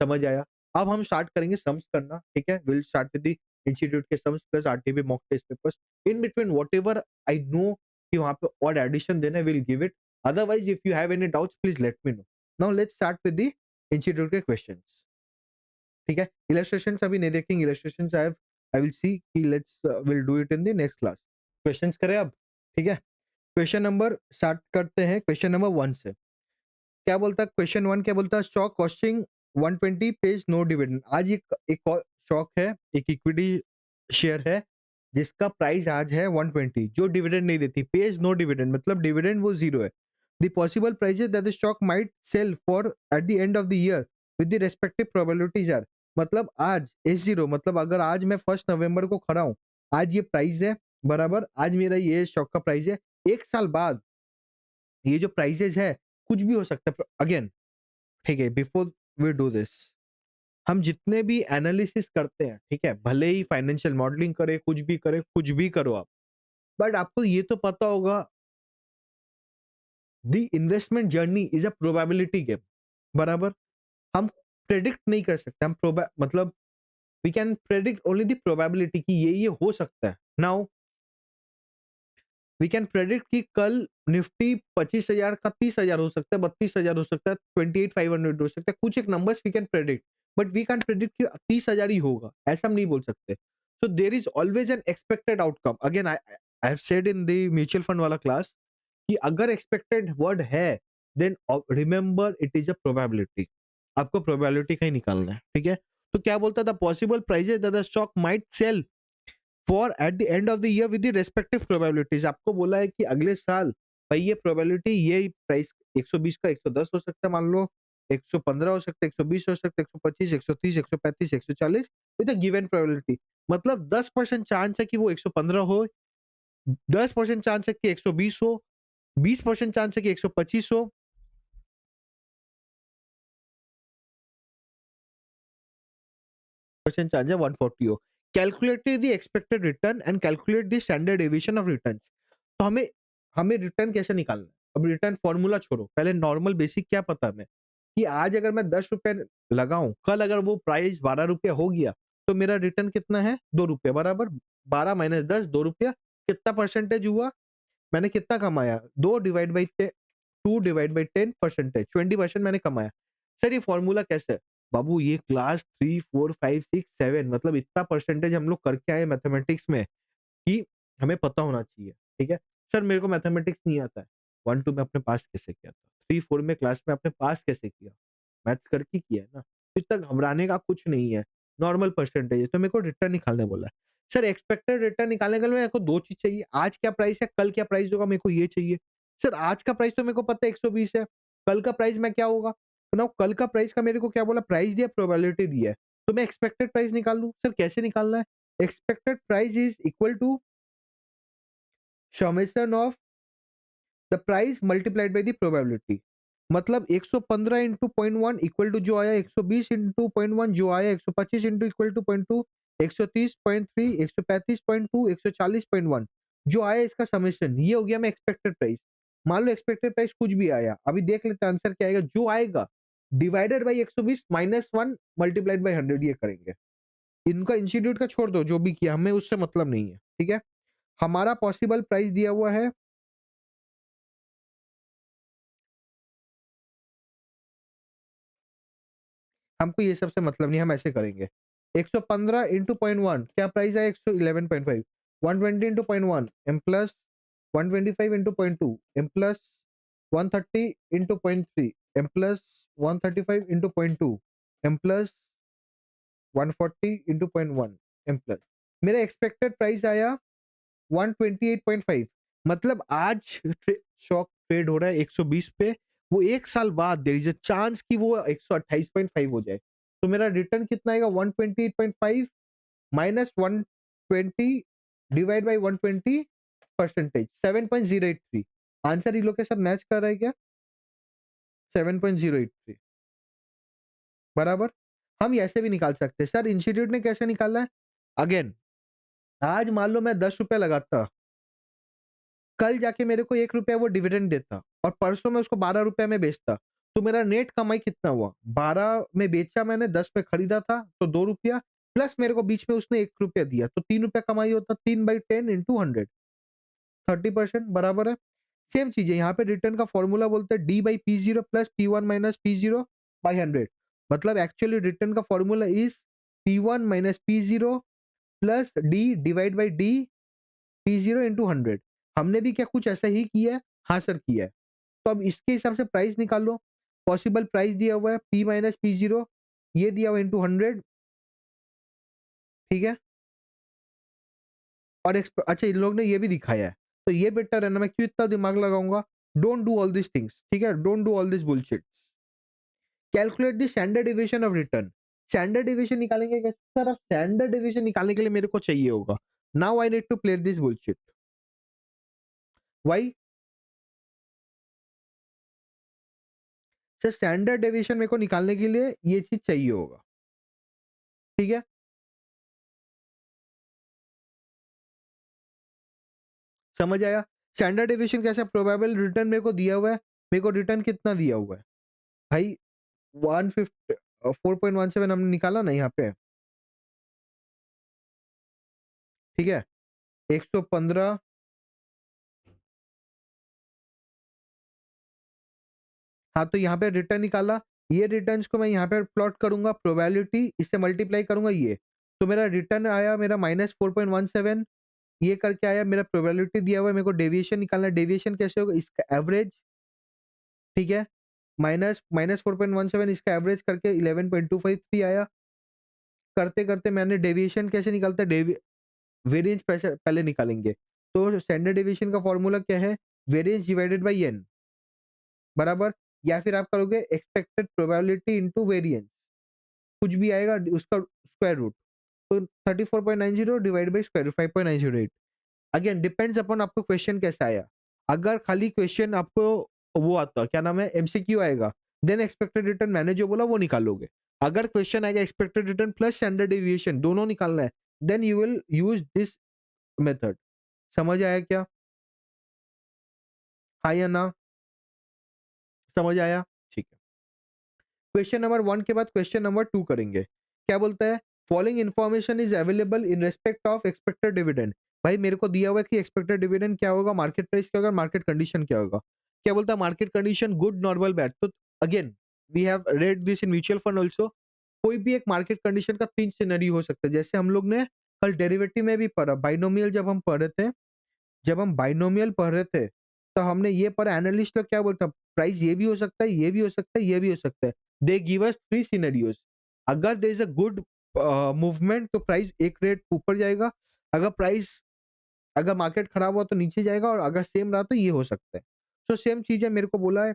समझ आया? अब हम स्टार्ट करेंगे सम्स करना, ठीक है? Will start with the institute के sums plus RTP mock test papers in between whatever I know कि वहां पे और एडिशन देना will give it, otherwise if you have any doubts please let me know. Now let's start with the institute के questions. ठीक है, illustrations अभी नहीं देखेंगे, इलस्ट्रेशंस आई विल सी कि let's will do it in the next class. Questions करें अब। ठीक है, क्वेश्चन नंबर स्टार्ट करते हैं क्वेश्चन नंबर 1 से। क्या बोलता है क्वेश्चन 1, क्या बोलता है, stock costing 120 pays no dividend. आज एक और स्टॉक है, एक इक्विटी शेयर है जिसका प्राइस आज है 120, जो डिविडेंड नहीं देती, पेज नो डिविडेंड मतलब डिविडेंड वो जीरो है। The possible prices that the stock might sell for at the end of the year with the respective probabilities are. मतलब आज S0 मतलब अगर आज मैं 1 नवंबर को खड़ा हूं, आज ये प्राइस है बराबर, आज मेरा ये स्टॉक का प्राइस है, एक साल बाद ये जो प्राइसेज है कुछ भी हो सकता है अगेन। ठीक है, बिफोर वी डू दिस, हम जितने भी एनालिसिस करते हैं, ठीक है, भले ही फाइनेंशियल मॉडलिंग करे, कुछ भी करे, कुछ भी करो आप, बट आपको ये तो पता होगा the investment journey is a probability game बराबर। हम प्रेडिक्ट नहीं कर सकते, मतलब we can predict only the probability कि ये हो सकता है। नाउ वी कैन प्रेडिक्ट कि कल निफ्टी 25,000 का 30,000 हो सकता है, 32,000 हो सकता है, 28,500 हो सकता है, कुछ एक numbers we can predict, but we can predict कि 30,000 ही होगा, ऐसा हम नहीं बोल सकते। So there is always an expected outcome. Again I have said in the mutual fund वाला क्लास कि अगर एक्सपेक्टेड वर्ड है then remember it is a probability, आपको प्रोबेबिलिटी का ही निकालना है। ठीक है, तो क्या बोलता था, possible prices that the stock might sell for at the end of the year with the respective probabilities. आपको बोला है कि अगले साल भाई ये प्रोबेबिलिटी, ये प्राइस 120 का 110 हो सकता है, मान लो 115 हो सकता है, 120 हो सकता है, 125, 130, 135, 140 विद अ गिवन प्रोबेबिलिटी। मतलब 10% चांस है कि वो 115 हो, 10% चांस है कि 120 हो, 20% चांस है कि 125 हो, परसेंट चांस है 140 हो। Calculate the expected return and calculate the standard deviation of return. तो हमें हमें रिटर्न कैसे निकालना है? अब रिटर्न फॉर्मूला छोड़ो, पहले नॉर्मल बेसिक क्या पता हमें कि आज अगर मैं 10 रुपए लगाऊं, कल अगर वो प्राइस 12 रुपया हो गया तो मेरा रिटर्न कितना है, 2 रुपया बराबर। 12 माइनस 10, 2 रुपया। कितना परसेंटेज हुआ, मैंने कितना कमाया, 2 डिवाइड बाई 10 परसेंटेज, 20% मैंने कमाया। सर ये फॉर्मूला कैसे है? बाबू ये क्लास 3, 4, 5, 6, 7 मतलब इतना परसेंटेज हम लोग करके आए मैथमेटिक्स में कि हमें पता होना चाहिए। ठीक है, सर मेरे को मैथमेटिक्स नहीं आता है, 1-2 में अपने पास कैसे किया था, 3-4 में क्लास में अपने पास कैसे किया, मैथ्स करके किया है ना, तो इतना घबराने का कुछ नहीं है, नॉर्मल परसेंटेज है। तो मेरे को रिटर्न निकालने बोला है। सर एक्सपेक्टेड रिटर्न निकालने के लिए मेरे को 2 चीज़ चाहिए, आज क्या प्राइस है, कल क्या प्राइस होगा, मेरे को ये चाहिए। सर आज का प्राइस तो मेरे को पता है 120 है, कल का प्राइस में क्या होगा? तो ना कल का प्राइस का मेरे को क्या बोला, प्राइस दिया, प्रोबेबिलिटी दी है, तो मैं एक्सपेक्टेड प्राइस निकाल लूँ। सर कैसे निकालना है? Expected price is equal to summation of the price multiplied by the probability. मतलब 115 इंटू 0.1 इक्वल टू जो आया 120 इंटू 0.1 जो आया 125 इंटू इक्वल टू 0.2 130.3 135.2 140.1 जो आया, इसका समेशन ये हो गया मैं एक्सपेक्टेड प्राइस। मान लो एक्सपेक्टेड प्राइस कुछ भी आया, अभी देख लेते हैं आंसर क्या आएगा, जो आएगा divided by 120 minus 1 multiplied by 100 ये करेंगे। इनका इंस्टीट्यूट का छोड़ दो, जो भी किया हमें उससे मतलब नहीं है। ठीक है, हमारा पॉसिबल प्राइस दिया हुआ है हमको ये सबसे मतलब नहीं, हम ऐसे करेंगे 115 इंटू 0.1 क्या प्राइस है 111.5, 120 into 0.1 M plus 125 into 0.2 M plus 130 into 0.3 M plus 135 into 0.2 M plus 140 into 0.1 M plus. मेरा एक्सपेक्टेड प्राइस आया 128.5। मतलब आज स्टॉक ट्रेड हो रहा है 120 पे, वो एक साल बाद देयर इज अ चांस कि वो 128.5 हो जाए, तो मेरा रिटर्न कितना आएगा 128.5 minus 120 divide by 120 percentage 7.083। Answer in लोग के साथ मैच कर रहा है क्या? 7.083 बराबर। हम ऐसे भी निकाल सकते हैं। सर इंस्टीट्यूट ने कैसे निकाला है? अगेन आज मान लो मैं 10 रुपया लगाता, कल जाके मेरे को 1 रुपया वो डिविडेंड देता और परसों में उसको 12 रुपया में बेचता, तो मेरा नेट कमाई कितना हुआ, 12 में बेचा मैंने, 10 में खरीदा था तो 2 रुपया, प्लस मेरे को बीच में उसने 1 रुपया दिया, तो 3 रुपया कमाई होता, 3/10 इंटू 100, 30% बराबर है। सेम चीज है, यहाँ पे रिटर्न का फॉर्मूला बोलते हैं D by P zero plus P one minus P zero by 100। मतलब एक्चुअली रिटर्न का formula is P one minus P zero plus D divide by D P zero into 100। हमने भी क्या कुछ ऐसा ही किया है? हाँ सर किया है। तो अब इसके हिसाब से प्राइस निकाल लो। पॉसिबल प्राइस दिया हुआ है पी माइनस पी जीरो, ये दिया हुआ इंटू 100, ठीक है। और अच्छा इन लोग ने ये भी दिखाया है, तो ये बेटर है ना, मैं क्यों इतना दिमाग लगाऊंगा। Don't do all this things, ठीक है, don't do all this bullshit. Calculate the standard deviation of return. Standard deviation निकालेंगे कैसे सर? अब स्टैंडर्ड डिविएशन निकालने के लिए मेरे को चाहिए होगा, now I need to play this bullshit. Why? Sir standard deviation मेरे को निकालने के लिए ये चीज चाहिए होगा, ठीक है। समझ आया? स्टैंडर्ड डिविएशन कैसे? प्रोबेबल रिटर्न मेरे को दिया हुआ है, मेरे को रिटर्न कितना दिया हुआ है भाई? 150 4.17 हमने निकाला ना यहाँ पे, ठीक है। 115, हाँ तो यहाँ पे रिटर्न निकाला। ये रिटर्न्स को मैं यहाँ पे प्लॉट करूंगा, प्रोबेबिलिटी इससे मल्टीप्लाई करूंगा, ये तो मेरा रिटर्न आया मेरा -4.17। ये करके आया मेरा, प्रोबेबिलिटी दिया हुआ है, मेरे को डेविएशन निकालना है। डेविएशन कैसे होगा? इसका एवरेज, ठीक है, माइनस माइनस 4.17, इसका एवरेज करके 11.253 आया। करते करते मैंने डेविएशन कैसे निकालता है, वेरिएंस पहले निकालेंगे। तो स्टैंडर्ड डेविएशन का फॉर्मूला क्या है? वेरिएंस डिवाइडेड बाई एन बराबर, या फिर आप करोगे एक्सपेक्टेड प्रोबेबिलिटी इनटू वेरिएंस, कुछ भी आएगा उसका स्क्वायर रूट। तो 34.90 divide by square root 5.908। Again depends upon आपको क्वेश्चन कैसा आया। अगर खाली क्वेश्चन आपको वो आता, क्या नाम है, एमसीक्यू आएगा, देन एक्सपेक्टेड रिटर्न मैंने जो बोला वो निकालोगे। अगर क्वेश्चन आएगा expected return plus standard deviation दोनों निकालना है, then you will use this method. समझ आया क्या? हाँ या ना? समझ आया? ठीक है। क्वेश्चन नंबर 1 के बाद क्वेश्चन नंबर 2 करेंगे। क्या बोलता है? Following information is available in respect of expected dividend. भाई मेरे को दिया हुआ है कि एक्सपेक्टेड डिविडेंड क्या होगा, मार्केट प्राइस क्या होगा, मार्केट कंडीशन क्या होगा। क्या बोलता है? Market condition good, normal, bad. तो again we have read this in mutual fund also. कोई भी एक मार्केट कंडीशन का 3 सिनेरियो हो सकता है, जैसे हम लोग ने कल डेरिवेटिव में भी पढ़ा, बाइनोमियल जब हम पढ़ रहे थे, जब हम बाइनोमियल पढ़ रहे थे, तो हमने ये पढ़ा एनालिस्ट लोग क्या बोलता है, प्राइस ये भी हो सकता है, ये भी हो सकता है, ये भी हो सकता है। They give us 3 scenarios. अगर there is a good movement तो प्राइस एक रेट ऊपर जाएगा, अगर प्राइस, अगर मार्केट खराब हुआ तो नीचे जाएगा, और अगर सेम रहा तो ये हो सकता है। सो सेम चीज है, मेरे को बोला है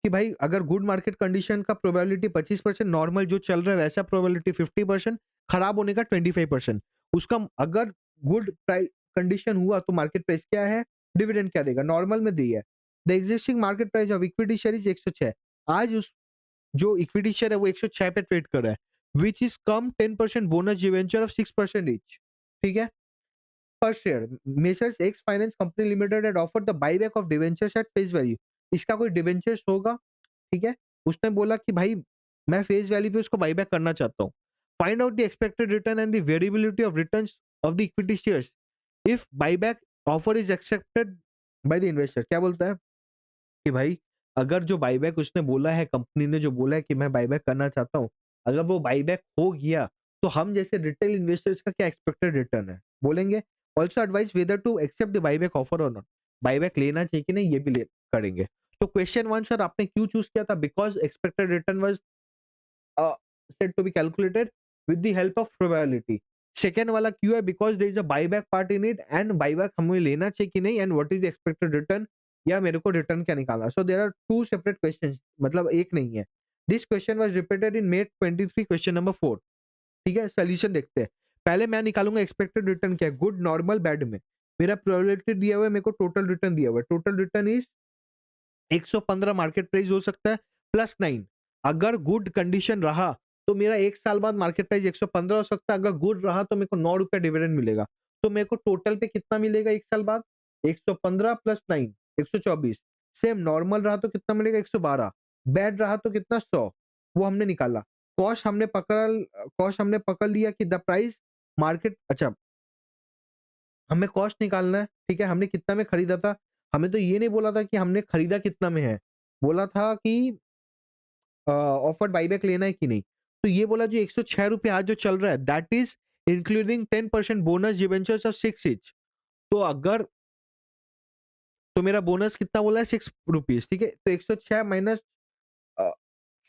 कि भाई अगर गुड मार्केट कंडीशन का प्रोबेबिलिटी 25%, नॉर्मल जो चल रहा है वैसा प्रोबेबिलिटी 50%, खराब होने का 25%। उसका अगर गुड कंडीशन हुआ तो मार्केट प्राइस क्या है, डिविडेंड क्या देगा, नॉर्मल में दिया है। The existing market price of equity share is 106। आज उस जो इक्विटी शेयर है वो 106 पे ट्रेड कर रहा है, which is come 10% bonus debenture of 6% each, ठीक है, per share. Messrs X Finance Company Limited had offered the buyback of debentures at face value. इसका कोई डिबेंचर्स होगा, ठीक है। उसने बोला कि भाई मैं फेस वैल्यू पे उसको बायबैक करना चाहता हूँ। Find out the expected return and the variability of returns of the equity shares if buyback offer is accepted by the investor. क्या बोलता है कि भाई अगर जो बायबैक उसने बोला है, कंपनी ने जो बोला है कि मैं बायबैक करना चाहता हूँ, अगर वो बायबैक हो गया तो हम जैसे रिटेल इन्वेस्टर्स का क्या एक्सपेक्टेड रिटर्न है, बोलेंगे। Also advise whether to accept the buyback offer और नॉट, बायबैक लेना चाहिए कि नहीं, ये भी करेंगे। तो क्वेश्चन 1 सर आपने क्यों चूज किया था? Because expected return was said to be calculated with the help of probability। Second वाला क्यों है? Because there is a buyback part in it, and buyback हमें लेना चाहिए कि नहीं, and what is the expected return, या मेरे को रिटर्न क्या निकालना। So there are two separate questions, मतलब एक नहीं है। This question was repeated in May 23 question number 4, ठीक है। सोल्यूशन देखते हैं। पहले मैं निकालूंगा एक्सपेक्टेड रिटर्न क्या है, गुड, नॉर्मल, बैड में। मेरा प्रोबेबिलिटी दिया हुआ है, मेरे को टोटल रिटर्न दिया हुआ है। Total return is 115 market price हो सकता है प्लस 9। अगर गुड कंडीशन रहा तो मेरा एक साल बाद मार्केट प्राइस 115 हो सकता है। अगर गुड रहा तो मेरे को 9 रुपया डिविडेंड मिलेगा। तो मेरे को टोटल पे कितना मिलेगा एक साल बाद? 115 प्लस 9, 124। सेम नॉर्मल रहा तो कितना मिलेगा? 112। बैड रहा तो कितना? 100। वो हमने निकाला। कॉस्ट हमने पकड़ लिया कि द प्राइस मार्केट, अच्छा हमें कॉस्ट निकालना है, ठीक है? हमने कितना में खरीदा था, हमें तो ये नहीं बोला था कि हमने खरीदा कितना में है, बोला था कि ऑफर्ड बायबैक लेना है कि नहीं। तो ये बोला जो ₹106 आज जो चल रहा है that is including 10% bonus debentures of 6 each. तो अगर तो मेरा बोनस कितना बोला है ₹6, ठीक है? तो 106 माइनस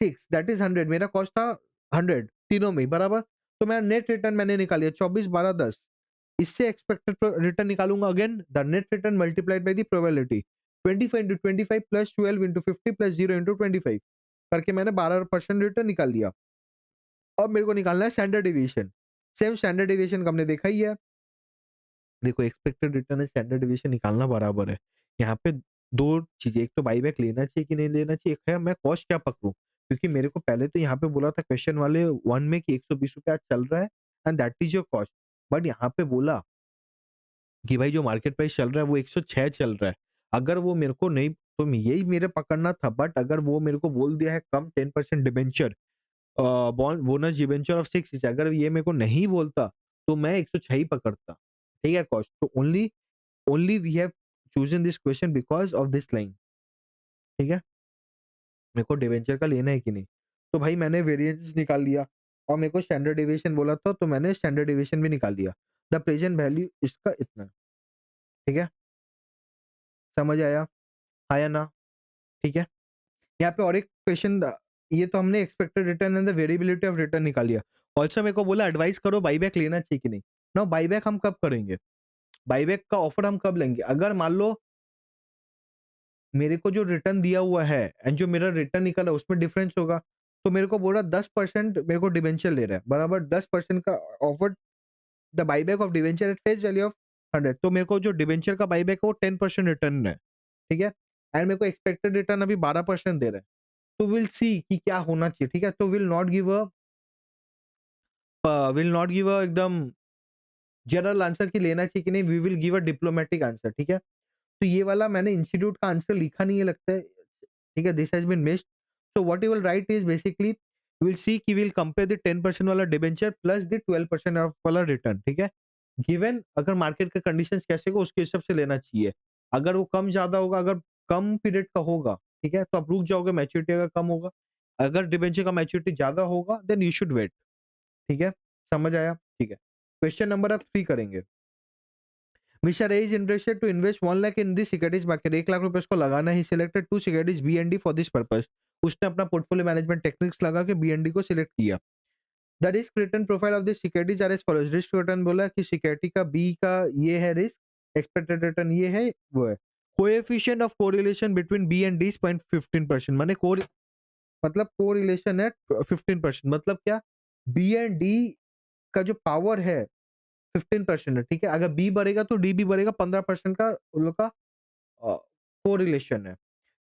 6 दैट इज़ 100, मेरा कॉस्ट था 100 तीनों में ही बराबर। तो मेरा नेट रिटर्न मैंने निकाल लिया 24, 12, 10। इससे एक्सपेक्टेड रिटर्न निकालूंगा again the net return multiplied by the probability 25 into 25 plus 12 into 50 plus 0 into 25 करके मैंने 12% रिटर्न निकाल दिया। अब मेरे को निकालना है standard deviation. Same standard deviation का हमने देखा ही है। देखो एक्सपेक्टेड रिटर्न है स्टैंडर्ड डेविएशन निकालना बराबर है। यहाँ पे 2 चीज़ें, एक तो बायबैक लेना चाहिए कि नहीं लेना चाहिए, एक है मैं कॉस्ट क्या पकड़ूँ? क्योंकि मेरे को पहले तो यहाँ पे बोला था क्वेश्चन वाले 1 में कि ₹120 आज चल रहा है and that is your cost. But यहाँ पे बोला कि भाई जो मार्केट प्राइस चल रहा है वो 106 चल रहा है। अगर वो मेरे को नहीं, तो यही मेरे पकड़ना था, बट अगर वो मेरे को बोल दिया है कम 10% debenture bond bonus debenture of 6 etch, अगर ये मेरे को नहीं बोलता तो मैं 106 ही पकड़ता। ठीक है कॉस्ट। तो only only we have chosen this question because of this line. ठीक है? मेरे को डिबेंचर का लेना है कि नहीं। तो भाई मैंने वेरिएंस निकाल लिया और मेरे को स्टैंडर्ड डेविएशन बोला था तो मैंने स्टैंडर्ड डेविएशन भी निकाल दिया। द प्रेजेंट वैल्यू इसका इतना। ठीक है? समझ आया? आया ना? ठीक है? यहाँ पे और एक क्वेश्चन ये तो हमने expected return and the variability of return निकाल लिया। ऑल्सो मेरे को बोला एडवाइस करो बायबैक लेना चाहिए कि नहीं। नाउ बायबैक हम कब करेंगे? बायबैक का ऑफर हम कब लेंगे? अगर मान लो मेरे को जो रिटर्न दिया हुआ है एंड जो मेरा रिटर्न निकला उसमें डिफरेंस होगा, तो मेरे को बोला 10% मेरे को डिबेंचर ले रहा है, बराबर 10% का offer the buyback of debenture at face value of 100, तो मेरे को जो डिबेंचर का बायबैक है वो 10% रिटर्न है, ठीक है? एंड मेरे को एक्सपेक्टेड रिटर्न अभी 12% दे रहा है। तो विल सी कि क्या होना चाहिए, ठीक है? तो विल नॉट गिव अ एकदम जनरल आंसर कि लेना चाहिए कि नहीं, we will give a diplomatic answer, ठीक है? तो ये वाला मैंने इंस्टीट्यूट का आंसर लिखा नहीं है लगता है, ठीक है? This has been missed. So what you will write is basically we will see कि वी विल कंपेयर द 10% वाला डिबेंचर प्लस द 12% ऑफ वाला रिटर्न, ठीक है? गिवन अगर मार्केट के कंडीशंस कैसे हो उसके हिसाब से लेना चाहिए। अगर वो कम ज़्यादा होगा, अगर कम पीरियड का होगा, ठीक है? तो आप रुक जाओगे, मैच्योरिटी अगर कम होगा। अगर डिबेंचर का मैच्योरिटी ज़्यादा होगा देन यू शुड वेट, ठीक है? समझ आया? ठीक है। क्वेश्चन नंबर आप 3 करेंगे। Mister A is interested to invest 1 lakh in this securities market, 1 lakh रुपए उसको लगाना है। He selected 2 securities B and D for this purpose. उसने अपना पोर्टफोलियो मैनेजमेंट टेक्निक्स लगा के बी एंड डी को सिलेक्ट किया। The risk return profile of this securities are as follows. Risk return बोला कि सिक्योरिटी का बी का ये है रिस्क, एक्सपेक्टेड रिटर्न ये है, वो है। Coefficient of correlation between B and D is 0.15%, माने मतलब कोरिलेशन है 15%, मतलब क्या? बी एंड डी का जो पावर है 15% है, ठीक है? अगर बी बढ़ेगा तो डी भी बढ़ेगा, 15% का उन लोग का कोरिलेशन है।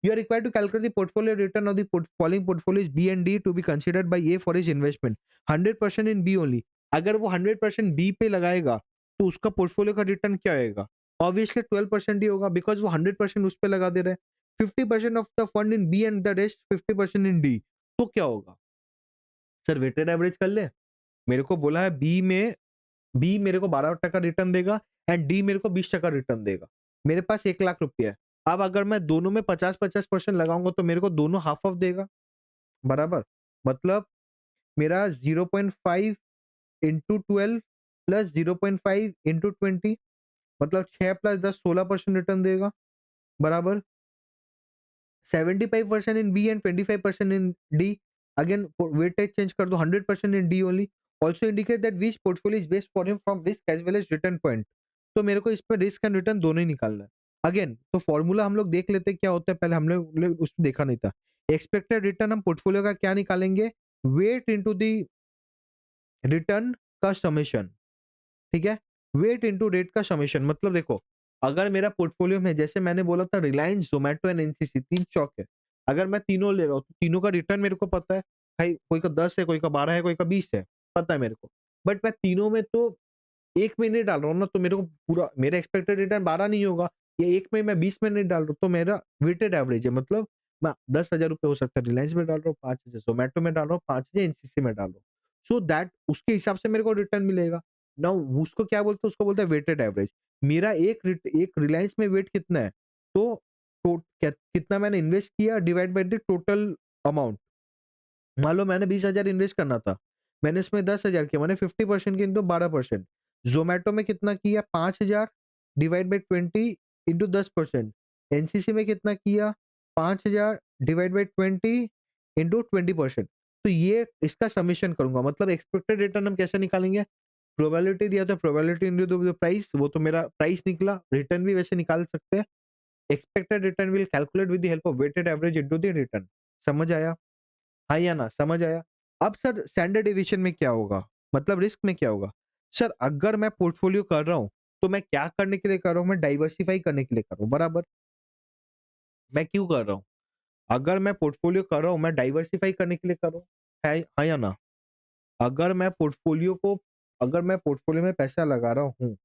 You are required to calculate the portfolio return of the following portfolios B and D to be considered by A for his investment. 100% in B only. अगर वो 100% B पे लगाएगा तो उसका पोर्टफोलियो का रिटर्न क्या आएगा? ऑब्वियसली 12% ही होगा बिकॉज वो 100% उस पे लगा दे रहा है। 50% of the fund in B and the rest 50% in D, तो क्या होगा? सर वेटेड एवरेज कर ले। मेरे को बोला है बी मेरे को 12% रिटर्न देगा एंड डी मेरे को 20% रिटर्न देगा। मेरे पास 1 लाख रुपया है। अब अगर मैं दोनों में 50-50% लगाऊंगा तो मेरे को दोनों हाफ ऑफ देगा, बराबर? मतलब मेरा 0.5 इंटू 12 प्लस 0.5 इंटू 20, मतलब 6 प्लस 10 16% रिटर्न देगा, बराबर? 75% in B and 25% in D. Again, weightage change कर दो, 100% in D only. Also indicate that which portfolio is best for him from risk as well as return point. तो मेरे को इस पे रिस्क एंड रिटर्न दोनों ही निकालना है। अगेन तो फॉर्मूला हम लोग देख लेते हैं क्या होता है, पहले हम लोग उसमें देखा नहीं था। एक्सपेक्टेड रिटर्न हम पोर्टफोलियो का क्या निकालेंगे? वेट इनटू द रिटर्न का समेशन, ठीक है? वेट इनटू रेट का समेशन, मतलब देखो अगर मेरा पोर्टफोलियो में जैसे मैंने बोला था Reliance, Zomato and NCC 3 stock है। अगर मैं तीनों ले रहा हूँ तो तीनों का रिटर्न मेरे को पता है। भाई कोई का 10 है, कोई का 12 है, कोई का 20 है, पता है मेरे को। बट मैं तीनों में तो 1 में नहीं डाल रहा हूँ ना, तो मेरे को पूरा मेरा एक्सपेक्टेड रिटर्न 12 नहीं होगा। या 1 में मैं 20 में नहीं डाल रहा हूँ, तो मेरा वेटेड एवरेज है, मतलब मैं 10,000 रुपए हो सकता है रिलायंस में डाल रहा हूँ, 5,000 ज़ोमैटो में डाल रहा हूँ, 5,000 एनसीसी में डाल रहा हूँ। सो दैट उसके हिसाब से मेरे को रिटर्न मिलेगा। नाउ उसको क्या बोलते हैं, उसको बोलते हैं वेटेड एवरेज। मेरा एक रिलायंस में वेट कितना है, तो कितना मैंने इन्वेस्ट किया divide by the total amount. मान लो मैंने 20,000 इन्वेस्ट करना था, मैंने इसमें 10,000 किया, मैंने 50% की इंटू 12%। ज़ोमैटो में कितना किया, 5,000 डिवाइड बाय 20 इंटू 10%। एनसीसी में कितना किया, 5,000 डिवाइड बाय 20 इंटू 20%। तो ये इसका समेशन करूँगा, मतलब एक्सपेक्टेड रिटर्न हम कैसे निकालेंगे? प्रोबेबिलिटी दिया था, प्रोबेबिलिटी इंटू द प्राइस, वो तो मेरा प्राइस निकला, रिटर्न भी वैसे निकाल सकते हैं। Expected return will calculate with the help of weighted average into the return. समझ आया? हाँ या ना? समझ आया? अब सर स्टैंडर्ड डेविएशन में क्या होगा? मतलब रिस्क में क्या होगा? सर अगर मैं पोर्टफोलियो कर रहा हूँ, तो मैं क्या करने के लिए कर रहा हूँ? मैं डाइवर्सिफाई करने के लिए कर रहा हूँ, बराबर? मैं क्यों कर रहा हूँ? अगर मैं पोर्टफोलियो कर रहा हूँ, मैं डाइवर्सिफाई करने के लिए कर रहा हूँ, है हाँ या ना? अगर मैं पोर्टफोलियो को अगर मैं पोर्टफोलियो में पैसा लगा रहा हूँ,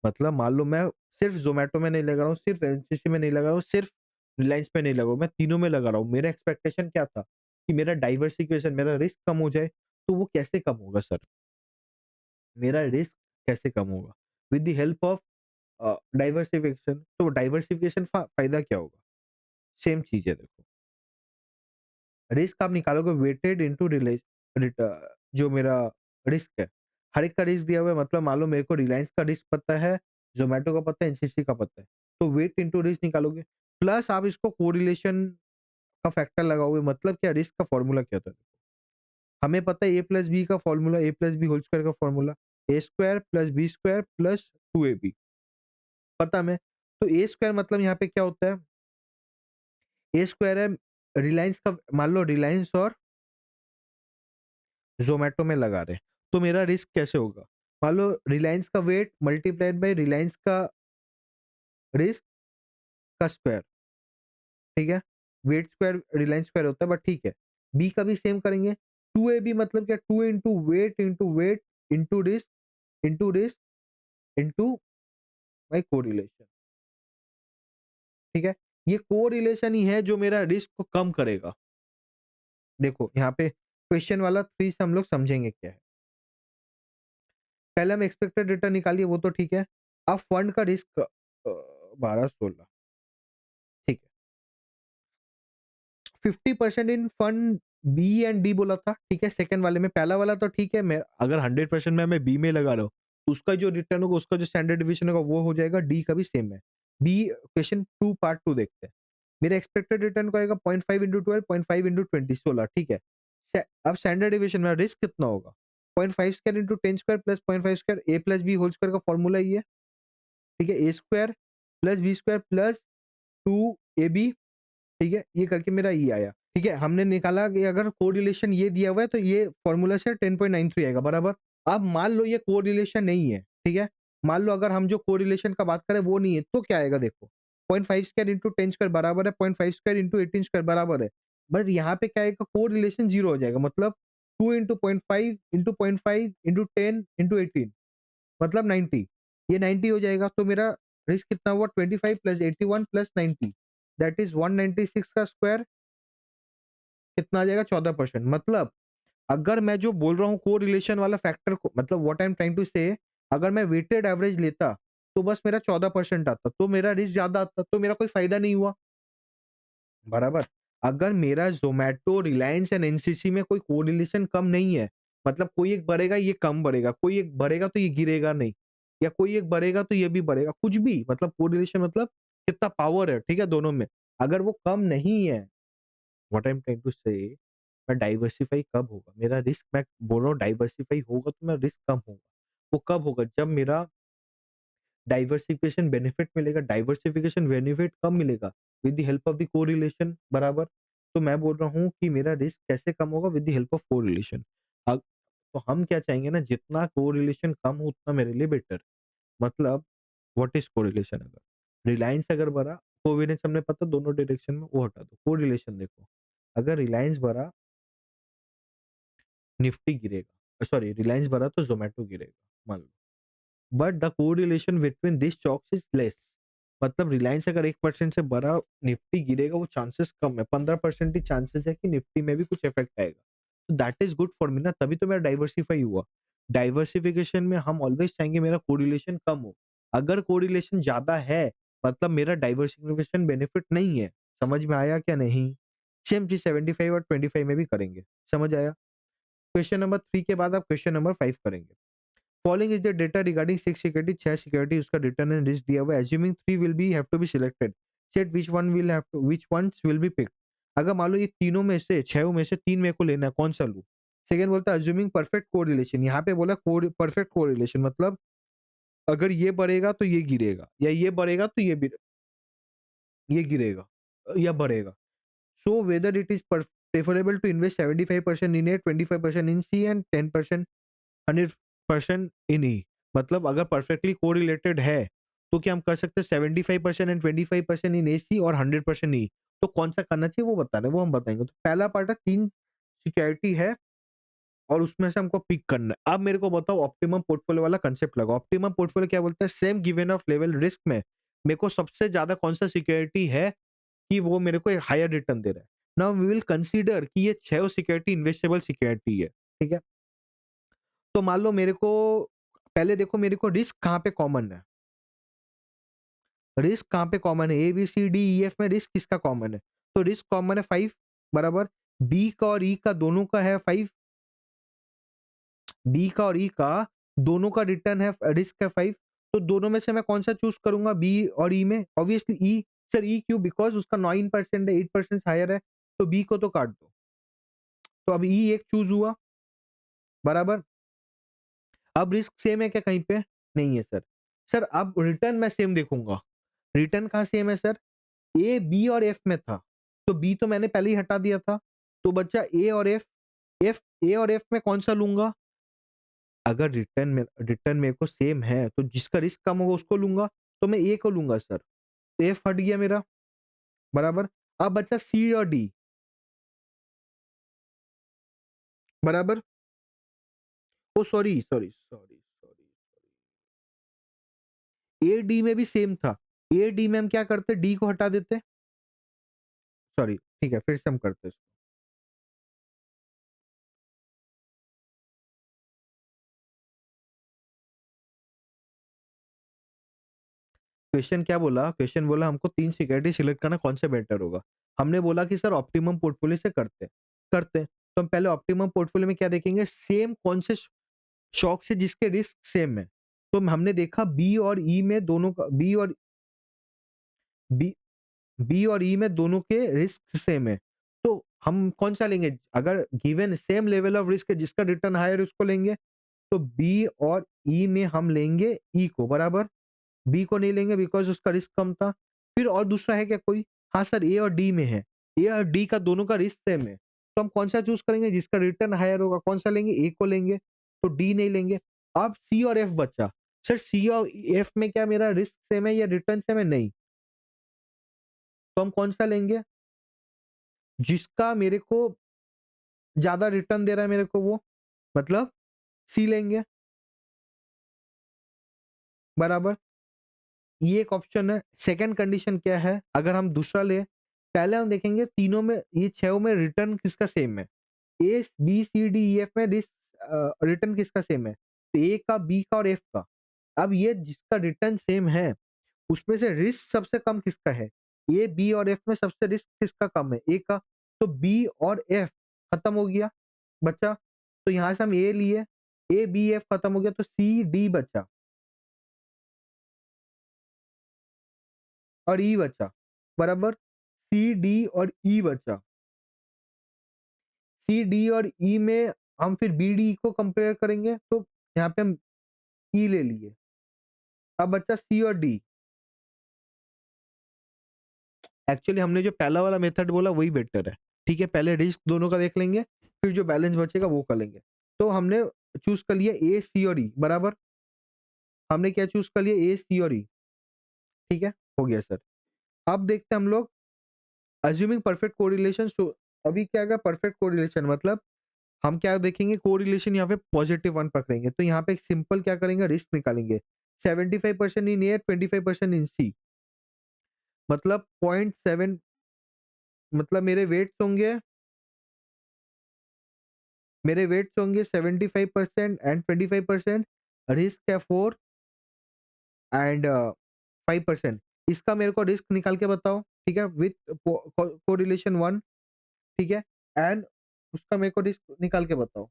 मतलब मान लो मैं सिर्फ ज़ोमैटो में नहीं लगा रहा हूँ, सिर्फ एनसीसी में नहीं लगा रहा हूँ, सिर्फ रिलायंस में नहीं लगा रहा हूँ, मैं तीनों में लगा रहा हूँ। मेरा एक्सपेक्टेशन क्या था? कि मेरा डाइवर्सिफिकेशन, मेरा रिस्क कम हो जाए, तो वो कैसे कम होगा सर? मेरा रिस्क कैसे कम होगा? With the help of diversification. तो डाइवर्सिफिकेशन फ़ायदा क्या होगा? सेम चीज़ है देखो। रिस्क आप निकालोगे वेटेड इंटू जो मेरा रिस्क है। हर एक का रिस्क दिया हुआ है, मतलब मान लो मेरे को रिलायंस का रिस्क पता है, ज़ोमैटो का पता है, एनसीसी का पता है। तो वेट इंटू रिस्क निकालोगे, प्लस आप इसको कोरिलेशन का फैक्टर लगाओगे, मतलब क्या, रिस्क का फ़ॉर्मूला क्या होता है? हमें पता है ए प्लस बी का formula, A plus B whole square का formula, A square plus B square plus 2ab पता हमें। तो ए स्क्वायर मतलब यहाँ पे क्या होता है? ए स्क्वायर है रिलायंस का, मान लो रिलायंस और ज़ोमैटो में लगा रहे हैं, तो मेरा रिस्क कैसे होगा? मान लो रिलायंस का वेट मल्टीप्लाइड बाय रिलायंस का रिस्क का स्क्वायर, ठीक है? वेट स्क्वायर रिलायंस स्क्वायर होता है, बट ठीक है। बी का भी सेम करेंगे। 2ab मतलब क्या? 2 into weight into risk into my correlation, ठीक है? ये कोरिलेशन ही है जो मेरा रिस्क को कम करेगा। देखो यहाँ पे क्वेश्चन वाला 3 से हम लोग समझेंगे क्या है। पहले हम एक्सपेक्टेड रिटर्न निकालिए, वो तो ठीक है। अब फंड का रिस्क 12-16, ठीक है। 50% इन फंड बी एंड डी बोला था, ठीक है। सेकंड वाले में, पहला वाला तो ठीक है, मैं अगर 100% में मैं बी में लगा रहा हूँ, तो उसका जो रिटर्न होगा, उसका जो स्टैंडर्ड डिवीजन होगा वो हो जाएगा। डी का भी सेम है। बी क्वेश्चन 2 पार्ट 2 देखते हैं। मेरा एक्सपेक्टेड रिटर्न को आएगा 0.5 इंटू 12, 0.5 इंटू 20, 16, ठीक है। अब स्टैंडर्ड डिवीजन में रिस्क कितना होगा? 0.5 square into 10 square plus 0.5 square, A plus B whole square का फॉर्मूला ये है, ठीक है। A square plus B square plus 2ab, ठीक है। ये करके मेरा ये आया, ठीक है। हमने निकाला कि अगर कोरिलेशन ये दिया हुआ है, तो ये फॉर्मूला से 10.93 आएगा, बराबर। अब मान लो ये कोरिलेशन नहीं है, ठीक है। मान लो अगर हम जो कोरिलेशन का बात करें वो नहीं है, तो क्या आएगा देखो। 0.5 स्क्वायर इंटू 10 स्क्वायर बराबर है 0.5 स्क्वायर इंटू 18 स्क्वायर बराबर है। बट यहाँ पे क्या आएगा, कोरिलेशन जीरो हो जाएगा, मतलब 2 इंटू 0.5 इंटू 0.5 इंटू 10 इंटू 18, मतलब 90। ये 90 हो जाएगा, तो मेरा रिस्क कितना हुआ, 25 प्लस 81 प्लस 90, दैट इज 196 का स्क्वायर कितना आ जाएगा, 14%। मतलब अगर मैं जो बोल रहा हूँ कोरिलेशन वाला फैक्टर को, मतलब what I am trying to say, अगर मैं वेटेड एवरेज लेता, तो बस मेरा 14% आता, तो मेरा रिस्क ज्यादा आता, तो मेरा कोई फायदा नहीं हुआ, बराबर। अगर मेरा ज़ोमैटो, रिलायंस एंड एनसीसी में कोई कोरिलेशन कम नहीं है, मतलब कोई एक बढ़ेगा, ये कम बढ़ेगा, कोई एक बढ़ेगा तो ये गिरेगा नहीं, या कोई एक बढ़ेगा तो ये भी बढ़ेगा, कुछ भी, मतलब कोरिलेशन मतलब कितना पावर है, ठीक है, दोनों में। अगर वो कम नहीं है, what I am trying to say, मैं डाइवर्सिफाई कब होगा? मेरा रिस्क, मैं बोल रहा हूँ डाइवर्सिफाई होगा तो मेरा रिस्क कम होगा। वो कब होगा? जब मेरा डाइवर्सिफिकेशन बेनिफिट मिलेगा, डाइवर्सिफिकेशन बेनिफिट कब मिलेगा? With the help of the correlation, बराबर। तो मैं बोल रहा हूँ कि मेरा रिस्क कैसे कम होगा? With the help of correlation. अब तो हम क्या चाहेंगे ना, जितना कोरिलेशन कम हो उतना मेरे लिए बेटर। मतलब व्हाट इज कोरिलेशन? अगर रिलायंस अगर बढ़ा, कोवेरियंस हमने पता दोनों डायरेक्शन में, वो हटा दो। कोरिलेशन देखो, अगर रिलायंस बढ़ा, निफ्टी गिरेगा, सॉरी रिलायंस बढ़ा तो ज़ोमैटो गिरेगा, मान लो। But the correlation between this stocks is less, मतलब रिलायंस अगर 1% से बड़ा निफ्टी गिरेगा वो चांसेस कम है, 15% ही चांसेस है कि निफ्टी में भी कुछ इफेक्ट आएगा। तो that is good for me ना, तभी तो मेरा डाइवर्सिफाई हुआ। डाइवर्सिफिकेशन में हम ऑलवेज चाहेंगे मेरा कोरिलेशन कम हो। अगर कोरिलेशन ज्यादा है मतलब मेरा डाइवर्सिफिकेशन बेनिफिट नहीं है। समझ में आया क्या नहीं? सेम चीज 75 और 25 में भी करेंगे। समझ आया? क्वेश्चन नंबर 3 के बाद आप क्वेश्चन नंबर 5 करेंगे। Following is the data regarding 6 security, 6 security उसका रिटर्न एंड रिस्क दिया हुआ है। Assuming 3 will be have to be selected, set which ones will be picked. अगर मान लो ये तीनों में से 6 में से 3 मेरे को लेना है, कौन सा लूं? सेकंड बोलता है अज्यूमिंग परफेक्ट कोरिलेशन, यहाँ पे बोला परफेक्ट कोरिलेशन मतलब अगर ये बढ़ेगा तो ये गिरेगा, या ये बढ़ेगा तो ये गिरेगा या बढ़ेगा। So whether it is preferable to invest 75% in A, 25% in C and 10% 100% in E. मतलब अगर परफेक्टली कोरिलेटेड है तो क्या हम कर सकते हैं 75% एंड 25% इन ए सी और 100% ई। तो कौन सा करना चाहिए वो बताना है, वो हम बताएंगे। तो पहला पार्ट है 3 सिक्योरिटी है और उसमें से हमको पिक करना है। अब मेरे को बताओ ऑप्टिमम पोर्टफोलियो वाला कंसेप्ट लगाओ। ऑप्टिमम पोर्टफोलियो क्या बोलता है? Same given of level risk में मेरे को सबसे ज्यादा कौन सा सिक्योरिटी है कि वो मेरे को एक हायर रिटर्न दे रहा है। नाउ वी विल कंसीडर कि ये 6 सिक्योरिटी इन्वेस्टेबल सिक्योरिटी है, ठीक है? तो मान लो मेरे को पहले देखो मेरे को रिस्क कहाँ पे कॉमन है। रिस्क कहाँ पे कॉमन है? A B C D E F में रिस्क किसका कॉमन है? तो रिस्क कॉमन है 5 बराबर। बी का और ई का दोनों का है 5। बी का और ई का दोनों का रिटर्न है, रिस्क है 5। तो दोनों में से मैं कौन सा चूज करूंगा बी और ई में? Obviously E. सर ई क्यों? बिकॉज उसका 9% है, 8% हायर है। तो बी को तो काट दो। तो अब ई एक चूज हुआ बराबर। अब रिस्क सेम है क्या कहीं पे? नहीं है सर। सर अब रिटर्न मैं सेम देखूंगा। रिटर्न कहाँ सेम है सर? ए बी और एफ में था, तो बी तो मैंने पहले ही हटा दिया था। तो बच्चा ए और एफ। एफ ए और एफ में कौन सा लूंगा? अगर रिटर्न मेरे को सेम है तो जिसका रिस्क कम होगा उसको लूंगा। तो मैं ए को लूंगा सर। तो एफ हट गया मेरा बराबर। अब बच्चा सी और डी बराबर। Oh sorry sorry sorry sorry, A D में भी सेम था। ए डी में हम क्या करते? डी को हटा देते। सॉरी ठीक है, फिर से हम करते हैं। क्वेश्चन क्या बोला? क्वेश्चन बोला हमको 3 सिक्योरिटी सिलेक्ट करना, कौन से बेटर होगा। हमने बोला कि सर ऑप्टिमम पोर्टफोलियो से करते हैं। तो हम पहले ऑप्टिमम पोर्टफोलियो में क्या देखेंगे? सेम कौन से शॉक से जिसके रिस्क सेम है। तो हमने देखा बी और ई में दोनों का बी बी और ई में दोनों के रिस्क सेम है। तो हम कौन सा लेंगे? अगर given same level of risk है जिसका रिटर्न हायर उसको लेंगे। तो बी और ई में हम लेंगे ई को बराबर। बी को नहीं लेंगे बिकॉज़ उसका रिस्क कम था। फिर और दूसरा है क्या कोई? हाँ सर, ए और डी में है। ए और डी का दोनों का रिस्क सेम है। तो हम कौन-सा चूज़ करेंगे? जिसका रिटर्न हायर होगा। कौन-सा लेंगे? ए को लेंगे। तो डी नहीं लेंगे। अब सी और एफ बचा। सर सी और एफ में क्या मेरा रिस्क सेम है या रिटर्न सेम है? नहीं। तो हम कौन-सा लेंगे? जिसका मेरे को ज़्यादा रिटर्न दे रहा है मेरे को वो, मतलब सी लेंगे बराबर। ये एक ऑप्शन है। सेकंड कंडीशन क्या है? अगर हम दूसरा लें, पहले हम देखेंगे तीनों में ये 6 में रिटर्न किसका सेम है। A, B, C, D, E, F में रिटर्न किसका सेम है? तो ए का, बी का और एफ का। अब ये जिसका रिटर्न सेम है, उसमें से रिस्क सबसे कम किसका है? ए, बी और एफ में सबसे रिस्क किसका कम है? ए का। तो बी और एफ खत्म हो गया बचा। तो यहाँ से हम ए लिए, ए, बी, एफ खत्म हो गया तो सी, डी बचा और ई बचा बराबर। सी, डी और ई बचा। सी, डी और ई में हम फिर बी, डी को कंपेयर करेंगे तो यहाँ पे हम ई ले लिए। अब बचा सी और डी। एक्चुअली हमने जो पहला वाला मेथड बोला वही बेटर है। ठीक है, पहले रिस्क दोनों का देख लेंगे, फिर जो बैलेंस बचेगा वो कर लेंगे। तो हमने चूज कर लिया ए, सी और ई बराबर। हमने क्या चूज कर लिया? ए, सी और ई। ठीक है, हो गया सर। अब देखते हैं हम लोग अज्यूमिंग परफेक्ट कोरिलेशन। अभी क्या आएगा? परफेक्ट कोरिलेशन मतलब हम क्या देखेंगे? कोरिलेशन यहाँ पे पॉजिटिव 1 पकड़ेंगे। तो यहाँ पे एक सिंपल क्या करेंगे? रिस्क निकालेंगे। 75% इन ए, 25% इन सी। मतलब 0.7, मतलब मेरे वेट्स होंगे 75% एंड 25%, रिस्क है 4 एंड 5%। इसका मेरे को रिस्क निकाल के बताओ, ठीक है, विथ कोरिलेशन 1, ठीक है, एंड उसका मेरे को रिस्क निकाल के बताओ।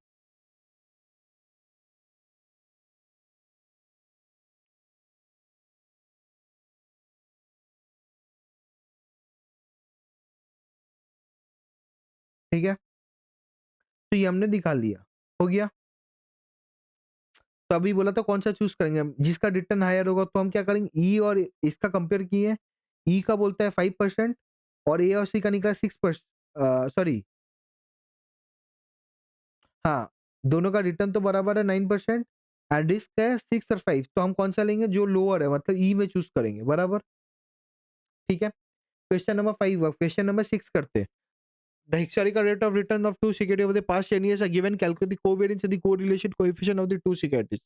ठीक है, तो ये हमने निकाल लिया, हो गया। तो अभी बोला था कौन सा चूज करेंगे हम, जिसका रिटर्न हायर होगा तो हम क्या करेंगे, ई और इसका कंपेयर किए, ई का बोलता है 5% और ए और सी का निकला 6%, सॉरी, हाँ, दोनों का रिटर्न तो बराबर है 9% एंड रिस्क है 6 और 5, तो हम कौन सा लेंगे जो लोअर है, मतलब ई में चूज करेंगे, बराबर। ठीक है, क्वेश्चन नंबर 5 हुआ, क्वेश्चन नंबर 6 करते हैं। The historical rate of return of two securities over the past 10 years are given. Calculate the covariance and the correlation coefficient of the two securities.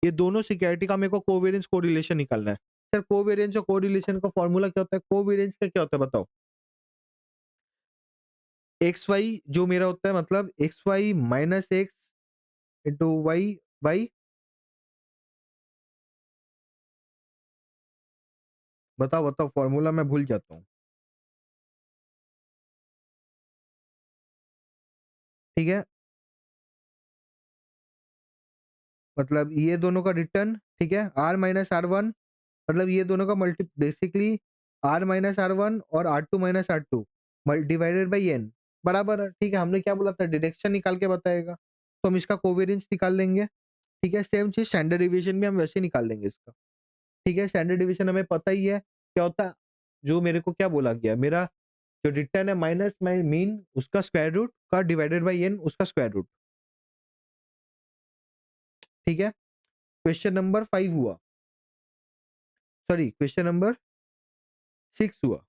ये दोनों सिक्योरिटी का मेरे को कोवेरियंस कोरिलेशन निकालना है। सर कोवेरियंस और कोरिलेशन का formula क्या होता है, कोवेरियंस का क्या होता है बताओ। एक्स वाई जो मेरा होता है, मतलब x y minus x into y by, बताओ बताओ फॉर्मूला, मैं भूल जाता हूँ। ठीक है, मतलब ये दोनों का रिटर्न, ठीक है, आर माइनस आर वन, मतलब ये दोनों का multi, basically R minus R one और R two minus R two divided by N, बराबर है। ठीक है, हमने क्या बोला था, डिडक्शन निकाल के बताएगा, तो हम इसका कोवेरियंस निकाल लेंगे। ठीक है, सेम चीज स्टैंडर्ड डिविजन भी हम वैसे ही निकाल लेंगे इसका। ठीक है, स्टैंडर्ड डिविजन हमें पता ही है क्या होता है, जो मेरे को क्या बोला गया, मेरा जो रिटर्न है माइनस माई मीन उसका स्क्वायर रूट का डिवाइडेड बाई एन उसका स्क्वायर रूट। ठीक है, क्वेश्चन नंबर 5 हुआ, सॉरी क्वेश्चन नंबर 6 हुआ।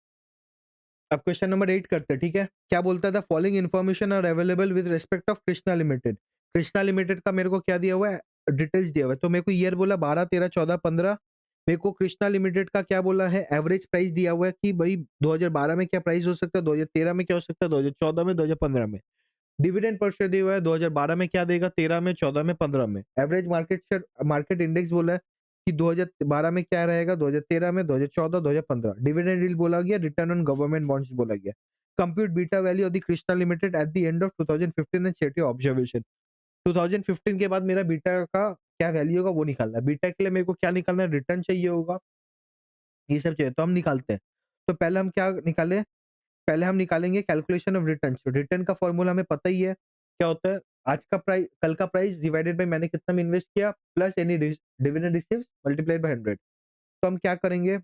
अब क्वेश्चन नंबर 8 करते हैं। ठीक है, क्या बोलता था, following information are available with respect of Krishna limited. Krishna limited का मेरे को क्या दिया हुआ है, डिटेल्स दिया हुआ है। तो मेरे को ईयर बोला 12, 13, 14, 15। मेरे को कृष्णा लिमिटेड का क्या बोला है, एवरेज प्राइस दिया हुआ है कि भाई 2012 में क्या प्राइस हो सकता है, 2013 में क्या हो सकता है, 2014 में, 2015 में। डिविडेंड पर शेयर दिया हुआ है 2012 में क्या देगा, 13 में, 14 में, 15 में। Average market share, market index बोला है कि 2012 में क्या रहेगा, 2013 में, 2014, 2015। डिविडेंड यील्ड बोला गया, रिटर्न ऑन गवर्नमेंट बॉन्ड्स बोला गया। Compute beta value of the Krishna limited eight the end of 2015 and set your observation. 2015 के बाद मेरा बीटा का क्या वैल्यू होगा वो निकालना है। बीटा के लिए मेरे को क्या निकालना है, रिटर्न चाहिए होगा, ये सब चाहिए, तो हम निकालते हैं। तो पहले हम क्या निकाले, पहले हम निकालेंगे कैलकुलेशन ऑफ रिटर्न। रिटर्न का फॉर्मूला हमें पता ही है क्या होता है, आज का प्राइस, कल का प्राइस डिवाइडेड बाय मैंने कितना में इन्वेस्ट किया, plus any dividend receives multiplied by 100। तो हम क्या करेंगे,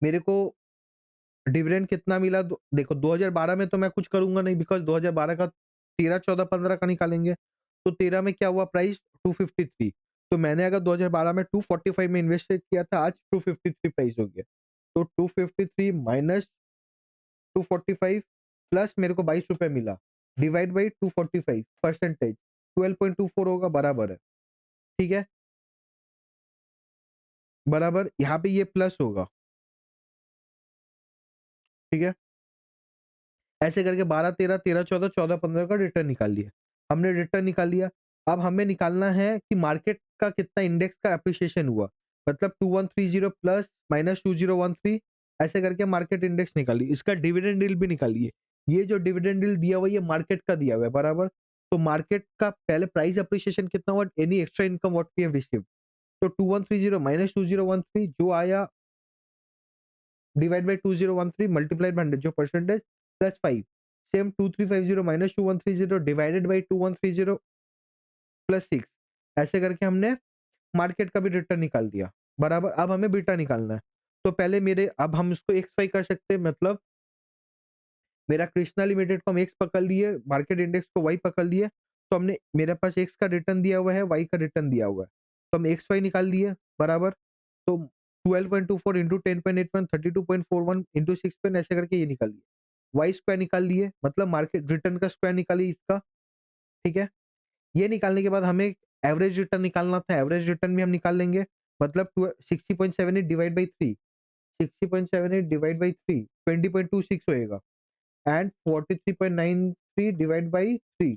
मेरे को डिविडेंड कितना मिला, देखो 2012 में तो मैं कुछ करूंगा नहीं, बिकॉज 2012 का 13, 14, 15 का निकालेंगे। तो 13 में क्या हुआ प्राइस, 253। तो मैंने अगर 2012 में 245 में इन्वेस्ट किया था, आज 253 प्राइस हो गया। तो 253 माइनस 245 प्लस मेरे को 22 रुपए मिला, डिवाइड बाई 245 परसेंटेज 12.24 होगा, बराबर है। ठीक है, बराबर, यहाँ पे ये प्लस होगा। ठीक है, ऐसे करके 12, 13, 13, 14, 14, 15 का रिटर्न निकाल लिया। हमने रिटर्न निकाल लिया। अब हमें निकालना है कि मार्केट का कितना इंडेक्स का अप्रिसिएशन हुआ, मतलब 2130 प्लस माइनस 2013, ऐसे करके मार्केट इंडेक्स निकालिए। इसका डिविडेंड डील भी निकालिए। ये जो डिविडेंड डील दिया हुआ है ये मार्केट का दिया हुआ है, बराबर। तो मार्केट का पहले प्राइस अप्रिसिएशन कितना हुआ, any extra income what we have received. तो 2130 माइनस 2013 जो आया, डिवाइड बाय 2013 मल्टीप्लाइड बाय 100 जो percentage, plus 5। Same 2350 minus 2130 divided by 2130 plus 6। ऐसे करके हमने मार्केट का भी रिटर्न निकाल दिया, बराबर। अब हमें बीटा निकालना है। तो पहले मेरे, अब हम इसको एक्स वाई कर सकते हैं, मतलब मेरा कृष्णा लिमिटेड को हम एक्स पकड़ लिए, मार्केट इंडेक्स को वाई पकड़ लिए। तो हमने, मेरे पास एक्स का रिटर्न दिया हुआ है, वाई का रिटर्न दिया हुआ है, तो हम एक्स वाई निकाल दिए, बराबर। तो 12.24 इंटू 10.81 32.41 इंटू 6 ऐसे करके ये निकाल दिया। वाई स्क्वायर निकाल लिए, मतलब मार्केट रिटर्न का स्क्वायर निकालिए इसका। ठीक है, ये निकालने के बाद हमें एवरेज रिटर्न निकालना था, एवरेज रिटर्न भी हम निकाल लेंगे, मतलब 60.78 डिवाइड बाई 3, 60.78 डिवाइड बाई 3 20.26 होएगा एंड 43.93 डिवाइड बाई 3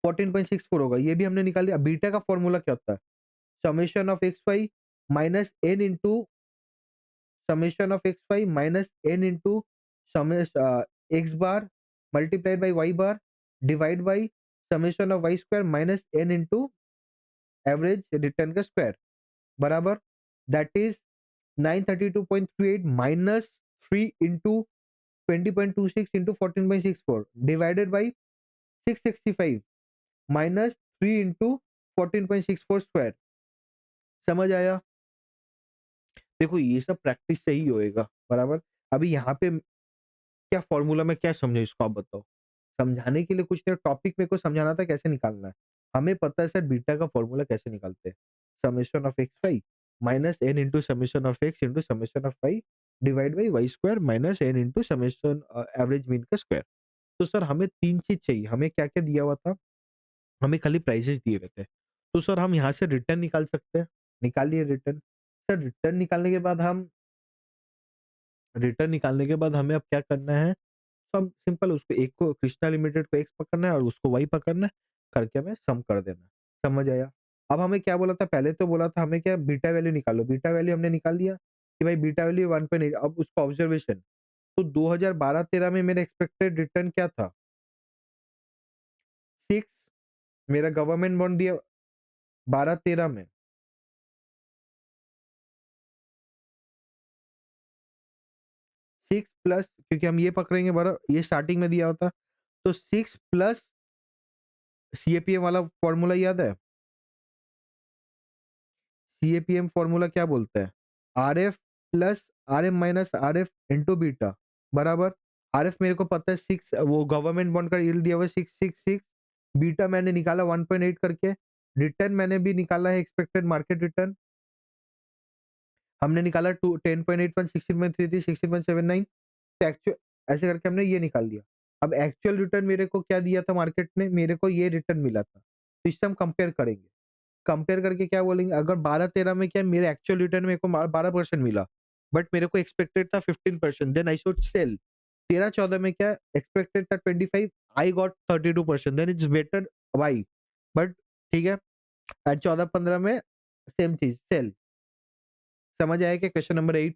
14.64 होगा। ये भी हमने निकाल दिया। बीटा का फॉर्मूला क्या होता है? Summation of x y minus n into summation of xy minus n into summation x bar multiplied by y bar divide by summation of y square minus n into average return का square बराबर that is 932.38 minus 3 into 20.26 into 14.64 divided by 665 minus 3 into 14.64 square। समझ आया? देखो ये सब practice से ही होएगा बराबर। अभी यहाँ पे क्या फॉर्मूला में क्या समझे इसको आप बताओ। समझाने के लिए कुछ नहीं, टॉपिक मेरे को समझाना था कैसे निकालना है। हमें पता है सर बीटा का फॉर्मूला कैसे निकालते हैं। Summation of x y minus n into summation of x into summation of y divide by y square minus n into summation average mean का स्क्वायर। तो सर हमें तीन चीज चाहिए। हमें क्या क्या दिया हुआ था? हमें खाली प्राइजेस दिए हुए थे। तो सर हम यहाँ से रिटर्न निकाल सकते हैं। निकालिए रिटर्न। सर रिटर्न निकालने के बाद हमें अब क्या करना है? सब सिंपल, उसको एक को कृष्णा लिमिटेड को एक्स पकड़ना है और उसको वाई पकड़ना है, करके हमें सम कर देना है। समझ आया? अब हमें क्या बोला था? पहले तो बोला था हमें क्या, बीटा वैल्यू निकालो। बीटा वैल्यू हमने निकाल दिया कि भाई बीटा वैल्यू 1.8। अब उसका ऑब्जर्वेशन तो 2012-13 में मेरा एक्सपेक्टेड रिटर्न क्या था? 6। मेरा गवर्नमेंट बॉन्ड दिया 12-13 में 6 प्लस, क्योंकि हम ये पकड़ेंगे बड़ा, ये स्टार्टिंग में दिया होता तो 6 प्लस सीएपीएम वाला फॉर्मूला याद है? सीएपीएम फॉर्मूला क्या बोलता है? RF plus RM minus RF into beta बराबर। आरएफ मेरे को पता है 6, वो गवर्नमेंट बॉन्ड का यील्ड दिया हुआ है 666। बीटा मैंने निकाला 1.8 करके। रिटर्न मैंने भी निकाला है, एक्सपेक्टेड मार्केट रिटर्न हमने निकाला 10.81 16.33 16.79। एक्चुअल ऐसे करके हमने ये निकाल दिया। अब एक्चुअल रिटर्न मेरे को क्या दिया था मार्केट ने? मेरे को ये रिटर्न मिला था। तो इससे हम कंपेयर करेंगे। कंपेयर करके क्या बोलेंगे, अगर 12-13 में क्या मेरे एक्चुअल रिटर्न मेरे को 12% मिला, बट मेरे को एक्सपेक्टेड था 15%, देन आई शुड सेल। 13-14 में क्या एक्सपेक्टेड था 25, I got 32%, then it's better why. But ठीक है, एंड 14-15 में सेम चीज सेल। समझ आया क्या? Question number 8।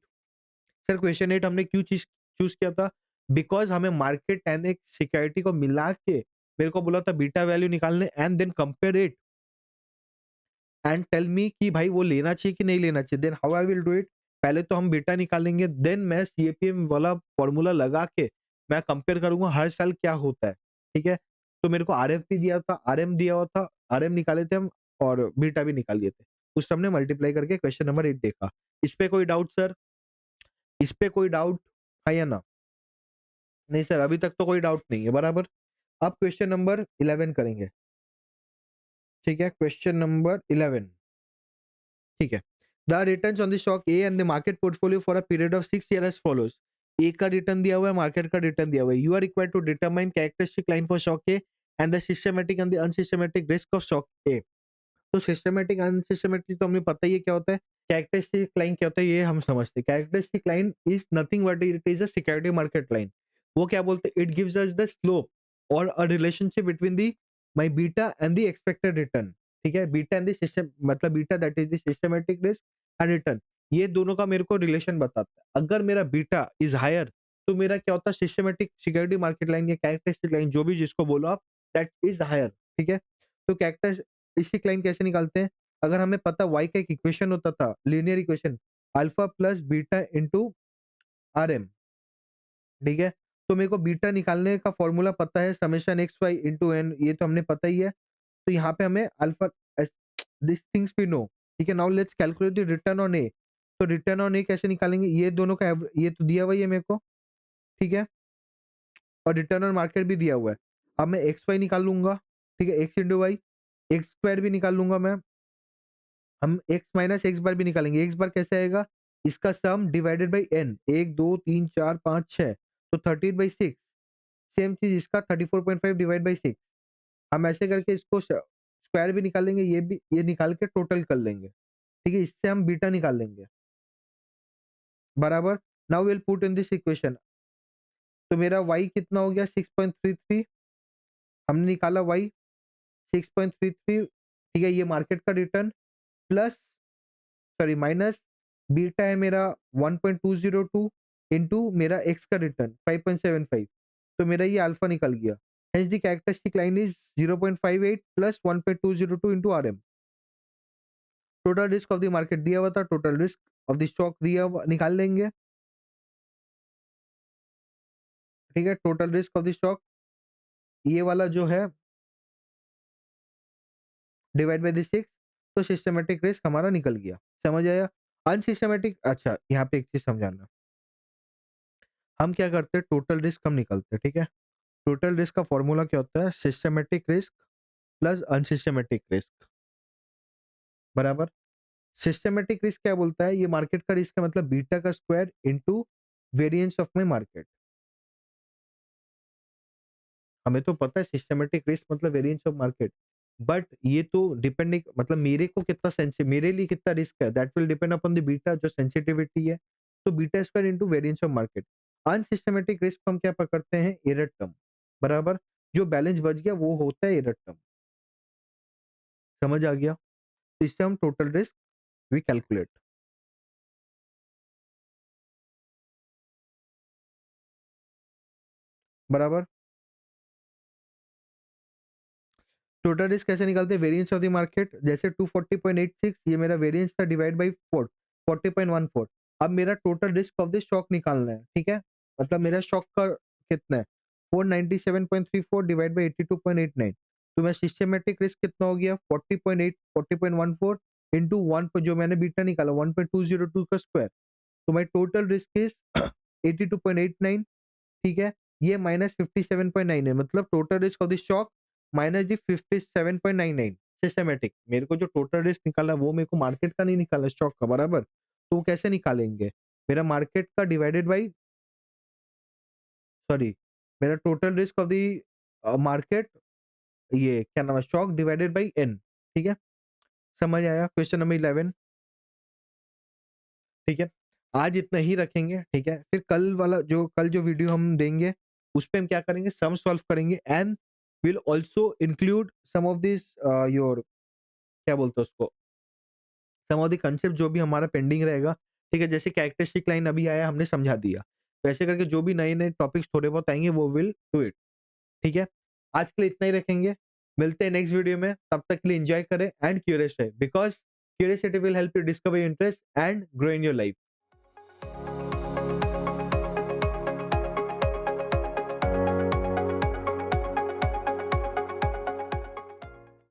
सर क्वेश्चन 8 हमने क्यों चीज चूज किया था? बिकॉज हमें मार्केट एंड एक सिक्योरिटी को मिला के मेरे को बोला था बीटा वैल्यू निकालने and then compare it and tell me कि भाई वो लेना चाहिए कि नहीं लेना चाहिए। Then how I will do it? पहले तो हम बीटा निकालेंगे, देन मैं सीएपीएम वाला फॉर्मूला लगा के मैं कंपेयर करूंगा हर साल क्या होता है। ठीक है, तो मेरे को आरएफ भी दिया था, आरएम दिया हुआ था, आरएम निकाले थे हम और बीटा भी निकाल लिए थे। उस हमने मल्टीप्लाई करके क्वेश्चन नंबर 8 देखा। इस पे कोई डाउट सर? इस पे कोई डाउट है या ना? नहीं सर, अभी तक तो कोई डाउट नहीं है बराबर। अब क्वेश्चन नंबर 11 करेंगे। ठीक है, क्वेश्चन नंबर 11। ठीक है, the returns on the stock A and the market portfolio for a period of 6 year as follows. A का रिटर्न दिया हुआ है, मार्केट का रिटर्न दिया हुआ है। You are required to determine characteristic line for stock A and the systematic and the unsystematic risk of stock A. तो systematic unsystematic तो हमें पता ही है क्या होता है। कैरेक्टरिस्टिक लाइन क्या होता है ये हम समझते हैं। Characteristic line is nothing but it is a security market line. वो क्या बोलते हैं? It gives us the slope और a relationship between the my beta and the expected return. ठीक है, बीटा एंड द सिस्टम मतलब beta that is the systematic risk and return, ये दोनों का मेरे को रिलेशन बताता है। अगर मेरा बीटा इज हायर तो मेरा क्या होता है? सिस्टमैटिक सिक्योरिटी मार्केट लाइन या कैरेक्टरिस्टिक लाइन जो भी जिसको बोलो आप, दैट इज हायर। ठीक है, तो कैरेक्टर बेसिक लाइन कैसे निकालते हैं? अगर हमें पता y का एक इक्वेशन होता था, linear equation, alpha plus beta into RM. ठीक है, तो मेरे को बीटा निकालने का फॉर्मूला पता है, summation x y into n, ये तो हमने पता ही है। तो यहाँ पे हमें alpha this things we know. ठीक है, now let's calculate the return on A. तो रिटर्न ऑन ए कैसे निकालेंगे? ये दोनों का ये तो दिया हुआ ही है मेरे को। ठीक है, और रिटर्न ऑन मार्केट भी दिया हुआ है। अब मैं एक्स वाई निकाल लूंगा। ठीक है, x into y, x square भी निकाल लूंगा मैं। हम x माइनस एक्स बार भी निकालेंगे। एक्स बार कैसे आएगा? इसका सम डिवाइडेड बाई एन, 1 2 3 4 5 6, तो 13/6। सेम चीज इसका 34.5 डिवाइड बाई 6। हम ऐसे करके इसको स्क्वायर भी निकालेंगे, ये भी, ये निकाल के टोटल कर लेंगे। ठीक है, इससे हम बीटा निकाल लेंगे। बराबर। Now will put in this equation, तो मेरा y कितना हो गया 6.33, हमने निकाला y 6.33, ठीक है, ये मार्केट का return plus, sorry minus, beta है मेरा 1.202 इंटू मेरा x का रिटर्न 5.75, तो मेरा ये अल्फा निकल गया। Hence the characteristic line is 0.58 plus 1.202 into R M. Total risk of the market दिया हुआ था, total risk of the stock दिया हुआ निकाल लेंगे, ठीक है। Total risk of the stock ये वाला जो है डिवाइड बाय द 6, तो सिस्टमैटिक रिस्क हमारा निकल गया। समझ आया? अनसिस्टमैटिक, अच्छा यहाँ पे एक चीज समझाना, हम क्या करते हैं, टोटल रिस्क हम निकलते हैं, ठीक है। टोटल रिस्क का फॉर्मूला क्या होता है, systematic risk plus unsystematic risk, बराबर। सिस्टमैटिक रिस्क क्या बोलता है, ये मार्केट का रिस्क है, मतलब बीटा का square into variance of my market. हमें तो पता है सिस्टमैटिक रिस्क मतलब वेरिएंस ऑफ मार्केट, बट ये तो डिपेंडिंग, मतलब मेरे को कितना सेंसिटिव, मेरे लिए कितना रिस्क है, that will depend upon the beta, जो सेंसिटिविटी है, तो beta square into variance of market. Unsystematic risk हम क्या पकड़ते हैं, एरर टर्म, बराबर। जो बैलेंस बच गया वो होता है एरर टर्म। समझ आ गया? इससे हम टोटल रिस्क वी कैलकुलेट, बराबर। टोटल रिस्क कैसे निकालते हैं, वेरिएंस ऑफ द मार्केट, जैसे 240.86 ये मेरा वेरिएंस था, डिवाइड बाई 4 40.14। अब मेरा total risk of the stock निकालना है, ठीक है, मतलब मेरा स्टॉक का कितना है 497.34 डिवाइड बाई 82.89, तो मैं सिस्टमेटिक रिस्क कितना हो गया 40.8 40.14 इंटू 1 पर जो मैंने बीटा निकाला 1.202 का स्क्वायर, तो माई टोटल रिस्क इज 82.89, ठीक है। ये माइनस 57.9 है, मतलब total risk of the stock minus the 57.99 systematic. मेरे को जो टोटल रिस्क निकाला वो मेरे को मार्केट का नहीं निकाला, स्टॉक का, बराबर। तो वो कैसे निकालेंगे, मेरा मार्केट का डिवाइडेड बाई, सॉरी, मेरा total risk of the market, ये क्या नाम है, स्टॉक डिवाइडेड बाई एन, ठीक है। समझ आया? क्वेश्चन नंबर 11, ठीक है। आज इतना ही रखेंगे, ठीक है, फिर कल जो वीडियो हम देंगे उस पे हम क्या करेंगे, सम सॉल्व करेंगे, and will also include some of this your, क्या बोलते हैं उसको, सम ऑफ द कंसेप्ट जो भी हमारा पेंडिंग रहेगा, ठीक है। जैसे कैरेक्टरिस्टिक लाइन अभी आया, हमने समझा दिया, तो ऐसे करके जो भी नए नए टॉपिक्स थोड़े बहुत आएंगे वो विल डू इट, ठीक है। आज के लिए इतना ही रखेंगे, मिलते हैं नेक्स्ट वीडियो में, तब तक के लिए एंजॉय करें एंड क्यूरियस रहे, because curiosity will help you discover your interest and grow in your life.